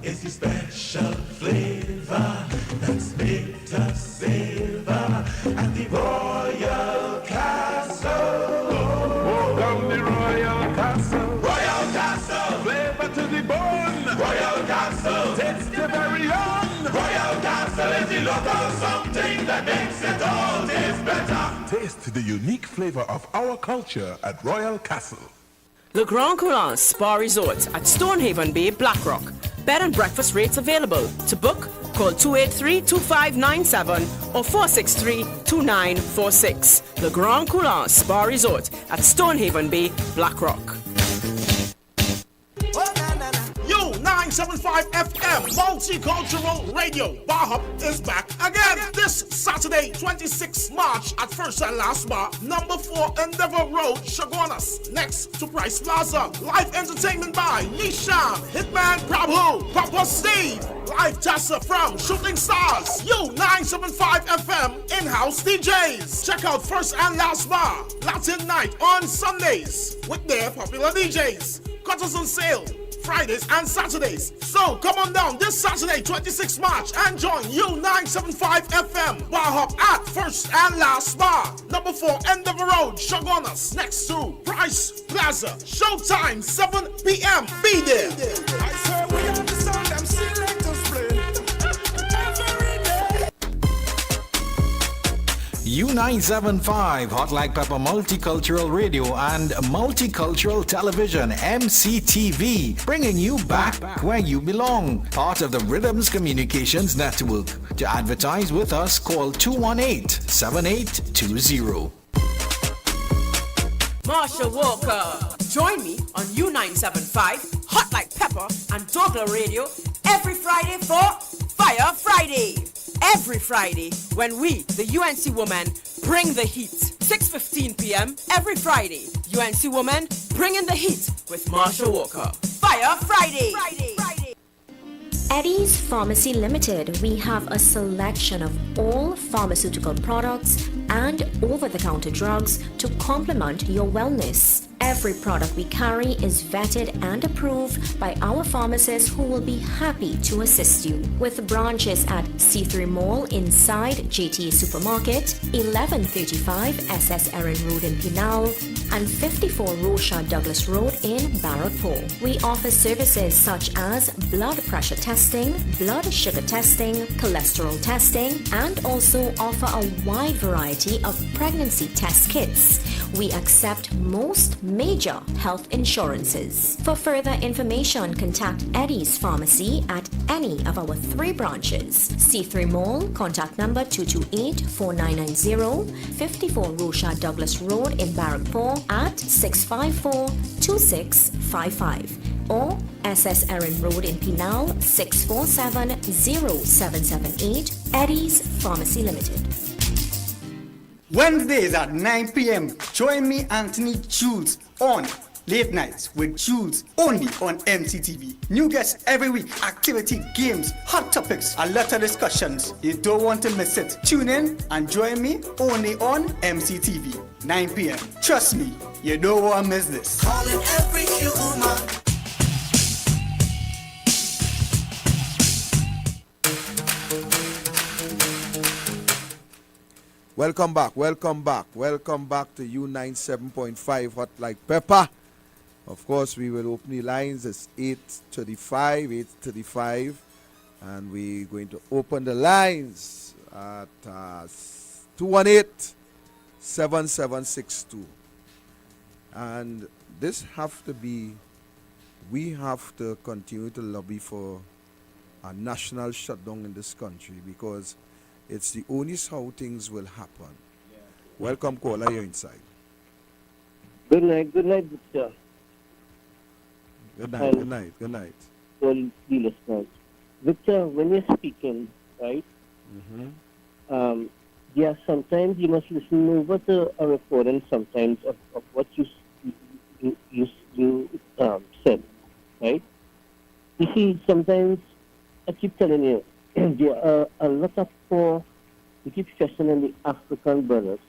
It's the special flavor that's made us savor at the Royal Castle. Oh, come the Royal Castle. Royal Castle. Flavor to the bone. Royal Castle. Taste the very own. Royal Castle is the local something that makes it all taste better. Taste the unique flavor of our culture at Royal Castle. Le Grand Coulon Spa Resort at Stonehaven Bay, Blackrock. Bed and breakfast rates available. To book, call 283-2597 or 463-2946. Le Grand Coulon Spa Resort at Stonehaven Bay, Blackrock. Yo, 975 FM Multicultural Radio Bar Hub is back again this Saturday, 26 March at First and Last Bar, number 4 Endeavour Road, Chaguanas, next to Price Plaza. Live entertainment by Nisham, Hitman Prabhu, Papa Steve, live Tessa from Shooting Stars. Yo, 975 FM in-house DJs. Check out First and Last Bar, Latin Night on Sundays with their popular DJs. Cutters on sale Fridays and Saturdays. So come on down this Saturday, 26 March, and join U975 FM Bar Hop at First and Last Bar, number 4 Endeavour Road, Chaguanas, next to Price Plaza. Showtime 7 p.m. Be there. I swear we understand them selectors play. U975 Hot Like Pepper Multicultural Radio and Multicultural Television MCTV, bringing you back where you belong. Part of the Rhythms Communications Network. To advertise with us, call 218-7820. Marsha Walker. Join me on U975, Hot Like Pepper, and douglAR Radio every Friday for Fire Friday. Every Friday when we, the UNC women, bring the heat. 6:15 p.m. every Friday. UNC women bringing the heat with Marsha Walker. Fire Friday. Eddie's Pharmacy Limited, we have a selection of all pharmaceutical products and over-the-counter drugs to complement your wellness. Every product we carry is vetted and approved by our pharmacists who will be happy to assist you. With branches at C3 Mall inside JTA Supermarket, 1135 SS Erin Road in Pinal, and 54 Rosha Douglas Road in Barrackpore. We offer services such as blood pressure testing, blood sugar testing, cholesterol testing, and also offer a wide variety of pregnancy test kits. We accept most major health insurances. For further information, contact Eddie's Pharmacy at any of our 3 branches. C3 Mall, contact number 228-4990, 54 Rosha Douglas Road in Barrackpore at 654-2655. Or SS Erin Road in Pinal, 647-0778, Eddie's Pharmacy Limited. Wednesdays at 9 p.m. Join me, Anthony Jules, on Late Nights with Jules, only on MCTV. New guests every week, activity, games, hot topics, a lot of discussions. You don't want to miss it. Tune in and join me only on MCTV, 9 p.m. Trust me, you don't want to miss this. Calling every human. Welcome back to U97.5 Hot Like Pepper. Of course, we will open the lines. It's 8:35, and we're going to open the lines at 218-7762. And this we have to continue to lobby for a national shutdown in this country, because it's the only how things will happen. Yeah. Welcome, caller. You're inside. Good night, Victor. Good night. All the listeners. Victor, when you're speaking, right? Mm-hmm. Yeah, sometimes you must listen over to a recording sometimes of what you said, right? You see, sometimes I keep telling you, there are a lot of poor we keep stressing on the African brothers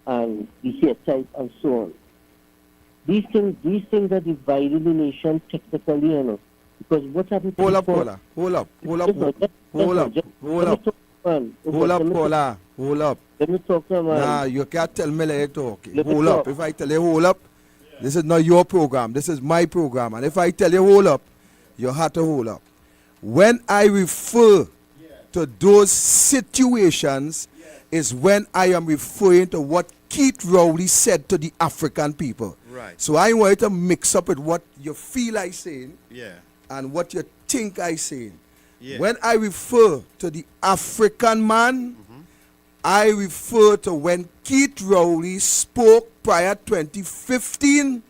and the Hittites and so on. These things are dividing the nation technically, you know. Because what happened to Hold up, the caller. Hold up. Hold up, caller. Hold up. Let me talk to man. Nah, you can't tell me let you talk. Let me Hold up. talk. If I tell you hold up, this is not your program. This is my program. And if I tell you hold up, you have to hold up. When I refer to those situations is when I am referring to what Keith Rowley said to the African people. Right. So I want you to mix up with what you feel I saying Yeah. and what you think I saying. Yeah. When I refer to the African man, I refer to when Keith Rowley spoke prior 2015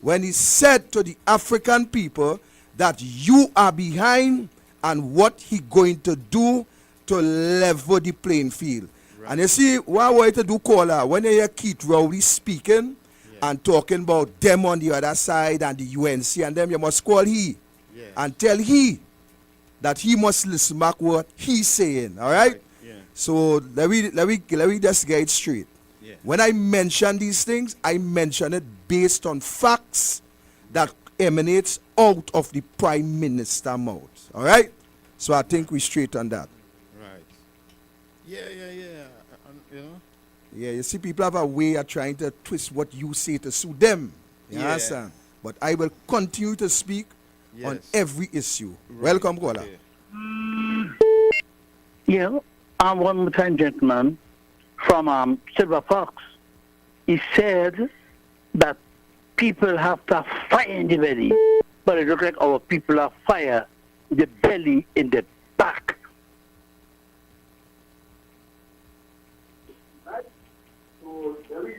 when he said to the African people that you are behind and what he going to do to level the playing field. Right. And you see, what I want you to do, caller, when you hear Keith Rowley speaking and talking about them on the other side and the UNC and them, you must call he and tell he that he must listen back what he's saying. All right? So let me just get it straight. When I mention these things, I mention it based on facts that emanates out of the Prime Minister's mouth. All right? So I think we straight on that. Right. Yeah. You know? Yeah, you see, people have a way of trying to twist what you say to suit them. You understand? But I will continue to speak on every issue. Right. Welcome, caller. Yeah, one more time, gentleman, from Silver Fox. He said that people have to fire in the belly, but it looks like our people are fire in the belly, in the back. So let me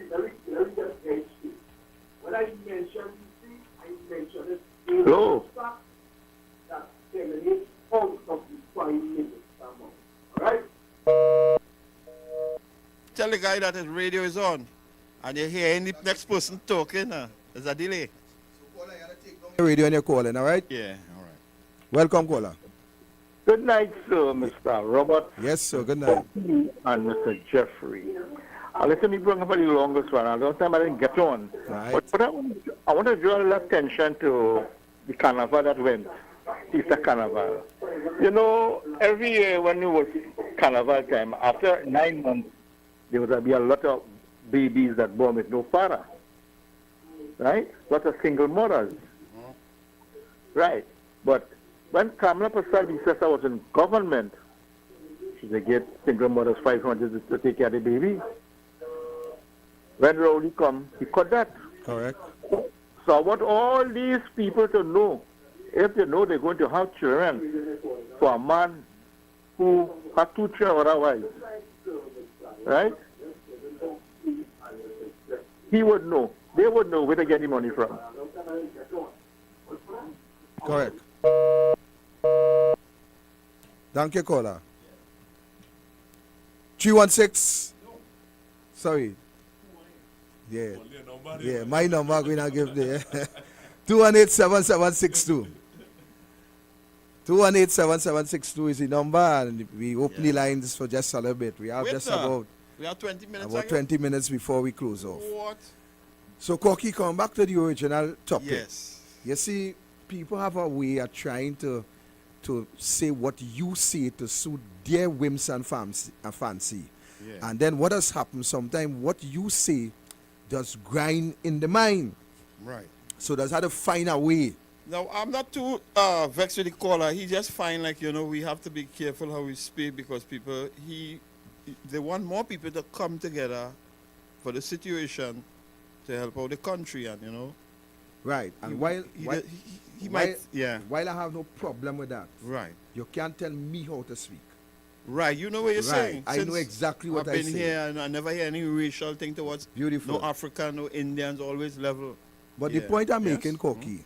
just get it. When I mention I mention it in Hello. the fact that emanates out of the Prime Minister's mouth. All right? Tell the guy that his radio is on and you hear any next person talking, there's a delay. Radio and you're calling, all right? Yeah, all right. Welcome, caller. Good night, sir, Mr. Robert. Yes, sir, good night. And Mr. Jeffrey. Let me bring up the longest one. A long time I didn't get on. Right. But I want to draw a little attention to the carnival that went, Easter Carnival. You know, every year when it was carnival time, after 9 months, there would be a lot of babies that born with no father. Right? A lot of single mothers. Right. But when Kamala Prasad Visasa was in government, they gave single mothers 500 to take care of the baby. When Rowley come, he cut that. Correct. So I want all these people to know, if they know they're going to have children, for a man who has 2 children otherwise, right? He would know. They would know where to get the money from. Correct. Thank you, caller. 316. Sorry. Yeah. Yeah, my number I'm going to give there. 218-7762. 218-7762 is the number, and we open the lines for just a little bit. We have We have 20 minutes. about 20 minutes before we close off. What? So, Corky, come back to the original topic. Yes. You see, people have a way of trying to say what you say to suit their whims and fancy. Yeah. And then what has happened, sometimes what you say just grind in the mind. Right. So there's how to find a way. Now, I'm not too vexed with the caller. He just find like, we have to be careful how we speak because people, they want more people to come together for the situation to help out the country and, Right. And while I have no problem with that. Right. You can't tell me how to speak. Right, you know what you're saying. I know exactly what I say. I've been here and I never hear any racial thing towards beautiful. No African, no Indians, always level. But the point I'm making, Corky,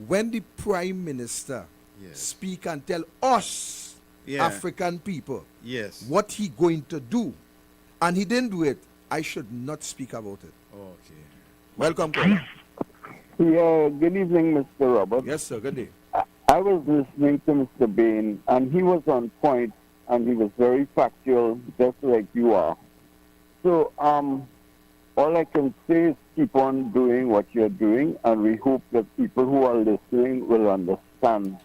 when the Prime Minister speak and tell us, African people, what he going to do, and he didn't do it, I should not speak about it. Okay. Welcome, caller. Yeah, good evening, Mr. Robert. Yes, sir, good day. I was listening to Mr. Bain, and he was on point and he was very factual, just like you are. So, all I can say is keep on doing what you're doing, and we hope that people who are listening will understand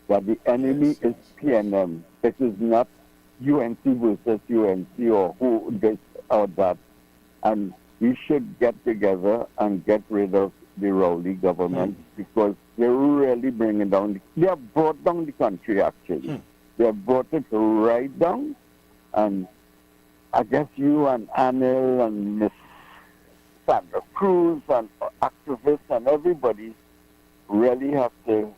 that the enemy is PNM. It is not UNC versus UNC or who this or that. And we should get together and get rid of the Rowley government because they're really bringing down, they have brought down the country actually. They have brought it right down. And I guess you and Anil and Miss Sandra Cruz and activists and everybody really have to,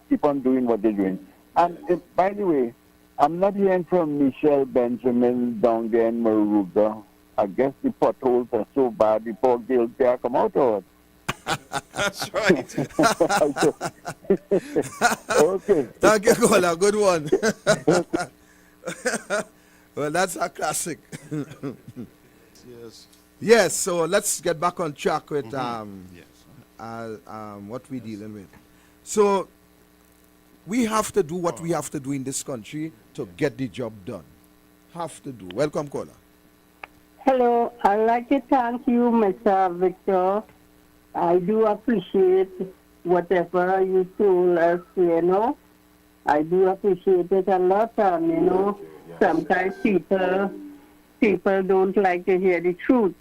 keep on doing what they're doing. And by the way, I'm not hearing from Michelle Benjamin down there in Maruga. I guess the potholes are so bad, the poor girl can't come out of it. That's right. Okay. Thank you, Kola. Good one. Well, that's a classic. Yes. Yes, so let's get back on track with what we're dealing with. So we have to do what we have to do in this country to get the job done. Have to do. Welcome, caller. Hello, I'd like to thank you, Mr. Victor. I do appreciate whatever you told us, I do appreciate it a lot, and, sometimes people don't like to hear the truth.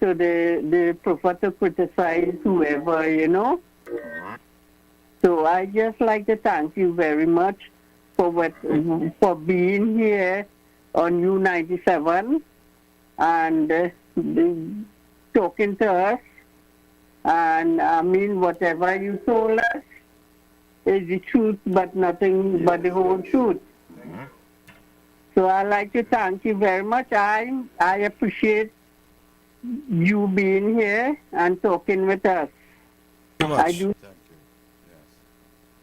So they prefer to criticize whoever, So I just like to thank you very much for being here on U97 and talking to us. And I mean, whatever you told us is the truth, but nothing but the whole truth. So I'd like to thank you very much. I appreciate you being here and talking with us. I do.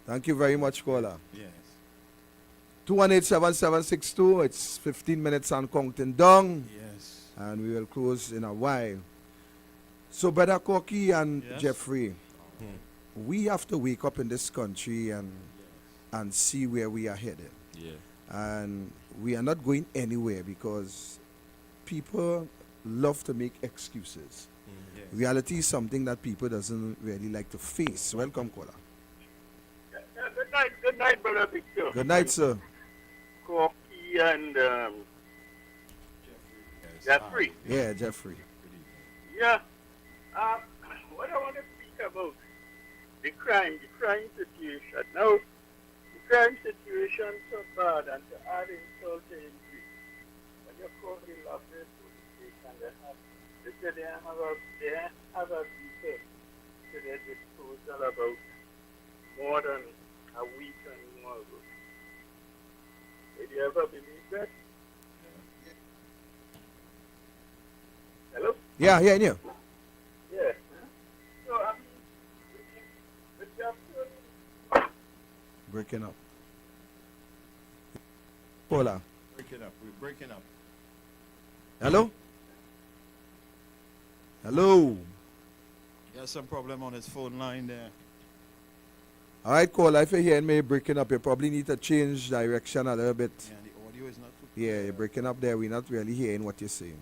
Thank you very much, caller. Yes. 218-7762. It's 15 minutes and counting down. Yes. And we will close in a while. So, Brother Corky and Jeffrey, we have to wake up in this country and see where we are headed. Yeah. And we are not going anywhere because people love to make excuses. Reality is something that people doesn't really like to face. Welcome, caller. Good night, Brother Victor. Good night, sir. Corky and Jeffrey. Yeah, Jeffrey. Yeah. What I want to speak about, the crime situation. Now, the crime situation so bad, and to add insult to injury. When you call the lovely police station, they say they have a vehicle to their disposal about more than a week and more ago. Did you ever believe that? Hello? Yeah, yeah, yeah. Yeah. So, Breaking up. Caller. Breaking up. We're breaking up. Hello? Hello? He has some problem on his phone line there. All right, caller, if you're hearing me breaking up, you probably need to change direction a little bit. Yeah, the audio is not too Yeah, you're breaking up there. We're not really hearing what you're saying.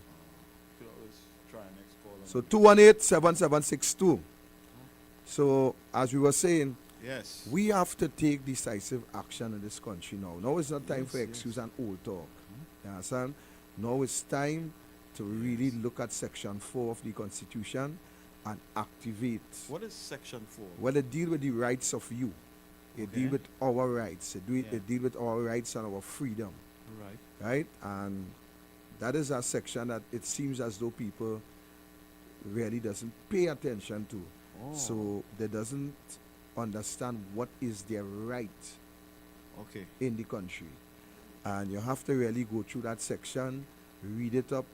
could always try next call. So 218-7762. So as we were saying, Yes. we have to take decisive action in this country now. Now is not time for excuse and old talk. You understand? Now it's time to really look at Section 4 of the Constitution and activate. What is Section 4? Well, it deal with the rights of you. It deal with our rights. It deal with our rights and our freedom. Right. Right? And that is a section that it seems as though people really doesn't pay attention to. So they doesn't understand what is their right in the country. And you have to really go through that section, read it up,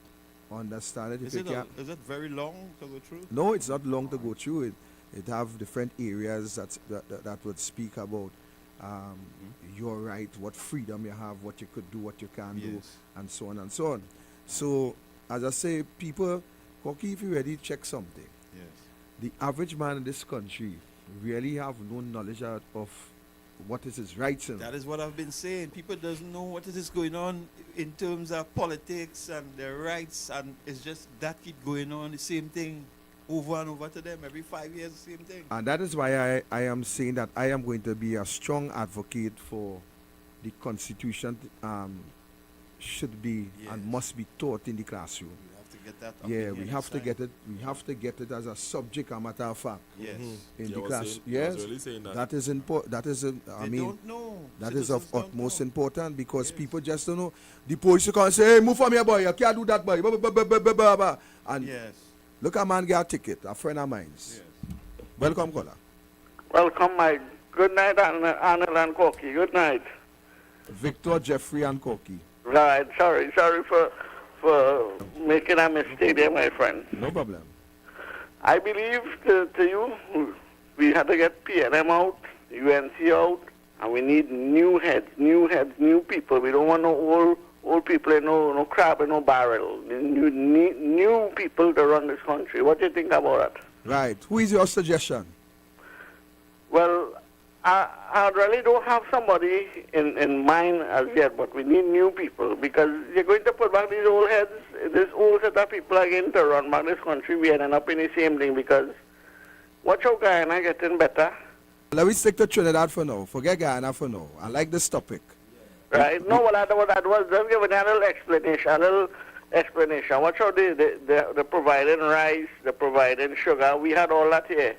understand it. Is it very long to go through? No, it's not long to go through it. It have different areas that would speak about your right, what freedom you have, what you could do, what you can't do, and so on and so on. So, as I say, people, Corky, if you really check something, the average man in this country really have no knowledge of what is his rights in. That is what I've been saying. People doesn't know what is going on in terms of politics and their rights, and it's just that keep going on, the same thing over and over to them every 5 years, the same thing. And that is why I am saying that I am going to be a strong advocate for the Constitution should be and must be taught in the classroom. Get that up Yeah, in we here have next to time. get it. We have to get it as a subject, a matter of fact. Yes. In Yeah, the I was class. saying- I Yes, was really saying that. that is important. That is, I They mean, don't know. that is of Citizens don't utmost important because people just don't know. The police will come and say, "Hey, move from here, boy. You can't do that, boy." Blah, blah, blah, blah, blah, blah, blah. And Yes. look, a man get a ticket. A friend of mine's. Welcome, caller. Welcome, Mike. Good night, Arnold and Corky. Good night. Victor, Jeffrey, and Corky. Right. Sorry for making a mistake there, my friend. No problem. I believe to you, we had to get PNM out, UNC out, and we need new heads, new people. We don't want no old people, no crab in no barrel. New people to run this country. What do you think about that? Right. Who is your suggestion? Well, I really don't have somebody in mind as yet, but we need new people because you're going to put back these old heads, this old set of people again to run back this country. We end up in the same thing because watch out, Guyana getting better. Let me stick to Trinidad for now. Forget Guyana for now. I like this topic. Right? No, well, that was just giving a little explanation. Watch out, they're providing rice, they're providing sugar. We had all that here.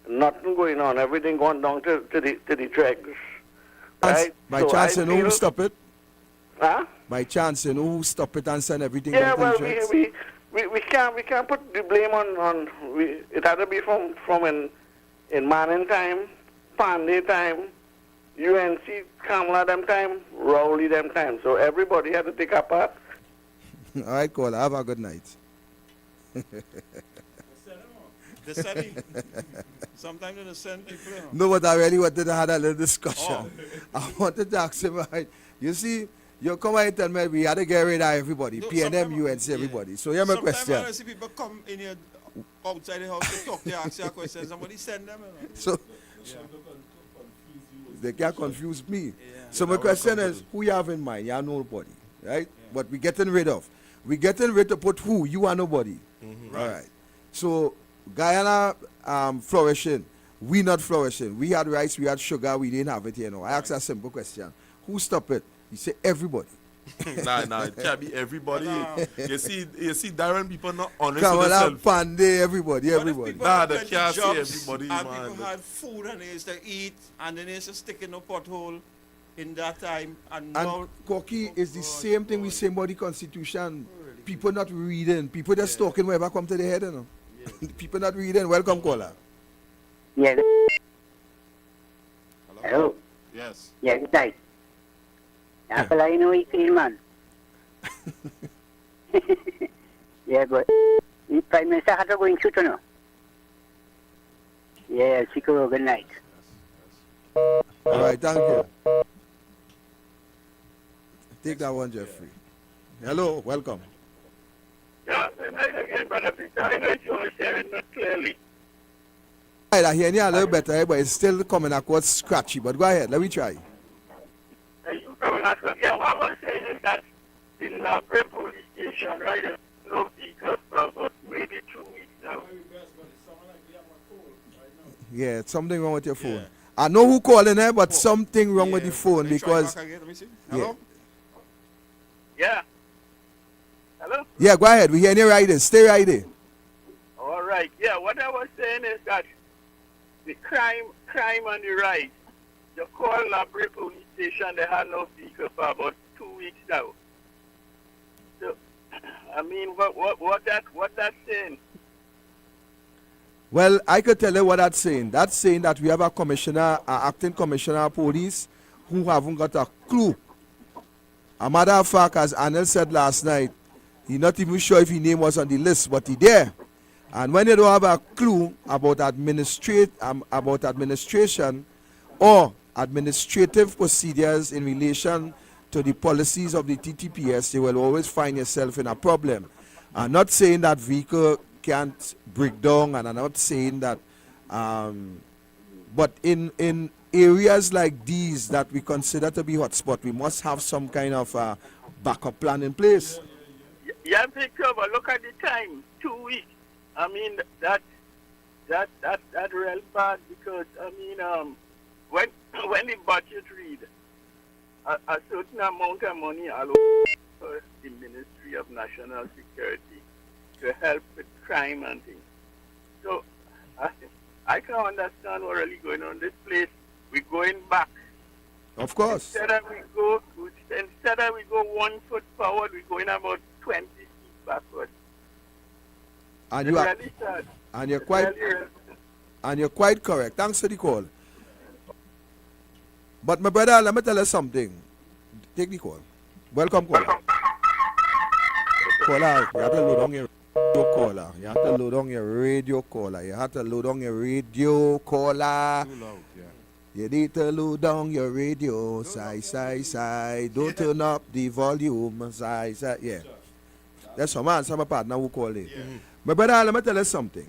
Nothing going on. Everything going down to the dregs. Right? By So chance, I you know who feel- stop it? Huh? By chance, you know who stop it and send everything Yeah, down well, to the dregs? we can't put the blame on it had to be from in Manning time, Pandey time, UNC Kamala them time, Rowley them time. So everybody had to take a part. All right, caller. Have a good night. They send it. Sometimes they send people. No, but I really wanted to have a little discussion. Oh. I wanted to ask him, right, you see, you come out and tell me we had to get rid of everybody, No, PNM, UNC, everybody. So here's my Sometimes question. when I see people come in here outside the house to talk, they ask you a question, somebody send them. You know. So they can't confuse me. So my question is, who you have in mind? You have nobody, right? But we getting rid of. We getting rid to put who? You are nobody. All right. So Guyana flourishing. We not flourishing. We had rice, we had sugar, we didn't have it here. I asked a simple question. Who stop it? He said everybody. Nah, it can't be everybody. You see, Darren, people not honest Come with on, themselves. Pandey, everybody. Nah, they Plenty can't say jobs, everybody, and man. people had food and they used to eat, and then they used to stick in a pothole in that time. And now, And Corky is the same thing we say about the Constitution. People not reading. People just talking wherever come to their head, you know. People not reading. Welcome, caller. Yes. Hello. Yes. Yeah, good night. Apple, I know you feel, man. Yeah, but the Prime Minister had to go in shoot, you know. Yeah, Sikoro, good night. All right, thank you. Take that one, Jeffrey. Hello, welcome. Yeah, again, Brother Victor, I know you're hearing that clearly. Right, I hear you a little better, but it's still coming across scratchy. But go ahead, let me try. You probably not going to get what I was saying is that the Labre police station, right, no vehicles for about maybe 2 weeks now. Yeah, something wrong with your phone. I know who calling there, but something wrong with the phone because. Yeah. Yeah. Hello? Yeah, go ahead. We hear you right there. Stay right there. All right. Yeah, what I was saying is that the crime on the rise. You call Labre police station, they had no vehicle for about 2 weeks now. So, I mean, what that's saying? Well, I could tell you what that's saying. That's saying that we have a commissioner, acting commissioner of police, who haven't got a clue. A matter of fact, as Anil said last night, he's not even sure if his name was on the list, but he there. And when you don't have a clue about administration or administrative procedures in relation to the policies of the TTPS, you will always find yourself in a problem. I'm not saying that vehicle can't break down, and I'm not saying that, but in areas like these that we consider to be hotspot, we must have some kind of backup plan in place. Yeah, Victor, but look at the time, 2 weeks. I mean, that real bad because, I mean, when when the budget read, a certain amount of money allocated for the Ministry of National Security to help with crime and things. So, I can understand what's really going on in this place. We're going back. Of course. Instead of we go 1 foot forward, we're going about 20 feet backward. And It's you are, really sad. and you're It's quite, really and you're quite correct. Thanks for the call. But my brother, let me tell you something. Take the call. Welcome, caller. Caller, you have to load on your radio caller. You have to load on your radio caller. You have to load on your radio caller. Too loud, yeah. You need to load down your radio, sigh. Don't turn up the volume, sigh. Yeah. That's some man, some partner who call it. My brother, let me tell you something.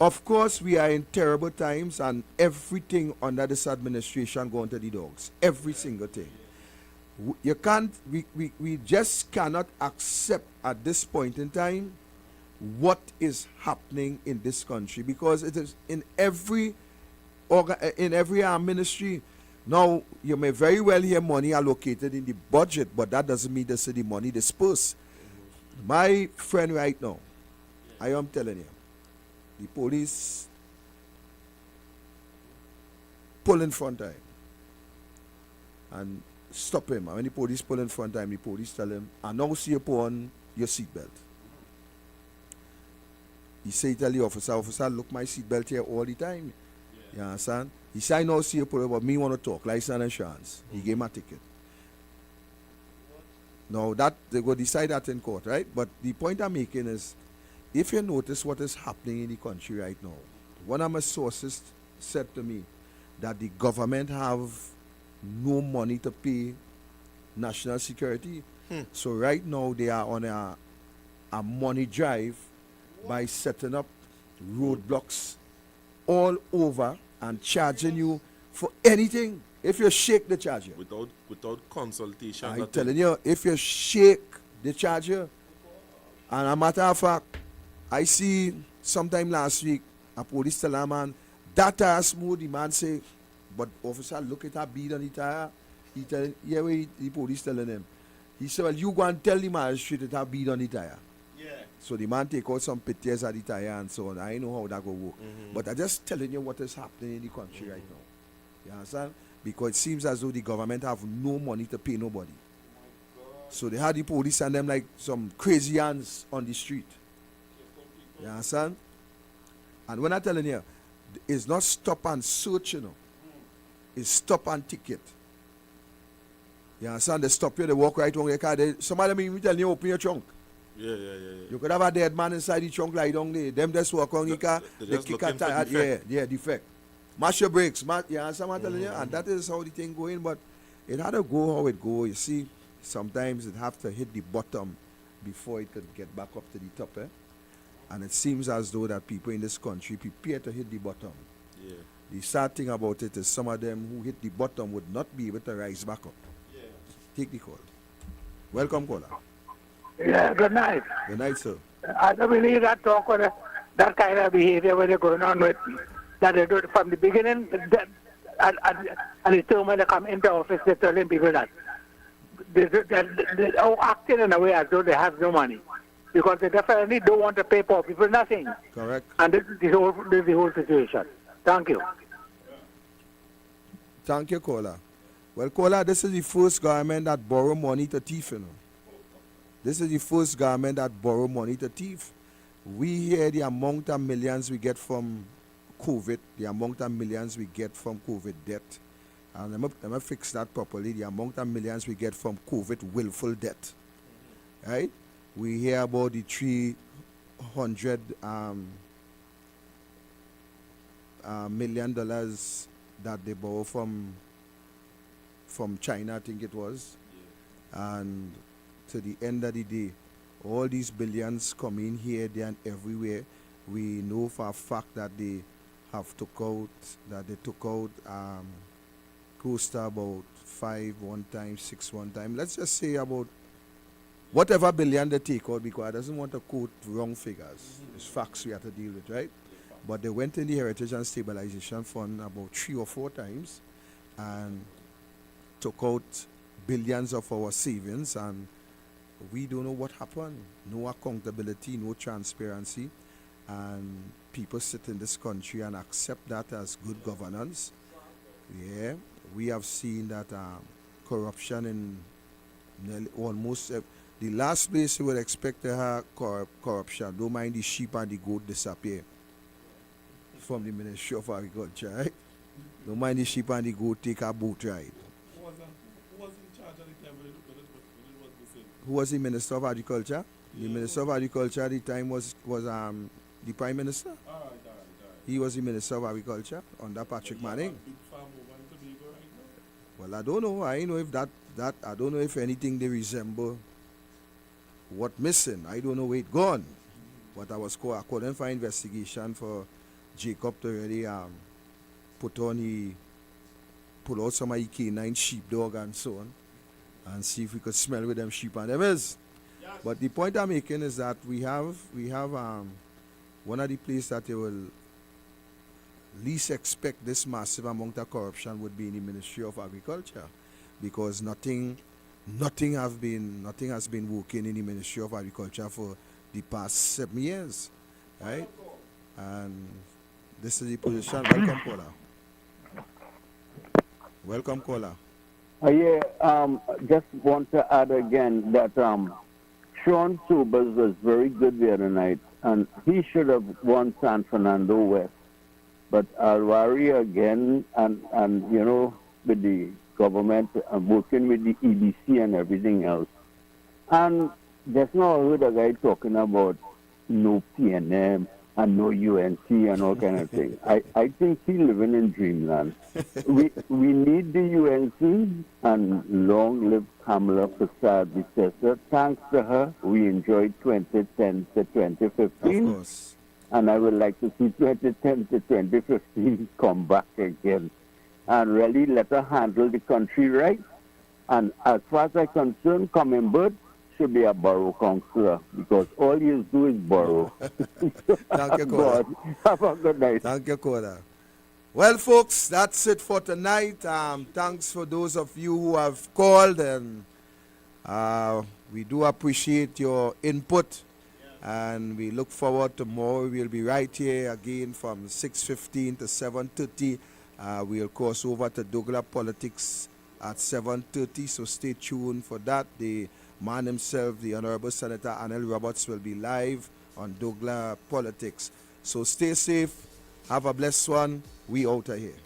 Of course, we are in terrible times and everything under this administration going to the dogs. Every single thing. You can't, we just cannot accept at this point in time what is happening in this country because it is in every ministry. Now, you may very well hear money allocated in the budget, but that doesn't mean to say the money dispersed. My friend right now, I am telling you, the police pull in front of him and stop him. And when the police pull in front of him, the police tell him, "And now see you put on your seatbelt." He say, tell the officer, look, my seatbelt here all the time. You understand? He say, "I now see you put it, but me want to talk, license and insurance." He gave my ticket. Now that they go decide that in court, right? But the point I'm making is, if you notice what is happening in the country right now, one of my sources said to me that the government have no money to pay national security. So right now they are on a money drive by setting up roadblocks all over and charging you for anything. If you shake, the charge you. Without consultation. I'm telling you, if you shake, they charge you. And a matter of fact, I see sometime last week a police tell a man, that tire smooth. The man say, but officer, look at that bead on the tire. He tell, yeah, the police telling him. He said, well, you go and tell the magistrate that that bead on the tire. Yeah. So the man take out some pictures of the tire and so on. I know how that go work. But I'm just telling you what is happening in the country right now. You understand? Because it seems as though the government have no money to pay nobody. So they had the police and them like some crazy ants on the street. You understand? And when I'm telling you, it's not stop and search, you know. It's stop and ticket. You understand? They stop you, they walk right on your car. Some of them even tell you, open your trunk. Yeah. You could have a dead man inside the trunk lie down there. Them just walk on your car, they kick a tire. Yeah, defect. Mash your brakes. You understand what I'm telling you? And that is how the thing going. But it had to go how it go. You see, sometimes it have to hit the bottom before it could get back up to the top. And it seems as though that people in this country prepare to hit the bottom. Yeah. The sad thing about it is some of them who hit the bottom would not be able to rise back up. Yeah. Take the call. Welcome, caller. Yeah, good night. Good night, sir. I don't believe that talk or that kind of behavior where they're going on with, that they do it from the beginning, and the term when they come into office, they're telling people that they're acting in a way as though they have no money. Because they definitely don't want to pay poor people nothing. Correct. And this is the whole situation. Thank you. Thank you, caller. Well, caller, this is the first government that borrow money to thief, you know. This is the first government that borrow money to thief. We hear the amount of millions we get from COVID, the amount of millions we get from COVID debt. And let me fix that properly. The amount of millions we get from COVID willful debt. Right? We hear about the $300 million that they borrow from China, I think it was. Yeah. And to the end of the day, all these billions come in here, there, and everywhere. We know for a fact that they took out close to about 5 one time, 6 one time. Let's just say about whatever billion they take out, because I doesn't want to quote wrong figures. It's facts we have to deal with, right? But they went in the Heritage and Stabilization Fund about 3 or 4 times and took out billions of our savings, and we don't know what happened. No accountability, no transparency, and people sit in this country and accept that as good governance. Yeah, we have seen that corruption in nearly almost the last place you would expect to have corruption. Don't mind the sheep and the goat disappear from the Ministry of Agriculture, right? Don't mind the sheep and the goat take a boat ride. Who was in charge at the time when it was missing? Who was the Minister of Agriculture? The Minister of Agriculture at the time was the Prime Minister. He was the Minister of Agriculture under Patrick Manning. Well, I don't know. I know if that I don't know if anything they resemble what missing. I don't know where it gone. But I couldn't find investigation for Jacob to really pull out some of the canine sheepdog and so on, and see if we could smell with them sheep and them is. Yes. But the point I'm making is that we have one of the places that you will least expect this massive amount of corruption would be in the Ministry of Agriculture, because nothing has been working in the Ministry of Agriculture for the past 7 years, right? And this is the position. Welcome, caller. Welcome, caller. Just want to add again that Sean Sobers was very good the other night, and he should have won San Fernando West. But Alwari again, and you know, with the government and working with the EBC and everything else. And just now I heard a guy talking about no PNM and no UNC and all kind of thing. I think he's living in dreamland. we need the UNC, and long live Kamala Prasad Visesa. Thanks to her, we enjoyed 2010 to 2015. Of course. And I would like to see 2010 to 2015 come back again and really let her handle the country right. And as far as I'm concerned, Coming Bird should be a borough councillor, because all you do is borrow. Thank you, caller. Have a good night. Thank you, caller. Well, folks, that's it for tonight. Thanks for those of you who have called, and we do appreciate your input. And we look forward to more. We'll be right here again from 6:15 to 7:30. We'll cross over to douglAR Politics at 7:30, so stay tuned for that. The man himself, the Honorable Senator Anil Roberts, will be live on douglAR Politics. So stay safe. Have a blessed one. We out of here.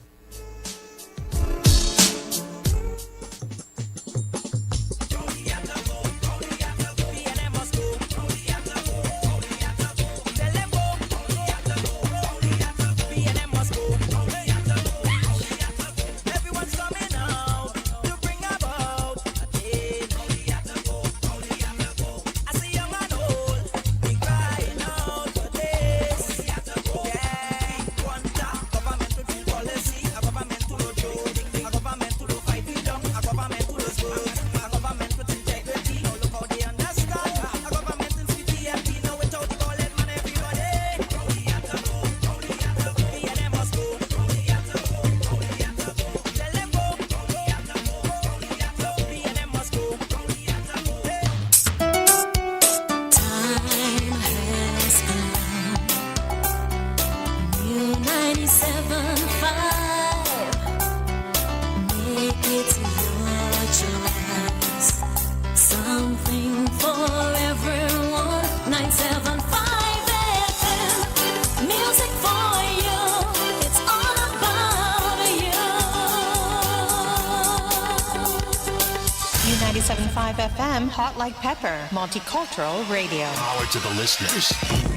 FM, Hot Like Pepper, Multicultural Radio. Power to the listeners.